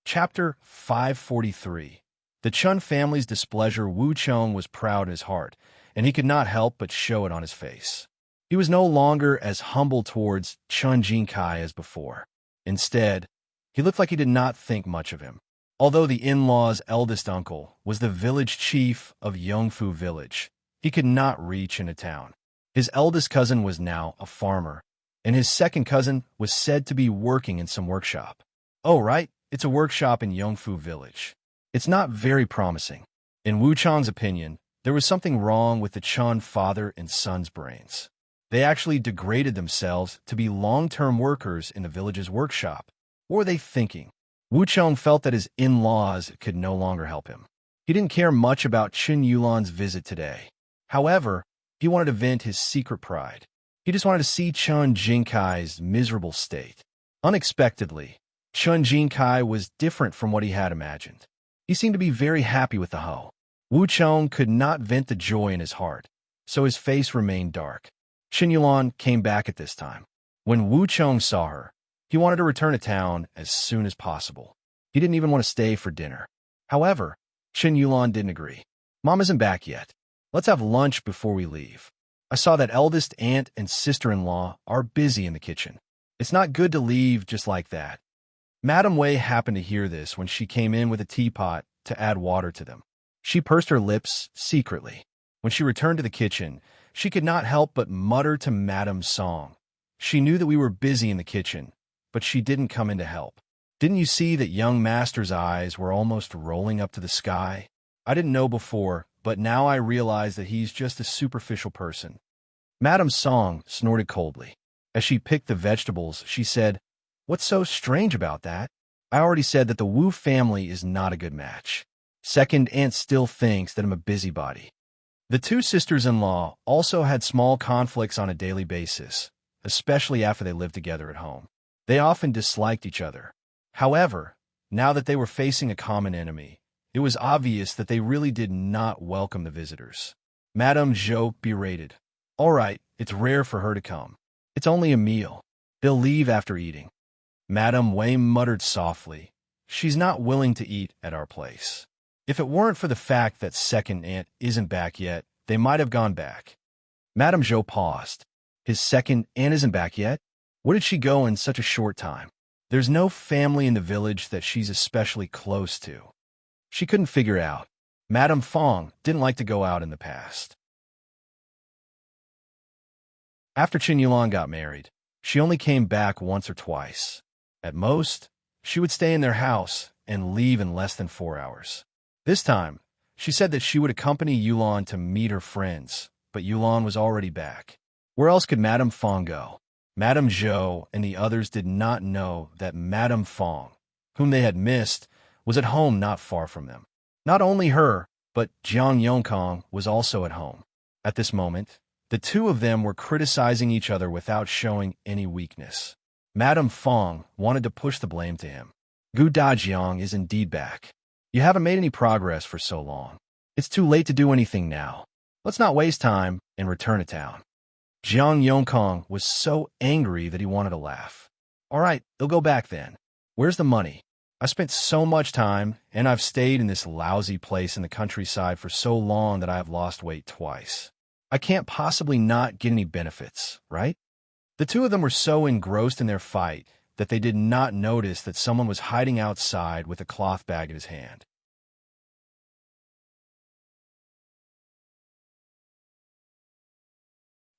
Chapter 543. The Chen family's displeasure. Wu Chong was proud in his heart, and he could not help but show it on his face. He was no longer as humble towards Chen Jincai as before. Instead, he looked like he did not think much of him. Although the in-law's eldest uncle was the village chief of Yongfu village, he could not reach into town. His eldest cousin was now a farmer, and his second cousin was said to be working in some workshop. Oh, right, it's a workshop in Yongfu village. It's not very promising. In Wu Chong's opinion, there was something wrong with the Chen father and son's brains. They actually degraded themselves to be long-term workers in the village's workshop. What were they thinking? Wu Chong felt that his in-laws could no longer help him. He didn't care much about Xiulan's visit today. However, he wanted to vent his secret pride. He just wanted to see Chen Jincai's miserable state. Unexpectedly, Chen Jincai was different from what he had imagined. He seemed to be very happy with the hoe. Wu Chong could not vent the joy in his heart, so his face remained dark. Xiulan came back at this time. When Wu Chong saw her, he wanted to return to town as soon as possible. He didn't even want to stay for dinner. However, Xiulan didn't agree. Mom isn't back yet. Let's have lunch before we leave. I saw that eldest aunt and sister-in-law are busy in the kitchen. It's not good to leave just like that. Madame Wei happened to hear this when she came in with a teapot to add water to them. She pursed her lips secretly. When she returned to the kitchen, she could not help but mutter to Madame Song. She knew that we were busy in the kitchen, but she didn't come in to help. Didn't you see that young master's eyes were almost rolling up to the sky? I didn't know before, but now I realize that he's just a superficial person. Madame Song snorted coldly. As she picked the vegetables, she said, "What's so strange about that? I already said that the Wu family is not a good match. Second aunt still thinks that I'm a busybody." The two sisters-in-law also had small conflicts on a daily basis, especially after they lived together at home. They often disliked each other. However, now that they were facing a common enemy, it was obvious that they really did not welcome the visitors. Madame Zhou berated. "All right, it's rare for her to come. It's only a meal. They'll leave after eating." Madame Wei muttered softly, "She's not willing to eat at our place. If it weren't for the fact that second aunt isn't back yet, they might have gone back." Madame Zhou paused. "His second aunt isn't back yet? Where did she go in such a short time? There's no family in the village that she's especially close to." She couldn't figure out. Madame Fang didn't like to go out in the past. After Xiulan got married, she only came back once or twice. At most, she would stay in their house and leave in less than 4 hours. This time, she said that she would accompany Yuan to meet her friends, but Yuan was already back. Where else could Madame Fang go? Madame Zhou and the others did not know that Madame Fang, whom they had missed, was at home not far from them. Not only her, but Jiang Yongkong was also at home. At this moment, the two of them were criticizing each other without showing any weakness. Madame Fang wanted to push the blame to him. Dajiang is indeed back. You haven't made any progress for so long. It's too late to do anything now. Let's not waste time and return to town. Jiang Yongkong was so angry that he wanted to laugh. All right, they'll go back then. Where's the money? I spent so much time, and I've stayed in this lousy place in the countryside for so long that I have lost weight twice. I can't possibly not get any benefits, right? The two of them were so engrossed in their fight that they did not notice that someone was hiding outside with a cloth bag in his hand.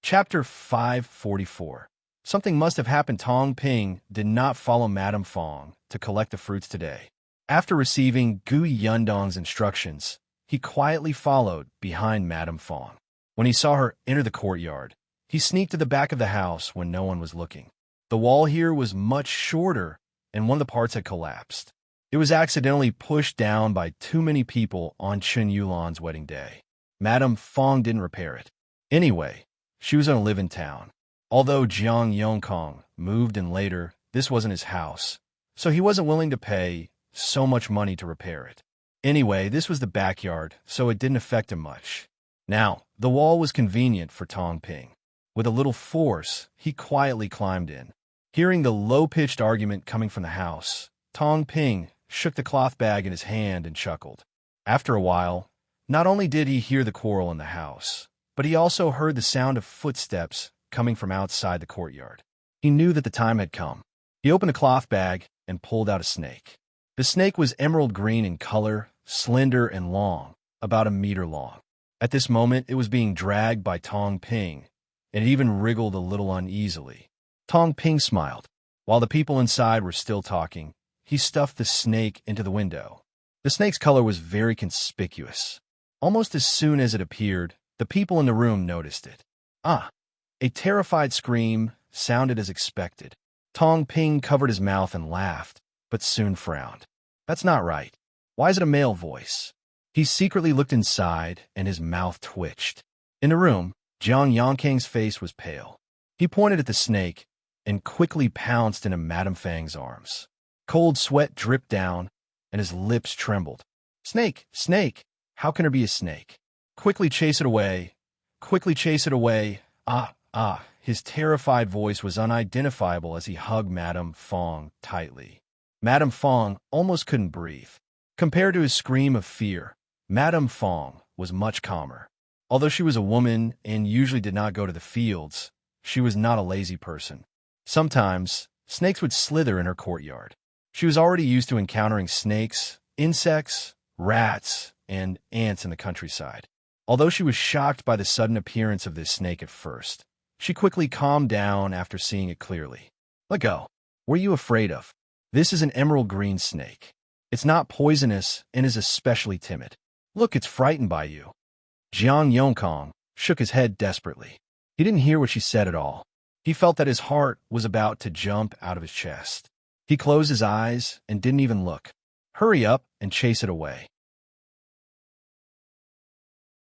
Chapter 544. Something must have happened. Tong Ping did not follow Madame Fang to collect the fruits today. After receiving Gu Yundong's instructions, he quietly followed behind Madame Fang. When he saw her enter the courtyard, he sneaked to the back of the house when no one was looking. The wall here was much shorter, and one of the parts had collapsed. It was accidentally pushed down by too many people on Chen Yulan's wedding day. Madame Fang didn't repair it. Anyway, she was going to live in town. Although Jiang Yongkong moved in later, this wasn't his house, so he wasn't willing to pay so much money to repair it. Anyway, this was the backyard, so it didn't affect him much. Now, the wall was convenient for Tong Ping. With a little force, he quietly climbed in. Hearing the low-pitched argument coming from the house, Tong Ping shook the cloth bag in his hand and chuckled. After a while, not only did he hear the quarrel in the house, but he also heard the sound of footsteps coming from outside the courtyard. He knew that the time had come. He opened the cloth bag and pulled out a snake. The snake was emerald green in color, slender and long, about 1 meter long. At this moment, it was being dragged by Tong Ping, and it even wriggled a little uneasily. Tong Ping smiled. While the people inside were still talking, he stuffed the snake into the window. The snake's color was very conspicuous. Almost as soon as it appeared, the people in the room noticed it. Ah! A terrified scream sounded as expected. Tong Ping covered his mouth and laughed, but soon frowned. That's not right. Why is it a male voice? He secretly looked inside, and his mouth twitched. In the room, Jiang Yongkang's face was pale. He pointed at the snake and quickly pounced into Madame Fang's arms. Cold sweat dripped down, and his lips trembled. Snake! Snake! How can there be a snake? Quickly chase it away! Quickly chase it away! Ah! Ah! His terrified voice was unidentifiable as he hugged Madame Fang tightly. Madame Fang almost couldn't breathe. Compared to his scream of fear, Madame Fang was much calmer. Although she was a woman and usually did not go to the fields, she was not a lazy person. Sometimes, snakes would slither in her courtyard. She was already used to encountering snakes, insects, rats, and ants in the countryside. Although she was shocked by the sudden appearance of this snake at first, she quickly calmed down after seeing it clearly. Let go. What are you afraid of? This is an emerald green snake. It's not poisonous and is especially timid. Look, it's frightened by you. Jiang Yongkong shook his head desperately. He didn't hear what she said at all. He felt that his heart was about to jump out of his chest. He closed his eyes and didn't even look. Hurry up and chase it away.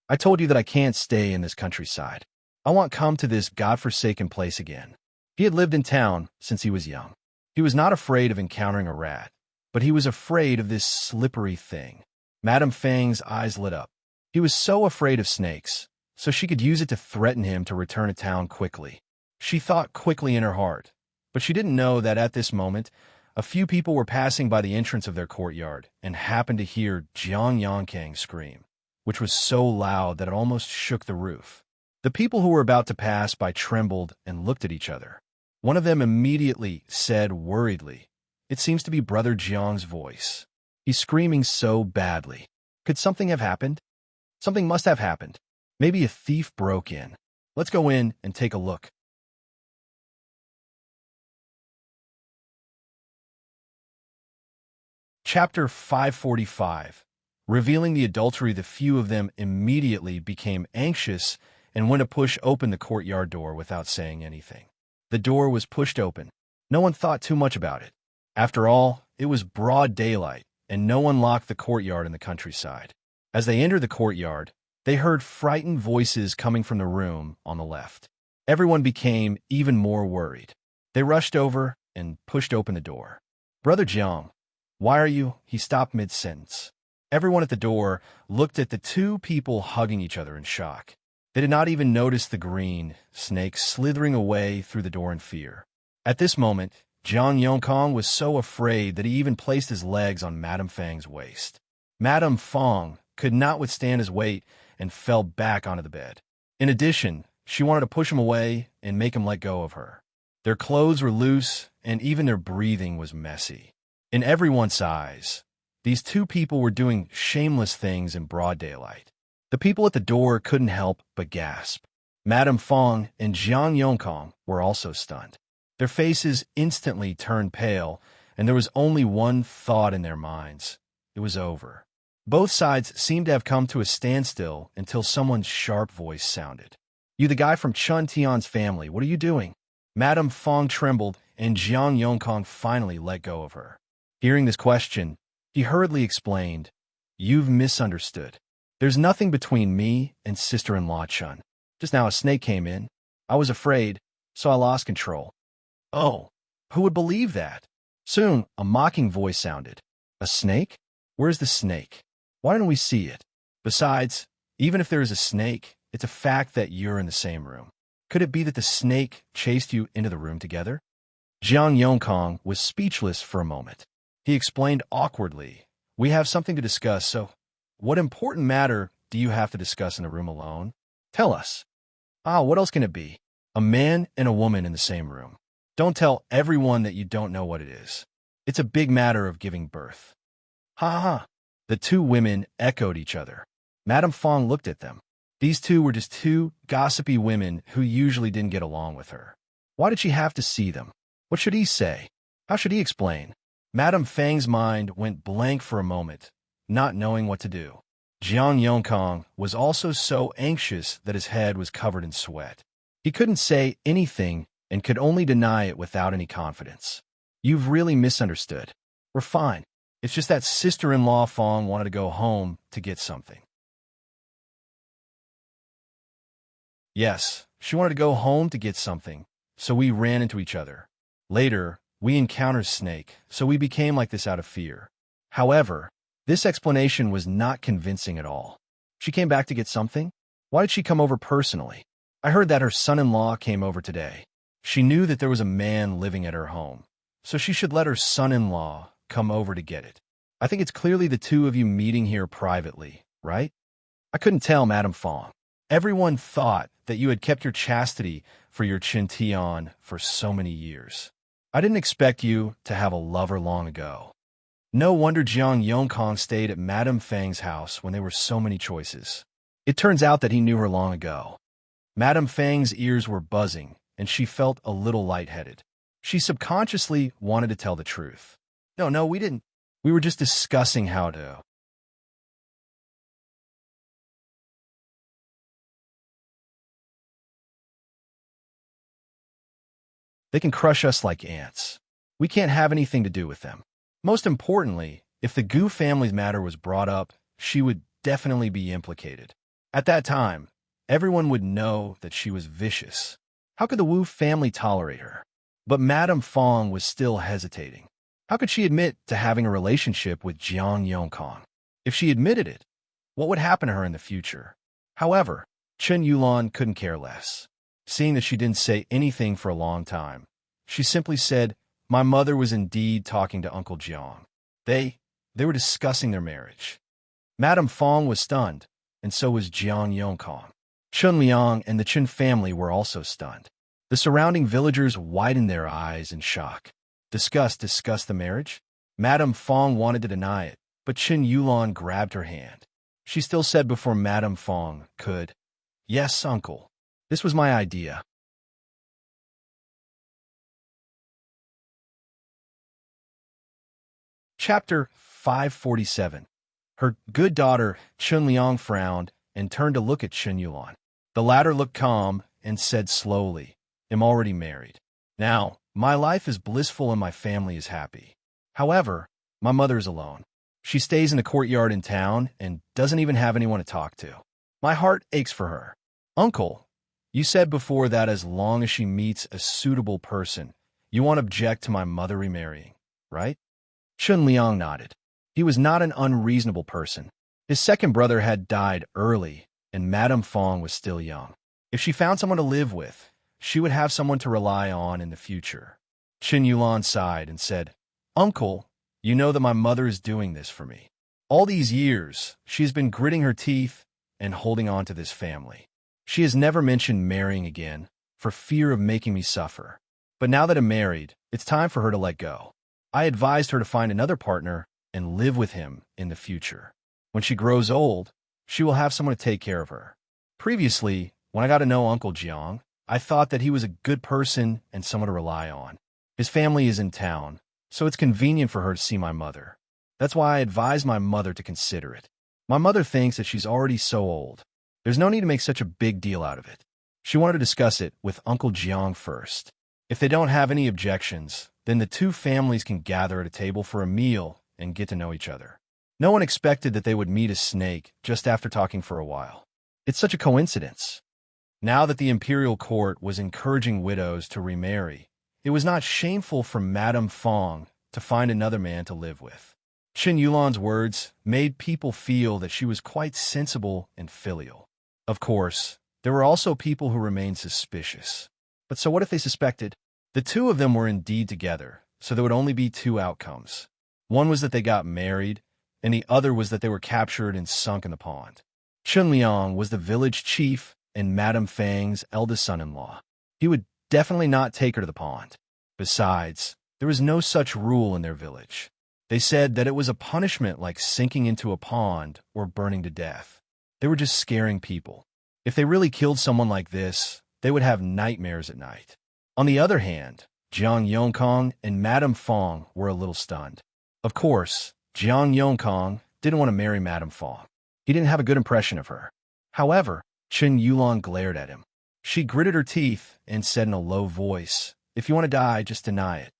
I told you that I can't stay in this countryside. I want come to this godforsaken place again. He had lived in town since he was young. He was not afraid of encountering a rat, but he was afraid of this slippery thing. Madame Fang's eyes lit up. He was so afraid of snakes, so she could use it to threaten him to return to town quickly. She thought quickly in her heart, but she didn't know that at this moment, a few people were passing by the entrance of their courtyard and happened to hear Jiang Yongkang scream, which was so loud that it almost shook the roof. The people who were about to pass by trembled and looked at each other. One of them immediately said worriedly, "It seems to be Brother Jiang's voice. He's screaming so badly. Could something have happened? Something must have happened. Maybe a thief broke in. Let's go in and take a look." Chapter 545. Revealing the adultery, the few of them immediately became anxious and went to push open the courtyard door without saying anything. The door was pushed open. No one thought too much about it. After all, it was broad daylight, and no one locked the courtyard in the countryside. As they entered the courtyard, they heard frightened voices coming from the room on the left. Everyone became even more worried. They rushed over and pushed open the door. "Brother Jiang, why are you—" He stopped mid-sentence. Everyone at the door looked at the two people hugging each other in shock. They did not even notice the green snake slithering away through the door in fear. At this moment, Jiang Yongkong was so afraid that he even placed his legs on Madame Fang's waist. Madame Fang could not withstand his weight and fell back onto the bed. In addition, she wanted to push him away and make him let go of her. Their clothes were loose, and even their breathing was messy. In everyone's eyes, these two people were doing shameless things in broad daylight. The people at the door couldn't help but gasp. Madame Fang and Jiang Yongkong were also stunned. Their faces instantly turned pale, and there was only one thought in their minds. It was over. Both sides seemed to have come to a standstill until someone's sharp voice sounded. "You, the guy from Chen Tian's family, what are you doing?" Madame Fang trembled, and Jiang Yongkong finally let go of her. Hearing this question, he hurriedly explained, "You've misunderstood. There's nothing between me and sister-in-law Chen. Just now a snake came in. I was afraid, so I lost control." "Oh, who would believe that?" Soon, a mocking voice sounded. "A snake? Where's the snake? Why didn't we see it? Besides, even if there is a snake, it's a fact that you're in the same room. Could it be that the snake chased you into the room together?" Jiang Yongkong was speechless for a moment. He explained awkwardly, "We have something to discuss, so what important matter do you have to discuss in a room alone? Tell us." "Ah, what else can it be? A man and a woman in the same room. Don't tell everyone that you don't know what it is. It's a big matter of giving birth." "Ha ha ha." The two women echoed each other. Madame Fang looked at them. These two were just two gossipy women who usually didn't get along with her. Why did she have to see them? What should he say? How should he explain? Madame Fang's mind went blank for a moment, not knowing what to do. Jiang Yongkong was also so anxious that his head was covered in sweat. He couldn't say anything and could only deny it without any confidence. "You've really misunderstood. We're fine. It's just that sister-in-law Fang wanted to go home to get something." "Yes, she wanted to go home to get something, so we ran into each other. Later, we encountered Snake, so we became like this out of fear." However, this explanation was not convincing at all. She came back to get something? Why did she come over personally? I heard that her son-in-law came over today. She knew that there was a man living at her home, so she should let her son-in-law come over to get it. I think it's clearly the two of you meeting here privately, right? I couldn't tell, Madame Fang. Everyone thought that you had kept your chastity for your Chen Tian for so many years. I didn't expect you to have a lover long ago. No wonder Jiang Yongkong stayed at Madame Fang's house when there were so many choices. It turns out that he knew her long ago. Madame Fang's ears were buzzing, and she felt a little lightheaded. She subconsciously wanted to tell the truth. No, we didn't. We were just discussing how to. They can crush us like ants. We can't have anything to do with them. Most importantly, if the Gu family's matter was brought up, she would definitely be implicated. At that time, everyone would know that she was vicious. How could the Wu family tolerate her? But Madame Fang was still hesitating. How could she admit to having a relationship with Jiang Yongkong? If she admitted it, what would happen to her in the future? However, Chen Yulan couldn't care less. Seeing that she didn't say anything for a long time, she simply said, "My mother was indeed talking to Uncle Jiang. They were discussing their marriage." Madame Fang was stunned, and so was Jiang Yongkong. Chen Liang and the Chen family were also stunned. The surrounding villagers widened their eyes in shock. Discuss the marriage? Madame Fang wanted to deny it, but Chen Yulan grabbed her hand. She still said before Madame Fang could, "Yes, uncle. This was my idea." Chapter 547. Her good daughter, Chen Liang, frowned and turned to look at Chen Yulan. The latter looked calm and said slowly, "I'm already married. Now, my life is blissful and my family is happy. However, my mother is alone. She stays in a courtyard in town and doesn't even have anyone to talk to. My heart aches for her. Uncle, you said before that as long as she meets a suitable person, you won't object to my mother remarrying, right?" Chen Liang nodded. He was not an unreasonable person. His second brother had died early, and Madame Fang was still young. If she found someone to live with, she would have someone to rely on in the future. Chen Yulan sighed and said, "Uncle, you know that my mother is doing this for me. All these years, she has been gritting her teeth and holding on to this family. She has never mentioned marrying again, for fear of making me suffer. But now that I'm married, it's time for her to let go. I advised her to find another partner and live with him in the future. When she grows old, she will have someone to take care of her. Previously, when I got to know Uncle Jiang, I thought that he was a good person and someone to rely on. His family is in town, so it's convenient for her to see my mother. That's why I advised my mother to consider it. My mother thinks that she's already so old. There's no need to make such a big deal out of it. She wanted to discuss it with Uncle Jiang first. If they don't have any objections, then the two families can gather at a table for a meal and get to know each other. No one expected that they would meet a snake just after talking for a while. It's such a coincidence." Now that the imperial court was encouraging widows to remarry, it was not shameful for Madame Fang to find another man to live with. Chen Yulan's words made people feel that she was quite sensible and filial. Of course, there were also people who remained suspicious. But so what if they suspected? The two of them were indeed together, so there would only be two outcomes. One was that they got married, and the other was that they were captured and sunk in the pond. Chen Liang was the village chief and Madame Fang's eldest son-in-law. He would definitely not take her to the pond. Besides, there was no such rule in their village. They said that it was a punishment like sinking into a pond or burning to death. They were just scaring people. If they really killed someone like this, they would have nightmares at night. On the other hand, Jiang Yongkong and Madame Fang were a little stunned. Of course, Jiang Yongkong didn't want to marry Madame Fang. He didn't have a good impression of her. However, Chen Yulan glared at him. She gritted her teeth and said in a low voice, "If you want to die, just deny it.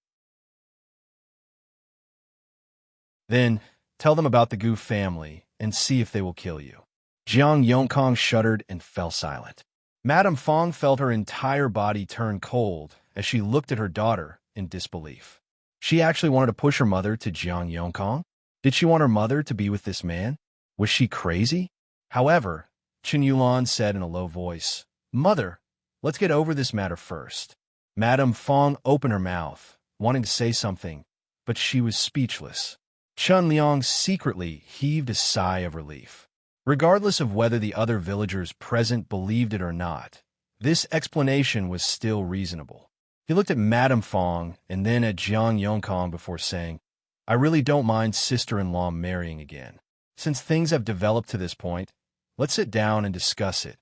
Then, tell them about the Gu family and see if they will kill you." Jiang Yongkong shuddered and fell silent. Madame Fang felt her entire body turn cold as she looked at her daughter in disbelief. She actually wanted to push her mother to Jiang Yongkong? Did she want her mother to be with this man? Was she crazy? However, Chen Yulan said in a low voice, "Mother, let's get over this matter first." Madame Fang opened her mouth, wanting to say something, but she was speechless. Chen Liang secretly heaved a sigh of relief. Regardless of whether the other villagers present believed it or not, this explanation was still reasonable. He looked at Madame Fang and then at Jiang Yongkong before saying, "I really don't mind sister-in-law marrying again. Since things have developed to this point, let's sit down and discuss it."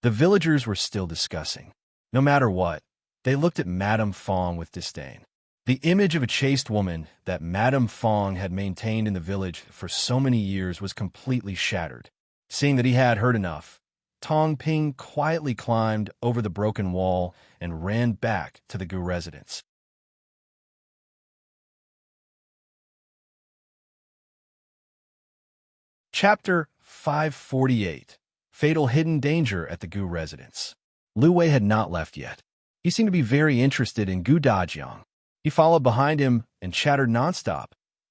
The villagers were still discussing. No matter what, they looked at Madame Fang with disdain. The image of a chaste woman that Madame Fang had maintained in the village for so many years was completely shattered. Seeing that he had heard enough, Tong Ping quietly climbed over the broken wall and ran back to the Gu residence. Chapter 548. Fatal Hidden Danger at the Gu residence. Liu Wei had not left yet. He seemed to be very interested in Gu Dajiang. He followed behind him and chattered nonstop,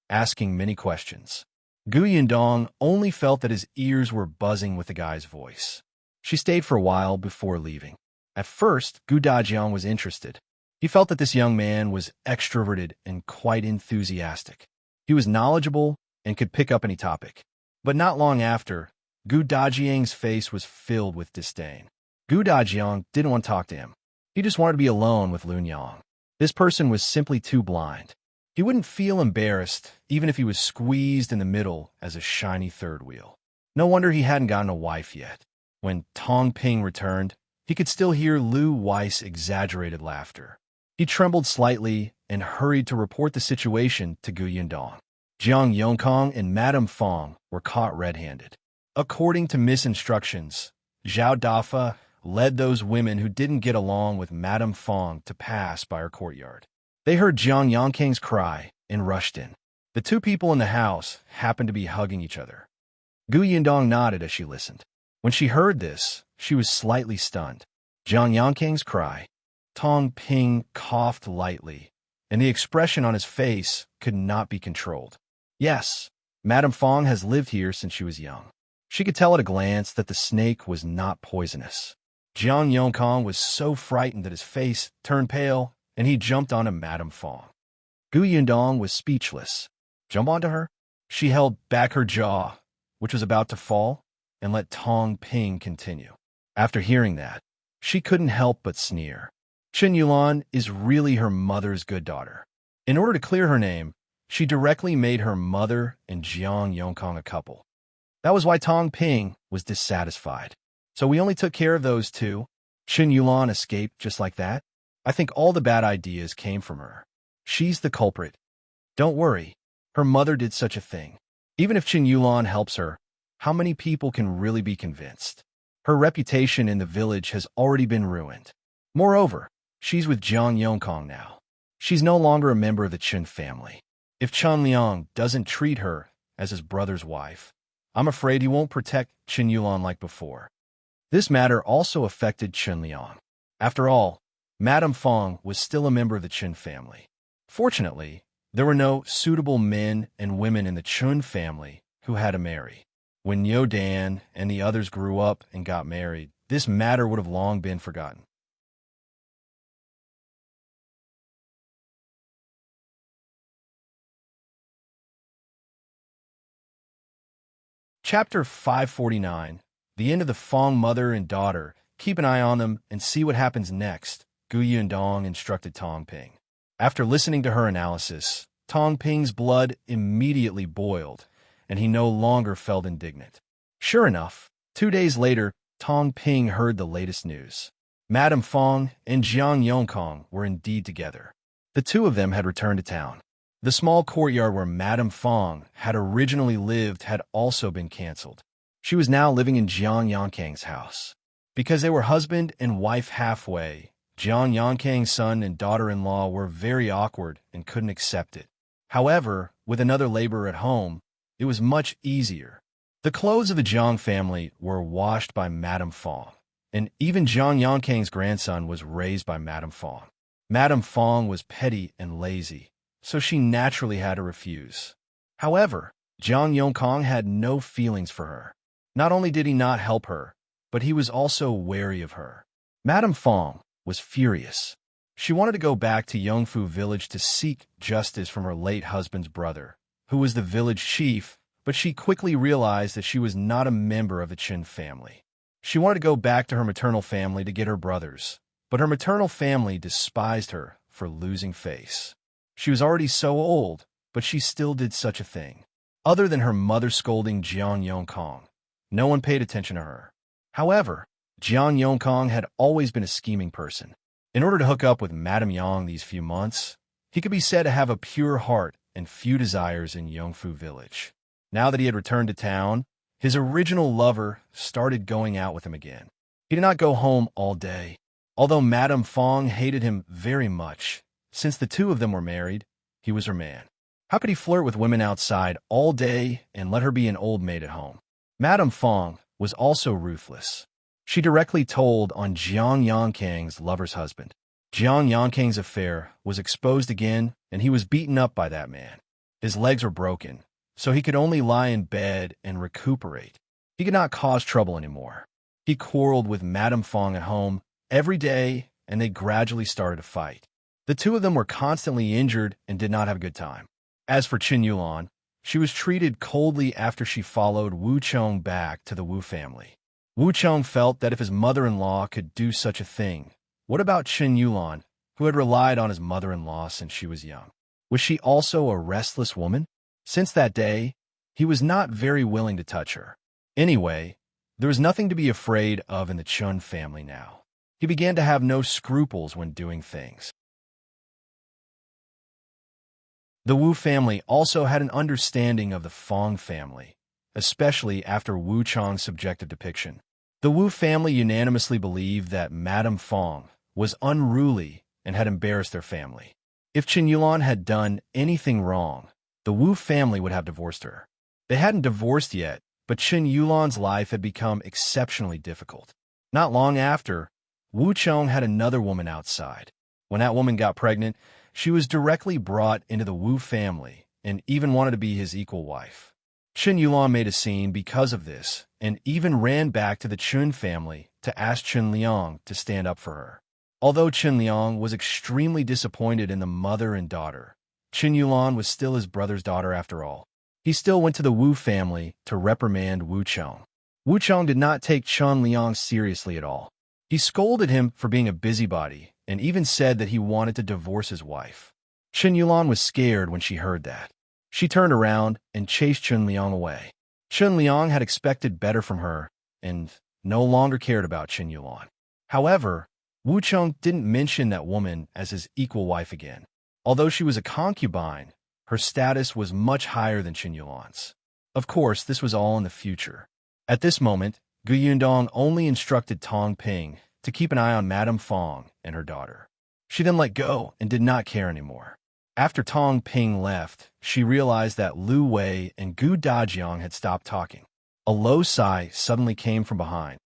asking many questions. Gu Yundong only felt that his ears were buzzing with the guy's voice. She stayed for a while before leaving. At first, Gu Dajiang was interested. He felt that this young man was extroverted and quite enthusiastic. He was knowledgeable and could pick up any topic. But not long after, Gu Dajiang's face was filled with disdain. Gu Dajiang didn't want to talk to him. He just wanted to be alone with Lu Niang. This person was simply too blind. He wouldn't feel embarrassed even if he was squeezed in the middle as a shiny third wheel. No wonder he hadn't gotten a wife yet. When Tong Ping returned, he could still hear Lu Wei's exaggerated laughter. He trembled slightly and hurried to report the situation to Gu Yundong. Jiang Yongkong and Madame Fang were caught red-handed. According to misinstructions, Zhao Dafa led those women who didn't get along with Madame Fang to pass by her courtyard. They heard Jiang Yongkang's cry and rushed in. The two people in the house happened to be hugging each other. Gu Yundong nodded as she listened. When she heard this, she was slightly stunned. Jiang Yongkang's cry. Tong Ping coughed lightly, and the expression on his face could not be controlled. Yes, Madame Fang has lived here since she was young. She could tell at a glance that the snake was not poisonous. Jiang Yongkong was so frightened that his face turned pale, and he jumped onto Madame Fang. Gu Yundong was speechless. Jump onto her? She held back her jaw, which was about to fall, and let Tong Ping continue. After hearing that, she couldn't help but sneer. Xiulan is really her mother's good daughter. In order to clear her name, she directly made her mother and Jiang Yongkong a couple. That was why Tong Ping was dissatisfied. So we only took care of those two. Xiulan escaped just like that. I think all the bad ideas came from her. She's the culprit. Don't worry. Her mother did such a thing. Even if Xiulan helps her, how many people can really be convinced? Her reputation in the village has already been ruined. Moreover, she's with Jiang Yongkong now. She's no longer a member of the Chen family. If Chen Liang doesn't treat her as his brother's wife, I'm afraid he won't protect Xiulan like before. This matter also affected Chen Liang. After all, Madame Fang was still a member of the Chen family. Fortunately, there were no suitable men and women in the Chen family who had to marry. When Yodan and the others grew up and got married, this matter would have long been forgotten. Chapter 549. The end of the Fang mother and daughter. Keep an eye on them and see what happens next, Gu Yundong instructed Tong Ping. After listening to her analysis, Tong Ping's blood immediately boiled, and he no longer felt indignant. Sure enough, 2 days later, Tong Ping heard the latest news. Madame Fang and Jiang Yongkong were indeed together. The two of them had returned to town. The small courtyard where Madame Fang had originally lived had also been canceled. She was now living in Jiang Yongkang's house. Because they were husband and wife halfway, Jiang Yongkang's son and daughter-in-law were very awkward and couldn't accept it. However, with another laborer at home, it was much easier. The clothes of the Jiang family were washed by Madame Fang, and even Jiang Yongkang's grandson was raised by Madame Fang. Madame Fang was petty and lazy, so she naturally had to refuse. However, Jiang Yongkong had no feelings for her. Not only did he not help her, but he was also wary of her. Madame Fang was furious. She wanted to go back to Yongfu village to seek justice from her late husband's brother, who was the village chief, but she quickly realized that she was not a member of the Chen family. She wanted to go back to her maternal family to get her brothers, but her maternal family despised her for losing face. She was already so old, but she still did such a thing. Other than her mother scolding Jiang Yongkong, no one paid attention to her. However, Jiang Yongkong had always been a scheming person. In order to hook up with Madame Yang these few months, He could be said to have a pure heart and few desires in Yongfu village. Now that he had returned to town, his original lover started going out with him again. He did not go home all day. Although Madame Fang hated him very much, since the two of them were married, he was her man. How could he flirt with women outside all day and let her be an old maid at home? Madame Fang was also ruthless. She directly told on Jiang Yankang's lover's husband. Jiang Yankang's affair was exposed again, and he was beaten up by that man. His legs were broken, so he could only lie in bed and recuperate. He could not cause trouble anymore. He quarreled with Madame Fang at home every day, and they gradually started to fight. The two of them were constantly injured and did not have a good time. As for Xiulan, she was treated coldly after she followed Wu Chong back to the Wu family. Wu Chong felt that if his mother-in-law could do such a thing, what about Xiulan, who had relied on his mother-in-law since she was young? Was she also a restless woman? Since that day, he was not very willing to touch her. Anyway, there was nothing to be afraid of in the Chen family now. He began to have no scruples when doing things. The Wu family also had an understanding of the Fang family, especially after Wu Chong's subjective depiction. The Wu family unanimously believed that Madame Fang was unruly and had embarrassed their family. If Xiulan had done anything wrong, the Wu family would have divorced her. They hadn't divorced yet, but Xiulan's life had become exceptionally difficult. Not long after, Wu Chong had another woman outside. When that woman got pregnant, she was directly brought into the Wu family and even wanted to be his equal wife. Xiulan made a scene because of this and even ran back to the Chen family to ask Chen Liang to stand up for her. Although Chen Liang was extremely disappointed in the mother and daughter, Xiulan was still his brother's daughter after all. He still went to the Wu family to reprimand Wu Chong. Wu Chong did not take Chen Liang seriously at all. He scolded him for being a busybody and even said that he wanted to divorce his wife. Xiulan was scared when she heard that. She turned around and chased Chen Liang away. Chen Liang had expected better from her and no longer cared about Xiulan. However, Wu Chong didn't mention that woman as his equal wife again. Although she was a concubine, her status was much higher than Xiulan's. Of course, this was all in the future. At this moment, Yundong only instructed Tong Ping to keep an eye on Madame Fang and her daughter. She then let go and did not care anymore. After Tong Ping left, she realized that Liu Wei and Dajiang had stopped talking. A low sigh suddenly came from behind.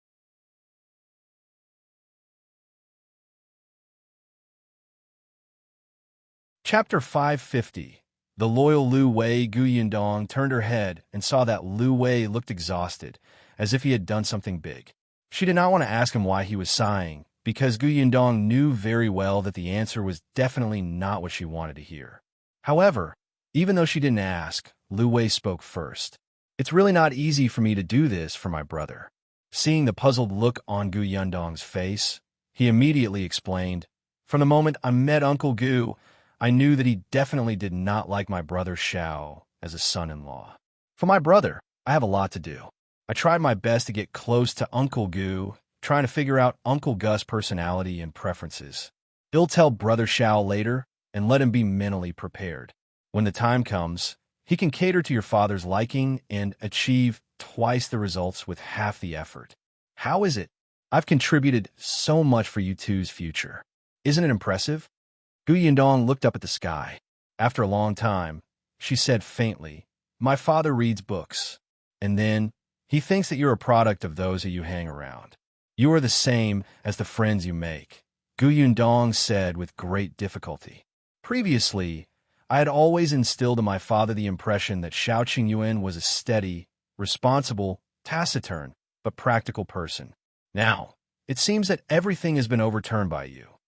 Chapter 550. The Loyal Liu Wei. Yundong turned her head and saw that Liu Wei looked exhausted, as if he had done something big. She did not want to ask him why he was sighing, because Yundong knew very well that the answer was definitely not what she wanted to hear. However, even though she didn't ask, Liu Wei spoke first. "It's really not easy for me to do this for my brother." Seeing the puzzled look on Yundong's face, he immediately explained, "From the moment I met Uncle Gu, I knew that he definitely did not like my brother Xiao as a son-in-law. For my brother, I have a lot to do. I tried my best to get close to Uncle Gu, trying to figure out Uncle Gus' personality and preferences. He'll tell Brother Xiao later and let him be mentally prepared. When the time comes, he can cater to your father's liking and achieve twice the results with half the effort. How is it? I've contributed so much for you two's future. Isn't it impressive?" Yundong looked up at the sky. After a long time, she said faintly, "My father reads books. And then, he thinks that you're a product of those who you hang around. You are the same as the friends you make," Yundong said with great difficulty. Previously, I had always instilled in my father the impression that Xiao Qingyuan was a steady, responsible, taciturn, but practical person. Now, it seems that everything has been overturned by you.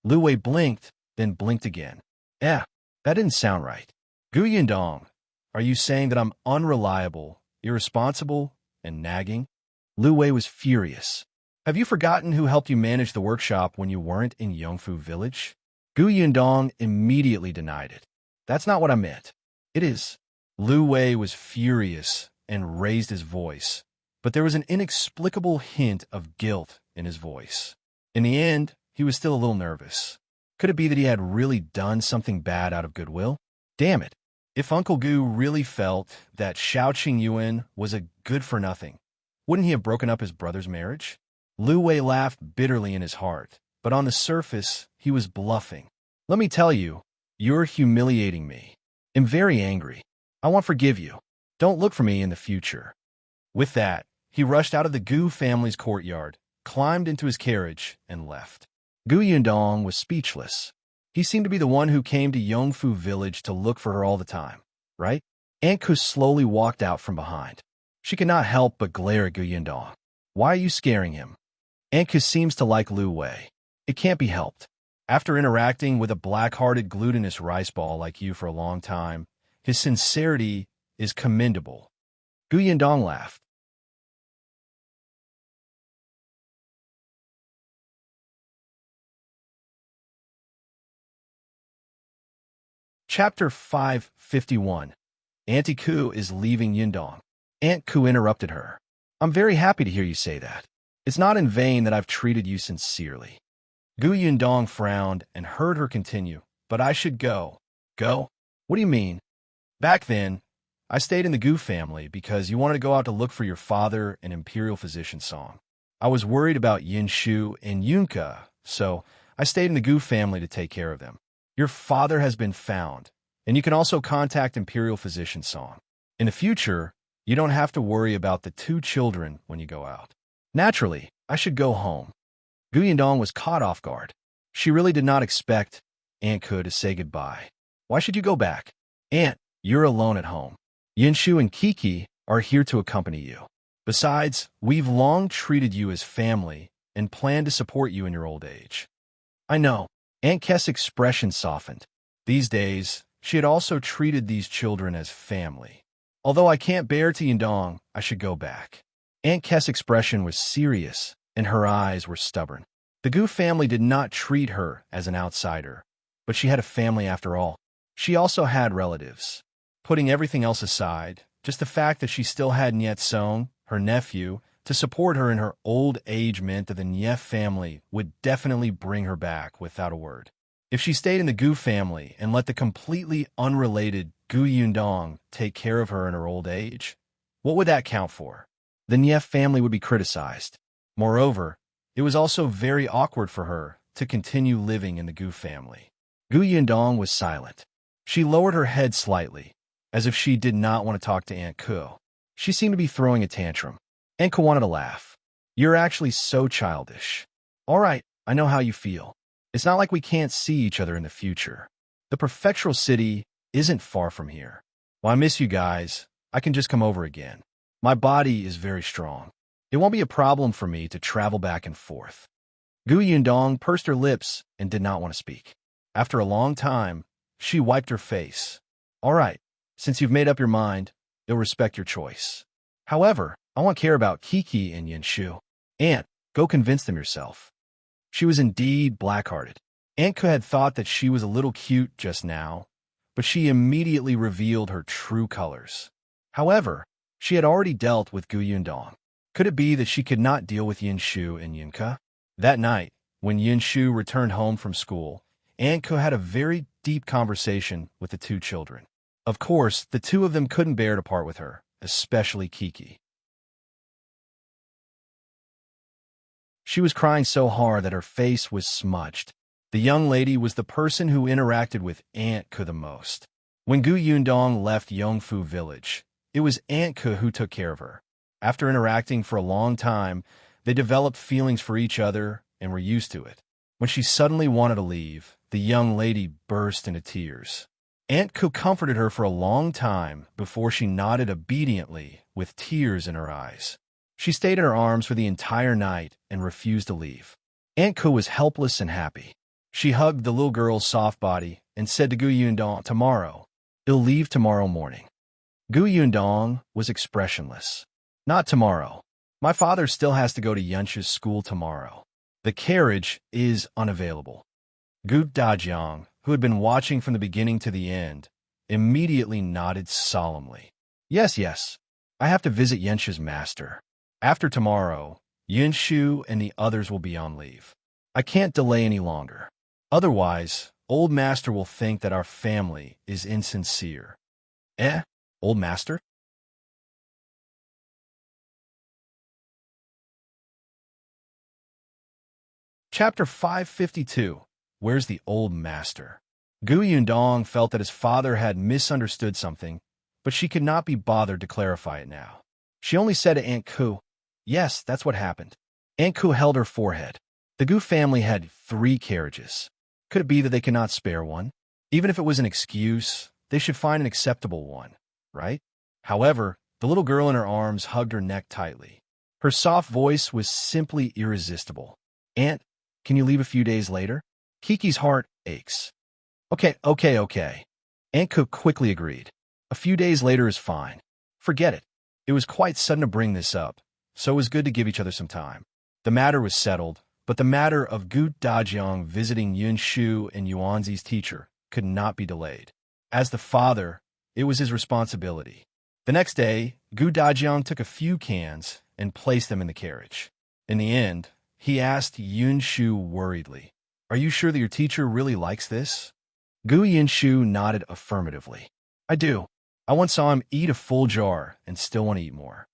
Liu Wei blinked, then blinked again. That didn't sound right. Yundong, are you saying that I'm unreliable, irresponsible, and nagging? Liu Wei was furious. Have you forgotten who helped you manage the workshop when you weren't in Yongfu village? Yundong immediately denied it. That's not what I meant. It is. Liu Wei was furious and raised his voice, but there was an inexplicable hint of guilt in his voice. In the end, he was still a little nervous. Could it be that he had really done something bad out of goodwill? Damn it. If Uncle Gu really felt that Xiao Yuan was a good-for-nothing, wouldn't he have broken up his brother's marriage? Liu Wei laughed bitterly in his heart, but on the surface, he was bluffing. Let me tell you, you're humiliating me. I'm very angry. I won't forgive you. Don't look for me in the future. With that, he rushed out of the Gu family's courtyard, climbed into his carriage, and left. Gu Yundong was speechless. He seemed to be the one who came to Yongfu village to look for her all the time, right? Aunt Ku slowly walked out from behind. She could not help but glare at Gu Yundong. Why are you scaring him? Aunt Ku seems to like Liu Wei. It can't be helped. After interacting with a black-hearted glutinous rice ball like you for a long time, his sincerity is commendable. Gu Yundong laughed. Chapter 551. Auntie Ku is leaving Yundong. Aunt Ku interrupted her. I'm very happy to hear you say that. It's not in vain that I've treated you sincerely. Gu Yundong frowned and heard her continue. But I should go. Go? What do you mean? Back then, I stayed in the Gu family because you wanted to go out to look for your father and Imperial Physician Song. I was worried about Yinshu and Yunka, so I stayed in the Gu family to take care of them. Your father has been found, and you can also contact Imperial Physician Song. In the future, you don't have to worry about the two children when you go out. Naturally, I should go home. Gu Yundong was caught off guard. She really did not expect Aunt Ku to say goodbye. Why should you go back? Aunt, you're alone at home. Yinshu and Kiki are here to accompany you. Besides, we've long treated you as family and plan to support you in your old age. I know. Aunt K's expression softened. These days, she had also treated these children as family. Although I can't bear to Yundong, I should go back. Aunt K's expression was serious, and her eyes were stubborn. The Gu family did not treat her as an outsider, but she had a family after all. She also had relatives. Putting everything else aside, just the fact that she still had Niet Song, her nephew, to support her in her old age meant that the Nie family would definitely bring her back without a word. If she stayed in the Gu family and let the completely unrelated Gu Yundong take care of her in her old age, what would that count for? The Nie family would be criticized. Moreover, it was also very awkward for her to continue living in the Gu family. Gu Yundong was silent. She lowered her head slightly, as if she did not want to talk to Aunt Ku. She seemed to be throwing a tantrum. Aunt Ku wanted to laugh. You're actually so childish. All right, I know how you feel. It's not like we can't see each other in the future. The Prefectural city isn't far from here. While I miss you guys, I can just come over again. My body is very strong. It won't be a problem for me to travel back and forth. Gu Yundong pursed her lips and did not want to speak. After a long time, she wiped her face. All right, since you've made up your mind, you'll respect your choice. However, I won't care about Kiki and Yinshu. Aunt, go convince them yourself. She was indeed black-hearted. Aunt Ku had thought that she was a little cute just now, but she immediately revealed her true colors. However, she had already dealt with Gu Yundong. Could it be that she could not deal with Yinshu and Yunka? That night, when Yinshu returned home from school, Aunt Ku had a very deep conversation with the two children. Of course, the two of them couldn't bear to part with her, especially Kiki. She was crying so hard that her face was smudged. The young lady was the person who interacted with Aunt Ku the most. When Gu Yundong left Yongfu village, it was Aunt Ku who took care of her. After interacting for a long time, they developed feelings for each other and were used to it. When she suddenly wanted to leave, the young lady burst into tears. Aunt Ku comforted her for a long time before she nodded obediently with tears in her eyes. She stayed in her arms for the entire night and refused to leave. Aunt Ku was helpless and happy. She hugged the little girl's soft body and said to Gu Yundong, tomorrow. He'll leave tomorrow morning. Gu Yundong was expressionless. Not tomorrow. My father still has to go to Yuanzhi's school tomorrow. The carriage is unavailable. Gu Dajiang, who had been watching from the beginning to the end, immediately nodded solemnly. Yes, I have to visit Yuanzhi's master. After tomorrow, Yinshu and the others will be on leave. I can't delay any longer. Otherwise, Old Master will think that our family is insincere. Eh? Old Master? Chapter 552. Where's the Old Master? Gu Yundong felt that his father had misunderstood something, but she could not be bothered to clarify it now. She only said to Aunt Ku, "Yes, that's what happened." Aunt Ku held her forehead. The Gu family had 3 carriages. Could it be that they could not spare one? Even if it was an excuse, they should find an acceptable one, right? However, the little girl in her arms hugged her neck tightly. Her soft voice was simply irresistible. "Aunt, can you leave a few days later?" Kiki's heart aches. Okay. Aunt Cook quickly agreed. A few days later is fine. Forget it. It was quite sudden to bring this up, so it was good to give each other some time. The matter was settled, but the matter of Gu Dajiang visiting Yunshu and Yuanzhi's teacher could not be delayed. As the father, it was his responsibility. The next day, Gu Dajiang took a few cans and placed them in the carriage. In the end, he asked Yunshu worriedly, "Are you sure that your teacher really likes this?" Gu Yunshu nodded affirmatively. "I do. I once saw him eat a full jar and still want to eat more."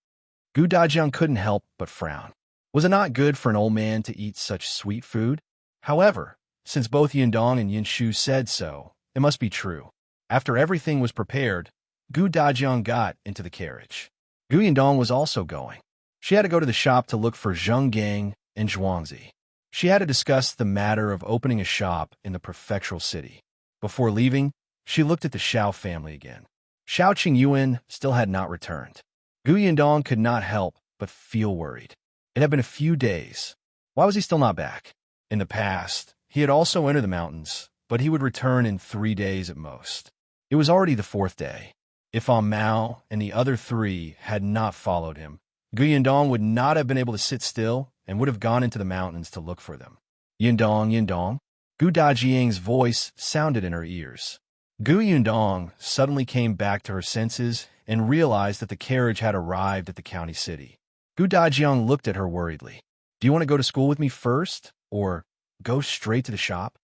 Gu Dajiang couldn't help but frown. Was it not good for an old man to eat such sweet food? However, since both Yundong and Yunshu said so, it must be true. After everything was prepared, Gu Dajiang got into the carriage. Gu Yundong was also going. She had to go to the shop to look for Zhenggang and Yuanzhi. She had to discuss the matter of opening a shop in the Prefectural city. Before leaving, she looked at the Xiao family again. Xiao Qingyuan still had not returned. Gu Yundong could not help but feel worried. It had been a few days. Why was he still not back? In the past, he had also entered the mountains, but he would return in 3 days at most. It was already the 4th day. If Mao and the other 3 had not followed him, Gu Yundong would not have been able to sit still and would have gone into the mountains to look for them. Yundong. Gu Dajiang's voice sounded in her ears. Gu Yundong suddenly came back to her senses and realized that the carriage had arrived at the county city. Gu Dajiang looked at her worriedly. "Do you want to go to school with me first, or go straight to the shop?"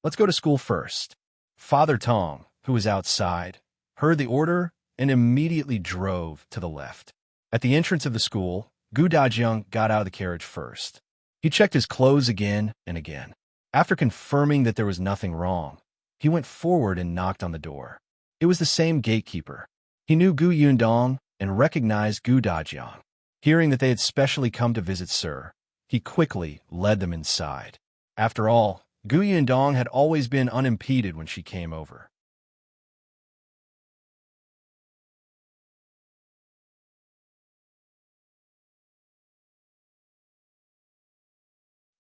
"Let's go to school first." Father Tong, who was outside, heard the order and immediately drove to the left. At the entrance of the school, Gu Dajiang got out of the carriage first. He checked his clothes again and again. After confirming that there was nothing wrong, he went forward and knocked on the door. It was the same gatekeeper. He knew Gu Yundong and recognized Gu Dajiang. Hearing that they had specially come to visit Sir, he quickly led them inside. After all, Gu Yundong had always been unimpeded when she came over.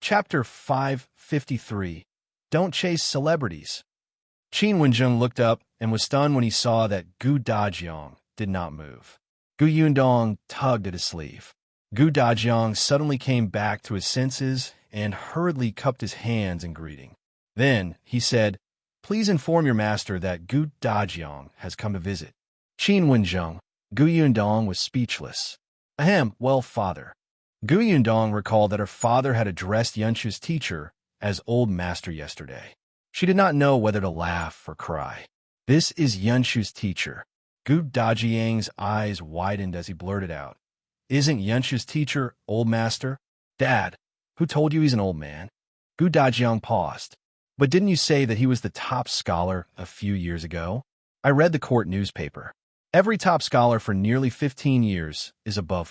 Chapter 553. Don't Chase Celebrities. Qin Wenjing looked up and was stunned when he saw that Gu Dajiang did not move. Gu Yundong tugged at his sleeve. Gu Dajiang suddenly came back to his senses and hurriedly cupped his hands in greeting. Then he said, "Please inform your master that Gu Dajiang has come to visit." Qin Wenjing. Gu Yundong was speechless. "Ahem, well, father." Gu Yundong recalled that her father had addressed Yunshu's teacher as Old Master yesterday. She did not know whether to laugh or cry. "This is Yunshu's teacher." Gu Dajiang's eyes widened as he blurted out, "Isn't Yunshu's teacher Old Master?" "Dad, who told you he's an old man?" Gu Dajiang paused. "But didn't you say that he was the top scholar a few years ago?" "I read the court newspaper. Every top scholar for nearly 15 years is above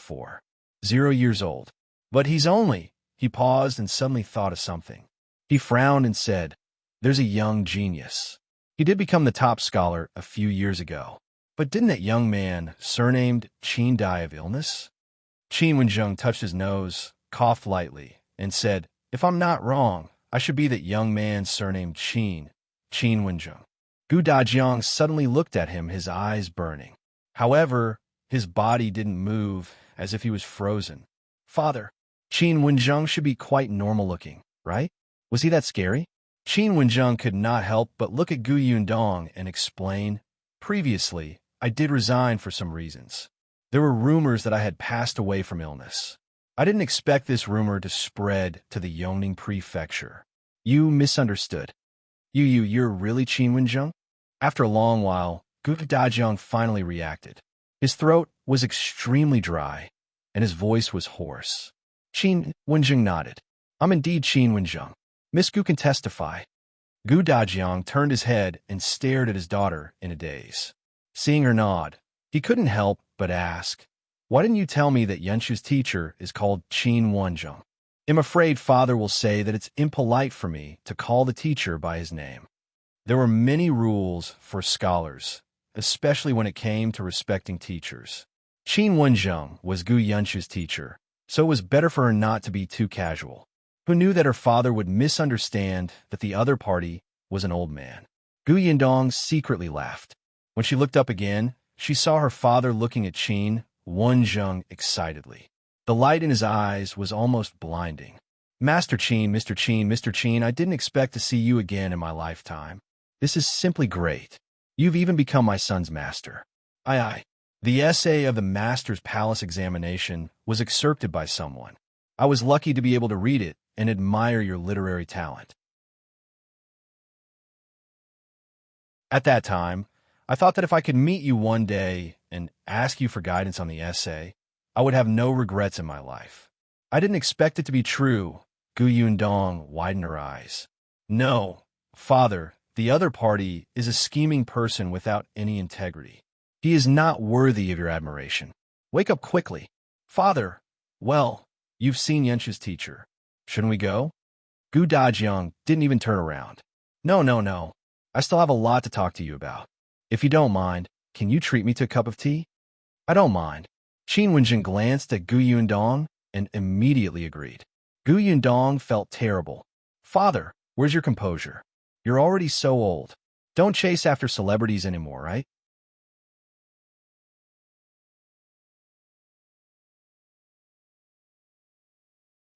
0 years old. But he's only—" He paused and suddenly thought of something. He frowned and said, "There's a young genius. He did become the top scholar a few years ago. But didn't that young man, surnamed Chen, die of illness?" Qin Wenjing touched his nose, coughed lightly, and said, "If I'm not wrong, I should be that young man surnamed Qin Wenjing." Gu Dajiang suddenly looked at him, his eyes burning. However, his body didn't move, as if he was frozen. "Father, Qin Wenjing should be quite normal-looking, right? Was he that scary?" Qin Wenjing could not help but look at Gu Yundong and explain, "Previously, I did resign for some reasons. There were rumors that I had passed away from illness. I didn't expect this rumor to spread to the Yongning Prefecture. You misunderstood. You're really Qin Wenzheng? After a long while, Gu Dajiang finally reacted. His throat was extremely dry, and his voice was hoarse. Qin Wenzheng nodded. I'm indeed Qin Wenzheng. Miss Gu can testify. Gu Dajiang turned his head and stared at his daughter in a daze. Seeing her nod, he couldn't help but ask, why didn't you tell me that Yuanzhi's teacher is called Qin Wenzheng? I'm afraid father will say that it's impolite for me to call the teacher by his name. There were many rules for scholars, especially when it came to respecting teachers. Qin Wenzheng was Gu Yuanzhi's teacher, so it was better for her not to be too casual. Who knew that her father would misunderstand that the other party was an old man? Gu Yundong secretly laughed. When she looked up again, she saw her father looking at Qin Wenzheng excitedly. The light in his eyes was almost blinding. Master Qin, Mr. Qin, Mr. Qin, I didn't expect to see you again in my lifetime. This is simply great. You've even become my son's master. Aye. The essay of the master's palace examination was excerpted by someone. I was lucky to be able to read it and admire your literary talent. At that time, I thought that if I could meet you one day and ask you for guidance on the essay, I would have no regrets in my life. I didn't expect it to be true. Gu Yundong widened her eyes. No, father, the other party is a scheming person without any integrity. He is not worthy of your admiration. Wake up quickly. Father, well, you've seen Yuanzhi's teacher. Shouldn't we go? Gu Dajiang didn't even turn around. No. I still have a lot to talk to you about. If you don't mind, can you treat me to a cup of tea? I don't mind. Qin Wenzheng glanced at Gu Yundong and immediately agreed. Gu Yundong felt terrible. Father, where's your composure? You're already so old. Don't chase after celebrities anymore, right?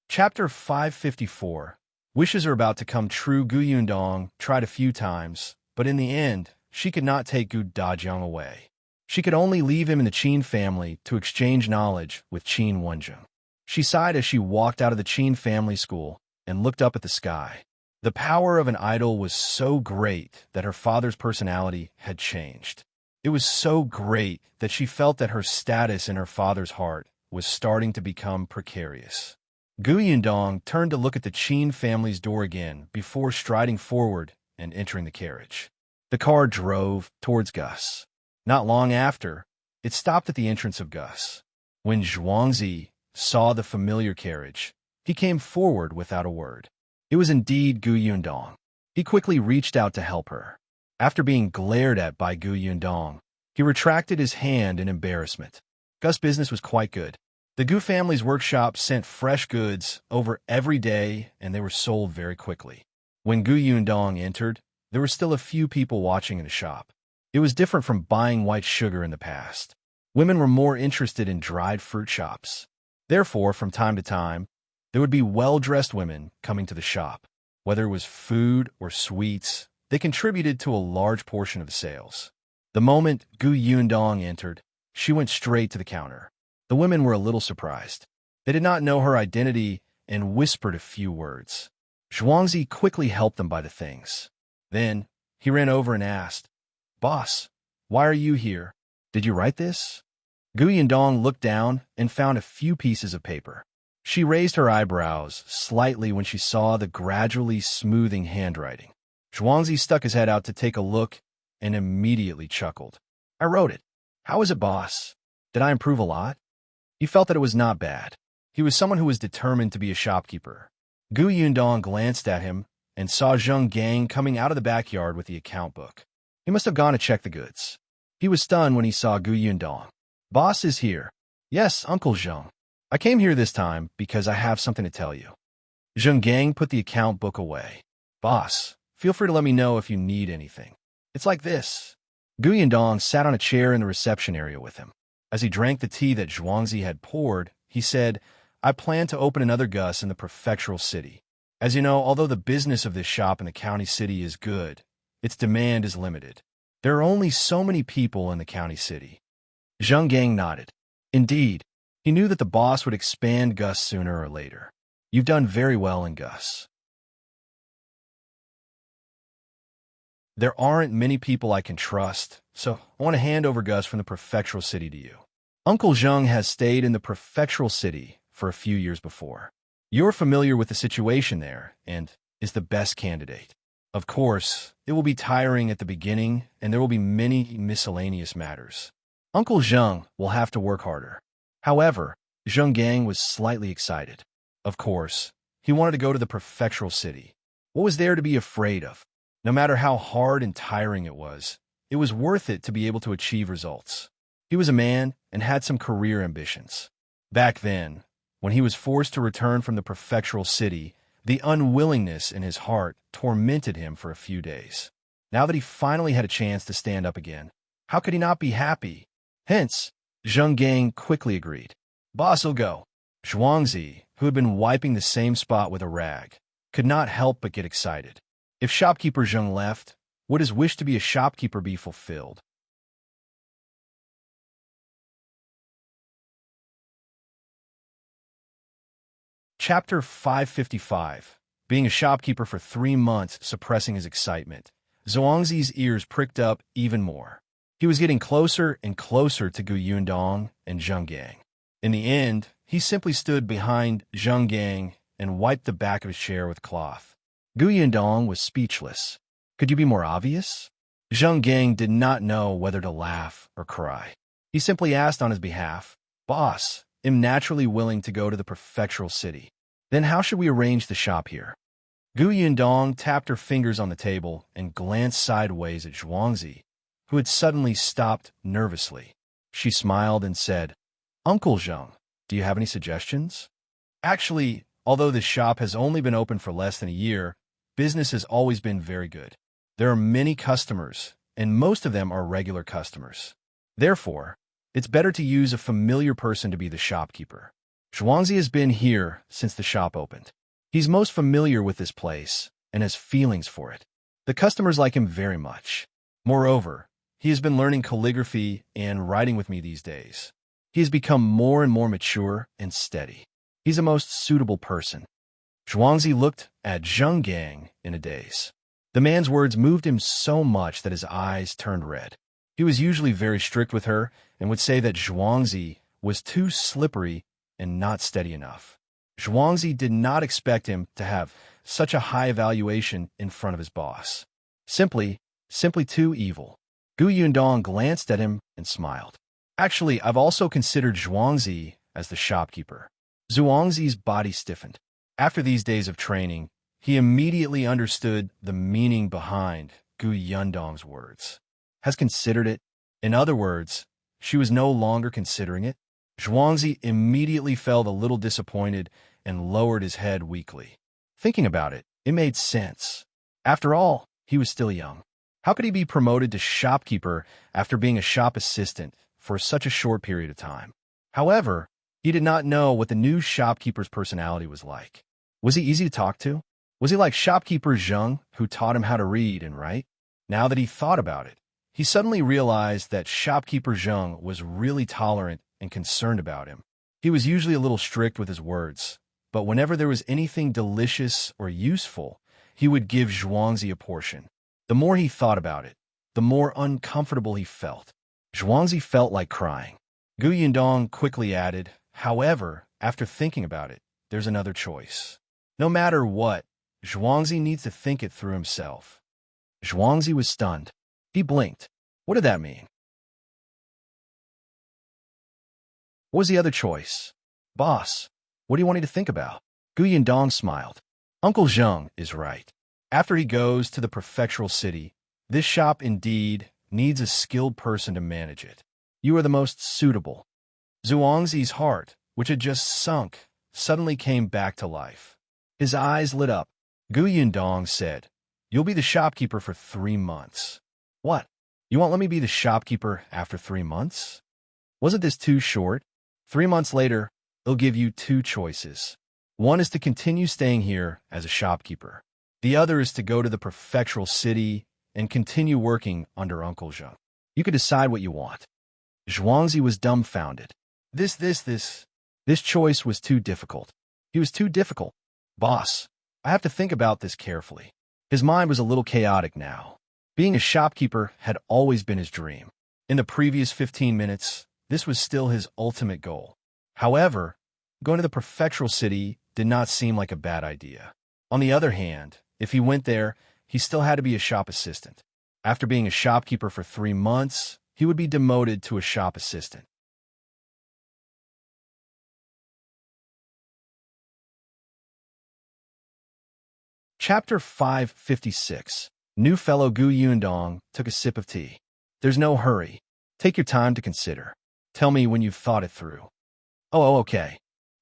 Chapter 554. Wishes are about to come true. Gu Yundong tried a few times, but in the end, she could not take Gu Dajiang away. She could only leave him in the Qin family to exchange knowledge with Qin Wenzheng. She sighed as she walked out of the Qin family school and looked up at the sky. The power of an idol was so great that her father's personality had changed. It was so great that she felt that her status in her father's heart was starting to become precarious. Gu Yundong turned to look at the Qin family's door again before striding forward and entering the carriage. The car drove towards Gus. Not long after, it stopped at the entrance of Gus. When Yuanzhi saw the familiar carriage, he came forward without a word. It was indeed Gu Yundong. He quickly reached out to help her. After being glared at by Gu Yundong, he retracted his hand in embarrassment. Gus' business was quite good. The Gu family's workshop sent fresh goods over every day, and they were sold very quickly. When Gu Yundong entered, there were still a few people watching in the shop. It was different from buying white sugar in the past. Women were more interested in dried fruit shops. Therefore, from time to time, there would be well-dressed women coming to the shop. Whether it was food or sweets, they contributed to a large portion of the sales. The moment Gu Yundong entered, she went straight to the counter. The women were a little surprised. They did not know her identity and whispered a few words. Yuanzhi quickly helped them buy the things. Then, he ran over and asked, Boss, why are you here? Did you write this? Gu Yundong looked down and found a few pieces of paper. She raised her eyebrows slightly when she saw the gradually smoothing handwriting. Yuanzhi stuck his head out to take a look and immediately chuckled. I wrote it. How is it, boss? Did I improve a lot? He felt that it was not bad. He was someone who was determined to be a shopkeeper. Gu Yundong glanced at him and saw Zheng Gang coming out of the backyard with the account book. He must have gone to check the goods. He was stunned when he saw Gu Yundong. Boss is here. Yes, Uncle Zheng. I came here this time because I have something to tell you. Zheng Gang put the account book away. Boss, feel free to let me know if you need anything. It's like this. Gu Yundong sat on a chair in the reception area with him. As he drank the tea that Yuanzhi had poured, he said, I plan to open another Gus in the Prefectural city. As you know, although the business of this shop in the county city is good, its demand is limited. There are only so many people in the county city. Zheng Gang nodded. Indeed, he knew that the boss would expand Gus sooner or later. You've done very well in Gus. There aren't many people I can trust, so I want to hand over Gus from the Prefectural City to you. Uncle Zheng has stayed in the Prefectural City for a few years before. You're familiar with the situation there and is the best candidate. Of course, it will be tiring at the beginning, and there will be many miscellaneous matters. Uncle Zheng will have to work harder. However, Zheng Gang was slightly excited. Of course, he wanted to go to the Prefectural City. What was there to be afraid of? No matter how hard and tiring it was worth it to be able to achieve results. He was a man and had some career ambitions. Back then, when he was forced to return from the Prefectural City, the unwillingness in his heart tormented him for a few days. Now that he finally had a chance to stand up again, how could he not be happy? Hence, Zheng Gang quickly agreed. Boss'll go. Yuanzhi, who had been wiping the same spot with a rag, could not help but get excited. If Shopkeeper Zheng left, would his wish to be a shopkeeper be fulfilled? Chapter 555. Being a shopkeeper for 3 months, suppressing his excitement, Zhuangzi's ears pricked up even more. He was getting closer and closer to Yundong and Zheng Gang. In the end, he simply stood behind Zheng Gang and wiped the back of his chair with cloth. Yundong was speechless. Could you be more obvious? Zheng Gang did not know whether to laugh or cry. He simply asked on his behalf, Boss, I'm naturally willing to go to the Prefectural City. Then how should we arrange the shop here? Yundong tapped her fingers on the table and glanced sideways at Zhuangzi, who had suddenly stopped nervously. She smiled and said, Uncle Zheng, do you have any suggestions? Actually, although this shop has only been open for less than a year, business has always been very good. There are many customers, and most of them are regular customers. Therefore, it's better to use a familiar person to be the shopkeeper. Zhuangzi has been here since the shop opened. He's most familiar with this place and has feelings for it. The customers like him very much. Moreover, he has been learning calligraphy and writing with me these days. He has become more and more mature and steady. He's a most suitable person. Zhuangzi looked at Zheng Gang in a daze. The man's words moved him so much that his eyes turned red. He was usually very strict with her and would say that Zhuangzi was too slippery and not steady enough. Yuanzhi did not expect him to have such a high evaluation in front of his boss. Simply too evil. Yundong glanced at him and smiled. Actually, I've also considered Zhuangzi as the shopkeeper. Zhuangzi's body stiffened. After these days of training, he immediately understood the meaning behind Yundong's words. Has considered it? In other words, she was no longer considering it? Zhuangzi immediately felt a little disappointed and lowered his head weakly. Thinking about it, it made sense. After all, he was still young. How could he be promoted to shopkeeper after being a shop assistant for such a short period of time? However, he did not know what the new shopkeeper's personality was like. Was he easy to talk to? Was he like shopkeeper Zheng, who taught him how to read and write? Now that he thought about it, he suddenly realized that shopkeeper Zheng was really tolerant and concerned about him. He was usually a little strict with his words, but whenever there was anything delicious or useful, he would give Zhuangzi a portion. The more he thought about it, the more uncomfortable he felt. Zhuangzi felt like crying. Yundong quickly added, however, after thinking about it, there's another choice. No matter what, Zhuangzi needs to think it through himself. Zhuangzi was stunned. He blinked. What did that mean? What was the other choice? Boss, what do you want me to think about? Yundong smiled. Uncle Zheng is right. After he goes to the Prefectural City, this shop indeed needs a skilled person to manage it. You are the most suitable. Zhuangzi's heart, which had just sunk, suddenly came back to life. His eyes lit up. Yundong said, You'll be the shopkeeper for 3 months. What? You won't let me be the shopkeeper after 3 months? Wasn't this too short? 3 months later, they'll give you 2 choices. One is to continue staying here as a shopkeeper. The other is to go to the Prefectural City and continue working under Uncle Zheng. You can decide what you want. Zhuangzi was dumbfounded. This choice was too difficult. He was too difficult. Boss, I have to think about this carefully. His mind was a little chaotic now. Being a shopkeeper had always been his dream. In the previous 15 minutes, this was still his ultimate goal. However, going to the prefectural city did not seem like a bad idea. On the other hand, if he went there, he still had to be a shop assistant. After being a shopkeeper for 3 months, he would be demoted to a shop assistant. Chapter 556. New fellow Gu Yundong took a sip of tea. There's no hurry. Take your time to consider. Tell me when you've thought it through. Oh, okay.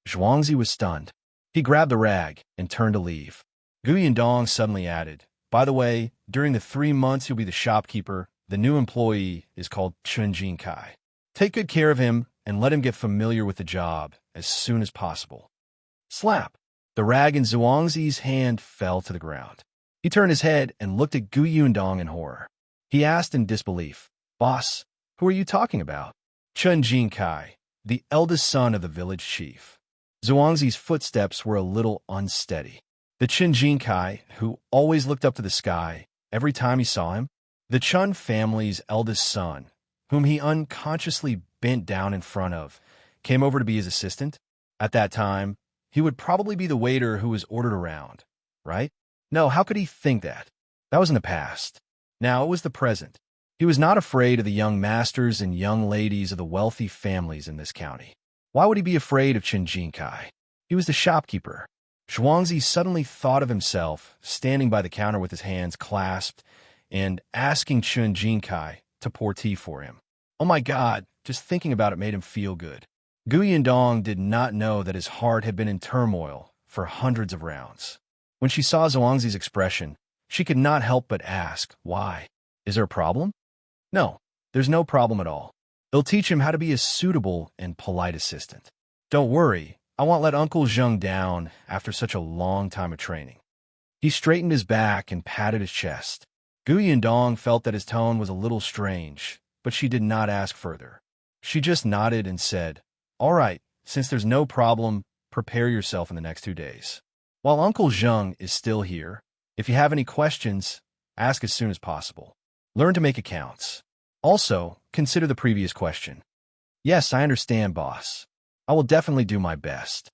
Yuanzhi was stunned. He grabbed the rag and turned to leave. Gu Yundong suddenly added, by the way, during the 3 months he'll be the shopkeeper, the new employee is called Chen Jincai. Take good care of him and let him get familiar with the job as soon as possible. Slap! The rag in Yuanzhi's hand fell to the ground. He turned his head and looked at Gu Yundong in horror. He asked in disbelief, Boss, who are you talking about? Chen Jincai, the eldest son of the village chief. Yuanzhi's footsteps were a little unsteady. The Chen Jincai, who always looked up to the sky every time he saw him, the Chen family's eldest son, whom he unconsciously bent down in front of, came over to be his assistant. At that time, he would probably be the waiter who was ordered around, right? No, how could he think that? That was in the past. Now it was the present. He was not afraid of the young masters and young ladies of the wealthy families in this county. Why would he be afraid of Chen Jincai? He was the shopkeeper. Yuanzhi suddenly thought of himself standing by the counter with his hands clasped and asking Chen Jincai to pour tea for him. Oh my God, just thinking about it made him feel good. Gu Yundong did not know that his heart had been in turmoil for hundreds of rounds. When she saw Yuanzhi's expression, she could not help but ask, why? Is there a problem? No, there's no problem at all. It'll teach him how to be a suitable and polite assistant. Don't worry, I won't let Uncle Zheng down after such a long time of training. He straightened his back and patted his chest. Gu Yundong felt that his tone was a little strange, but she did not ask further. She just nodded and said, all right, since there's no problem, prepare yourself in the next 2 days. While Uncle Zheng is still here, if you have any questions, ask as soon as possible. Learn to make accounts. Also, consider the previous question. Yes, I understand, boss. I will definitely do my best.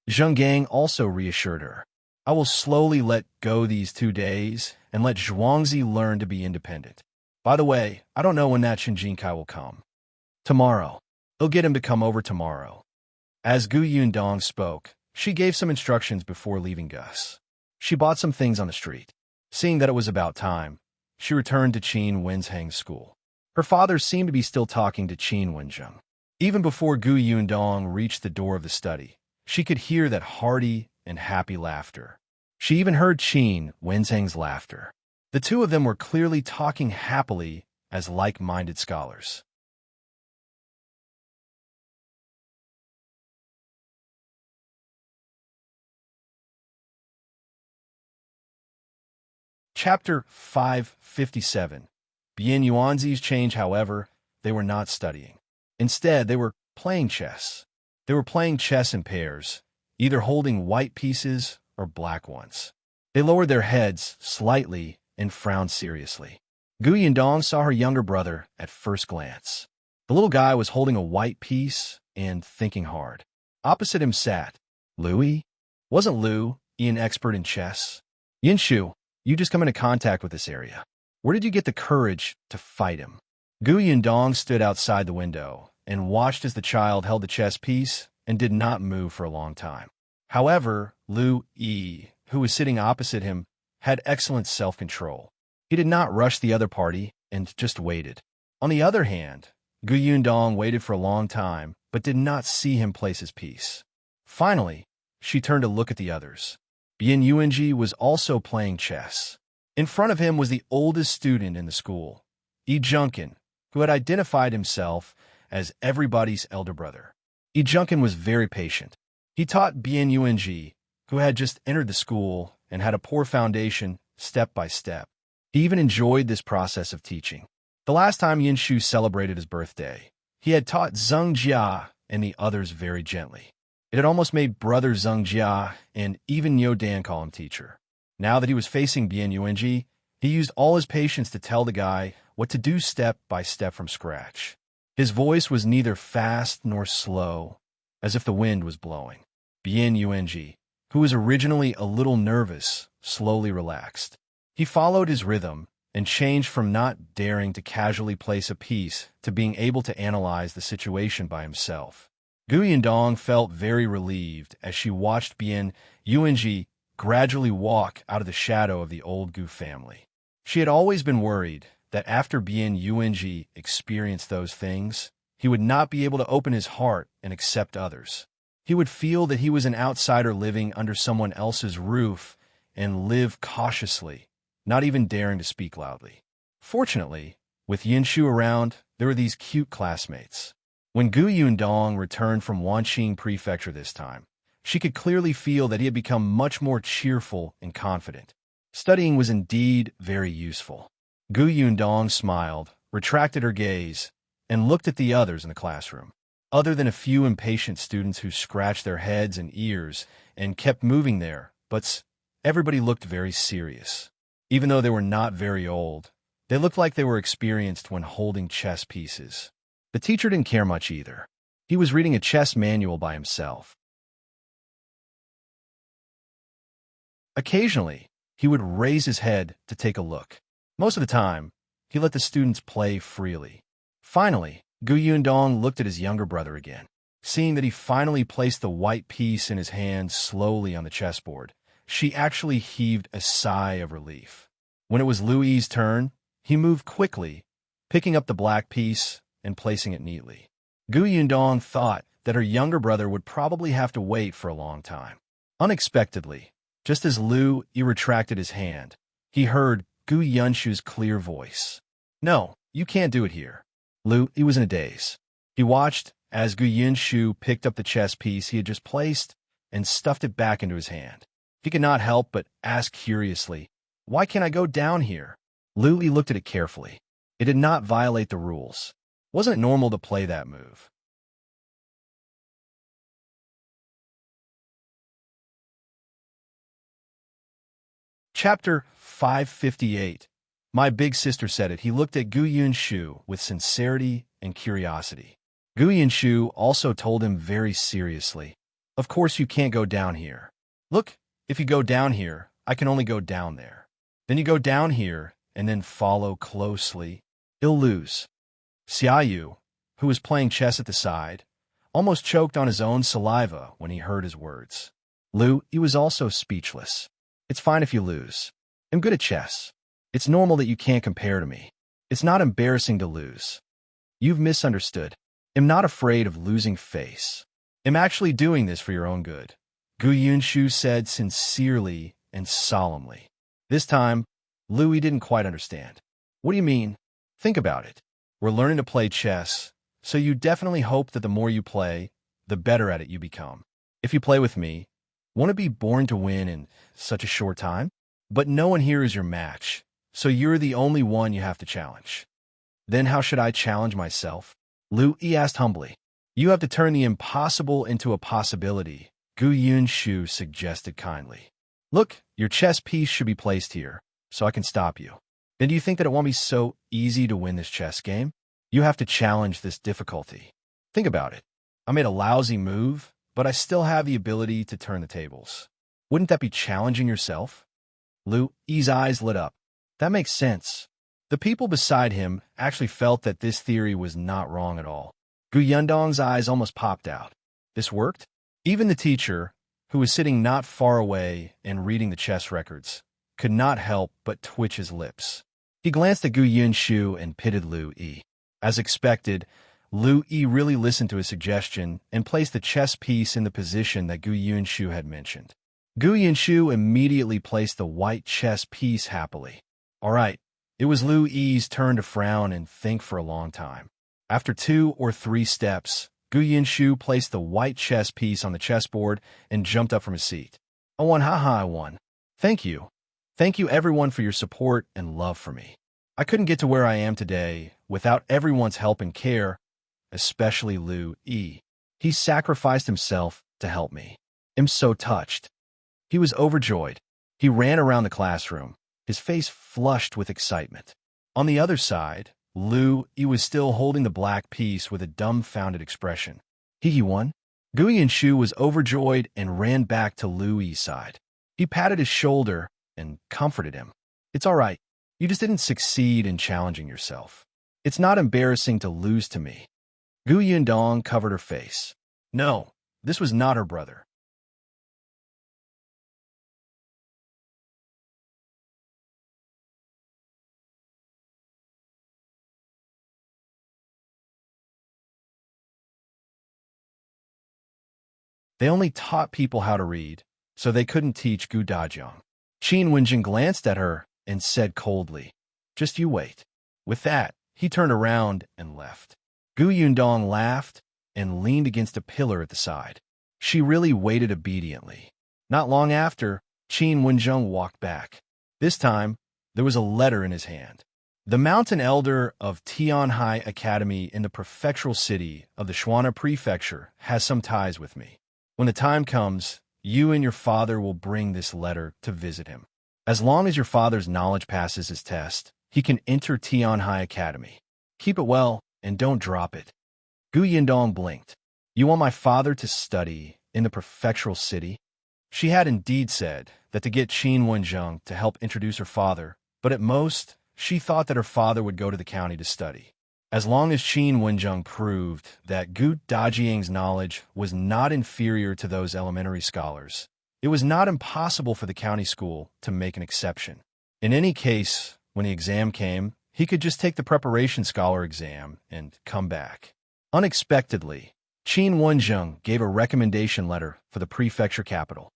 Zheng Gang also reassured her. I will slowly let go these 2 days and let Yuanzhi learn to be independent. By the way, I don't know when that Chen Jincai will come. Tomorrow. He'll get him to come over tomorrow. As Gu Yundong spoke, she gave some instructions before leaving Gus. She bought some things on the street. Seeing that it was about time, she returned to Qin Wenzheng's school. Her father seemed to be still talking to Qin Wenzheng. Even before Gu Yundong reached the door of the study, she could hear that hearty and happy laughter. She even heard Qin Wenzheng's laughter. The two of them were clearly talking happily as like-minded scholars. Chapter 557. Bian Yuanzi's change, however, they were not studying. Instead, they were playing chess. They were playing chess in pairs, either holding white pieces or black ones. They lowered their heads slightly and frowned seriously. Gu Yundong saw her younger brother at first glance. The little guy was holding a white piece and thinking hard. Opposite him sat Louis. Wasn't Liu an expert in chess? Yinshu, you just come into contact with this area. Where did you get the courage to fight him? Gu Yundong stood outside the window and watched as the child held the chess piece and did not move for a long time. However, Liu Yi, who was sitting opposite him, had excellent self-control. He did not rush the other party and just waited. On the other hand, Gu Yundong waited for a long time but did not see him place his piece. Finally, she turned to look at the others. Bian Yuanzhi was also playing chess. In front of him was the oldest student in the school, Yi Junkin, who had identified himself as everybody's elder brother. Yi Junkin was very patient. He taught Bian Yuanzhi, who had just entered the school and had a poor foundation, step by step. He even enjoyed this process of teaching. The last time Yinshu celebrated his birthday, he had taught Zheng Jia and the others very gently. It had almost made brother Zheng Jia and even Yo Dan call him teacher. Now that he was facing Bian Yuanzhi, He used all his patience to tell the guy what to do step by step from scratch. His voice was neither fast nor slow, as if the wind was blowing. Bian Yuanzhi, who was originally a little nervous, slowly relaxed. He followed his rhythm and changed from not daring to casually place a piece to being able to analyze the situation by himself. Yundong felt very relieved as she watched Bian Yuanzhi gradually walk out of the shadow of the old Gu family. She had always been worried that after Bian Yuanzhi experienced those things, he would not be able to open his heart and accept others. He would feel that he was an outsider living under someone else's roof and live cautiously, not even daring to speak loudly. Fortunately, with Yinshu around, there were these cute classmates. When Gu Yundong returned from Wanqing Prefecture this time, she could clearly feel that he had become much more cheerful and confident. Studying was indeed very useful. Gu Yundong smiled, retracted her gaze, and looked at the others in the classroom. Other than a few impatient students who scratched their heads and ears and kept moving there, but everybody looked very serious. Even though they were not very old, they looked like they were experienced when holding chess pieces. The teacher didn't care much either. He was reading a chess manual by himself. Occasionally, he would raise his head to take a look. Most of the time, he let the students play freely. Finally, Gu Yundong looked at his younger brother again. Seeing that he finally placed the white piece in his hand slowly on the chessboard, she actually heaved a sigh of relief. When it was Liu Yi's turn, he moved quickly, picking up the black piece and placing it neatly. Gu Yundong thought that her younger brother would probably have to wait for a long time. Unexpectedly, just as Liu Yi retracted his hand, he heard Gu Yunshu's clear voice. "No, you can't do it here." Liu Yi was in a daze. He watched as Gu Yunshu picked up the chess piece he had just placed and stuffed it back into his hand. He could not help but ask curiously, "Why can't I go down here?" Liu Yi looked at it carefully. It did not violate the rules. Wasn't it normal to play that move? Chapter 558. My big sister said it. He looked at Gu Yunshu with sincerity and curiosity. Gu Yunshu also told him very seriously, "Of course you can't go down here. Look, if you go down here, I can only go down there. Then you go down here and then follow closely. You'll lose." Xiaoyu, who was playing chess at the side, almost choked on his own saliva when he heard his words. Liu Yi was also speechless. "It's fine if you lose. I'm good at chess. It's normal that you can't compare to me. It's not embarrassing to lose. You've misunderstood. I'm not afraid of losing face. I'm actually doing this for your own good," Gu Yunshu said sincerely and solemnly. This time, Liu Yi didn't quite understand. "What do you mean? Think about it. We're learning to play chess, so you definitely hope that the more you play, the better at it you become. If you play with me, won't it be boring to win in such a short time? But no one here is your match, so you're the only one you have to challenge." "Then how should I challenge myself?" Liu Yi asked humbly. "You have to turn the impossible into a possibility," Gu Yunshu suggested kindly. "Look, your chess piece should be placed here, so I can stop you. Then do you think that it won't be so easy to win this chess game? You have to challenge this difficulty. Think about it. I made a lousy move, but I still have the ability to turn the tables. Wouldn't that be challenging yourself?" Liu Yi's eyes lit up. That makes sense. The people beside him actually felt that this theory was not wrong at all. Gu Yundong's eyes almost popped out. This worked? Even the teacher, who was sitting not far away and reading the chess records, could not help but twitch his lips. He glanced at Gu Yunshu and pitied Liu Yi. As expected, Liu Yi really listened to his suggestion and placed the chess piece in the position that Gu Yunshu had mentioned. Gu Yunshu immediately placed the white chess piece happily. All right, it was Liu Yi's turn to frown and think for a long time. After 2 or 3 steps, Gu Yunshu placed the white chess piece on the chessboard and jumped up from his seat. "I won, haha, I won. Thank you. Thank you everyone for your support and love for me. I couldn't get to where I am today without everyone's help and care, especially Liu Yi. He sacrificed himself to help me. I'm so touched." He was overjoyed. He ran around the classroom, his face flushed with excitement. On the other side, Liu Wei was still holding the black piece with a dumbfounded expression. He won? Gu Yanshu was overjoyed and ran back to Liu Wei's side. He patted his shoulder and comforted him. It's all right. You just didn't succeed in challenging yourself. It's not embarrassing to lose to me. Gu Yundong covered her face. No, this was not her brother. They only taught people how to read, so they couldn't teach Gu Dajiang. Qin Wenjing glanced at her and said coldly, just you wait. With that, he turned around and left. Gu Yundong laughed and leaned against a pillar at the side. She really waited obediently. Not long after, Qin Wenjing walked back. This time, there was a letter in his hand. The mountain elder of Tianhai Academy in the prefectural city of the Xiulan Prefecture has some ties with me. When the time comes, you and your father will bring this letter to visit him. As long as your father's knowledge passes his test, he can enter Tianhai Academy. Keep it well and don't drop it. Gu Yindong blinked. You want my father to study in the prefectural city? She had indeed said that to get Qin Wenjing to help introduce her father, but at most, she thought that her father would go to the county to study. As long as Qin Wenjing proved that Gu Dajiang's knowledge was not inferior to those elementary scholars, it was not impossible for the county school to make an exception. In any case, when the exam came, he could just take the preparation scholar exam and come back. Unexpectedly, Qin Wenjing gave a recommendation letter for the prefecture capital.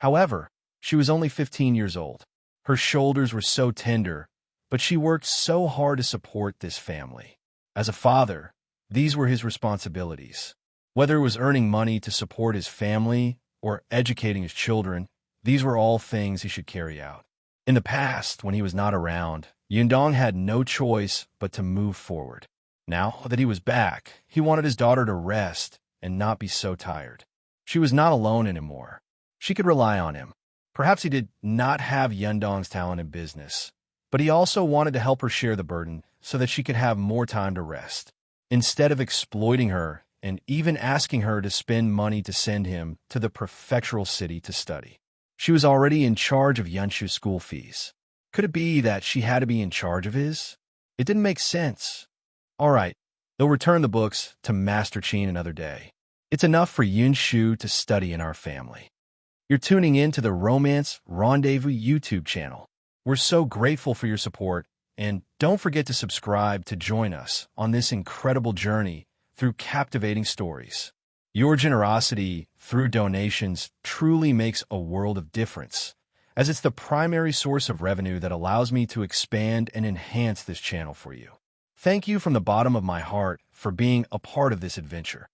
However, she was only 15 years old. Her shoulders were so tender, but she worked so hard to support this family. As a father, these were his responsibilities. Whether it was earning money to support his family or educating his children, these were all things he should carry out. In the past, when he was not around, Yundong had no choice but to move forward. Now that he was back, he wanted his daughter to rest and not be so tired. She was not alone anymore. She could rely on him. Perhaps he did not have Yundong's talent in business, but he also wanted to help her share the burden so that she could have more time to rest. Instead of exploiting her and even asking her to spend money to send him to the prefectural city to study, she was already in charge of Yuanzhi's school fees. Could it be that she had to be in charge of his? It didn't make sense. All right, they'll return the books to Master Qin another day. It's enough for Yuanzhi to study in our family. You're tuning in to the Romance Rendezvous YouTube channel. We're so grateful for your support, and don't forget to subscribe to join us on this incredible journey through captivating stories. Your generosity through donations truly makes a world of difference, as it's the primary source of revenue that allows me to expand and enhance this channel for you. Thank you from the bottom of my heart for being a part of this adventure.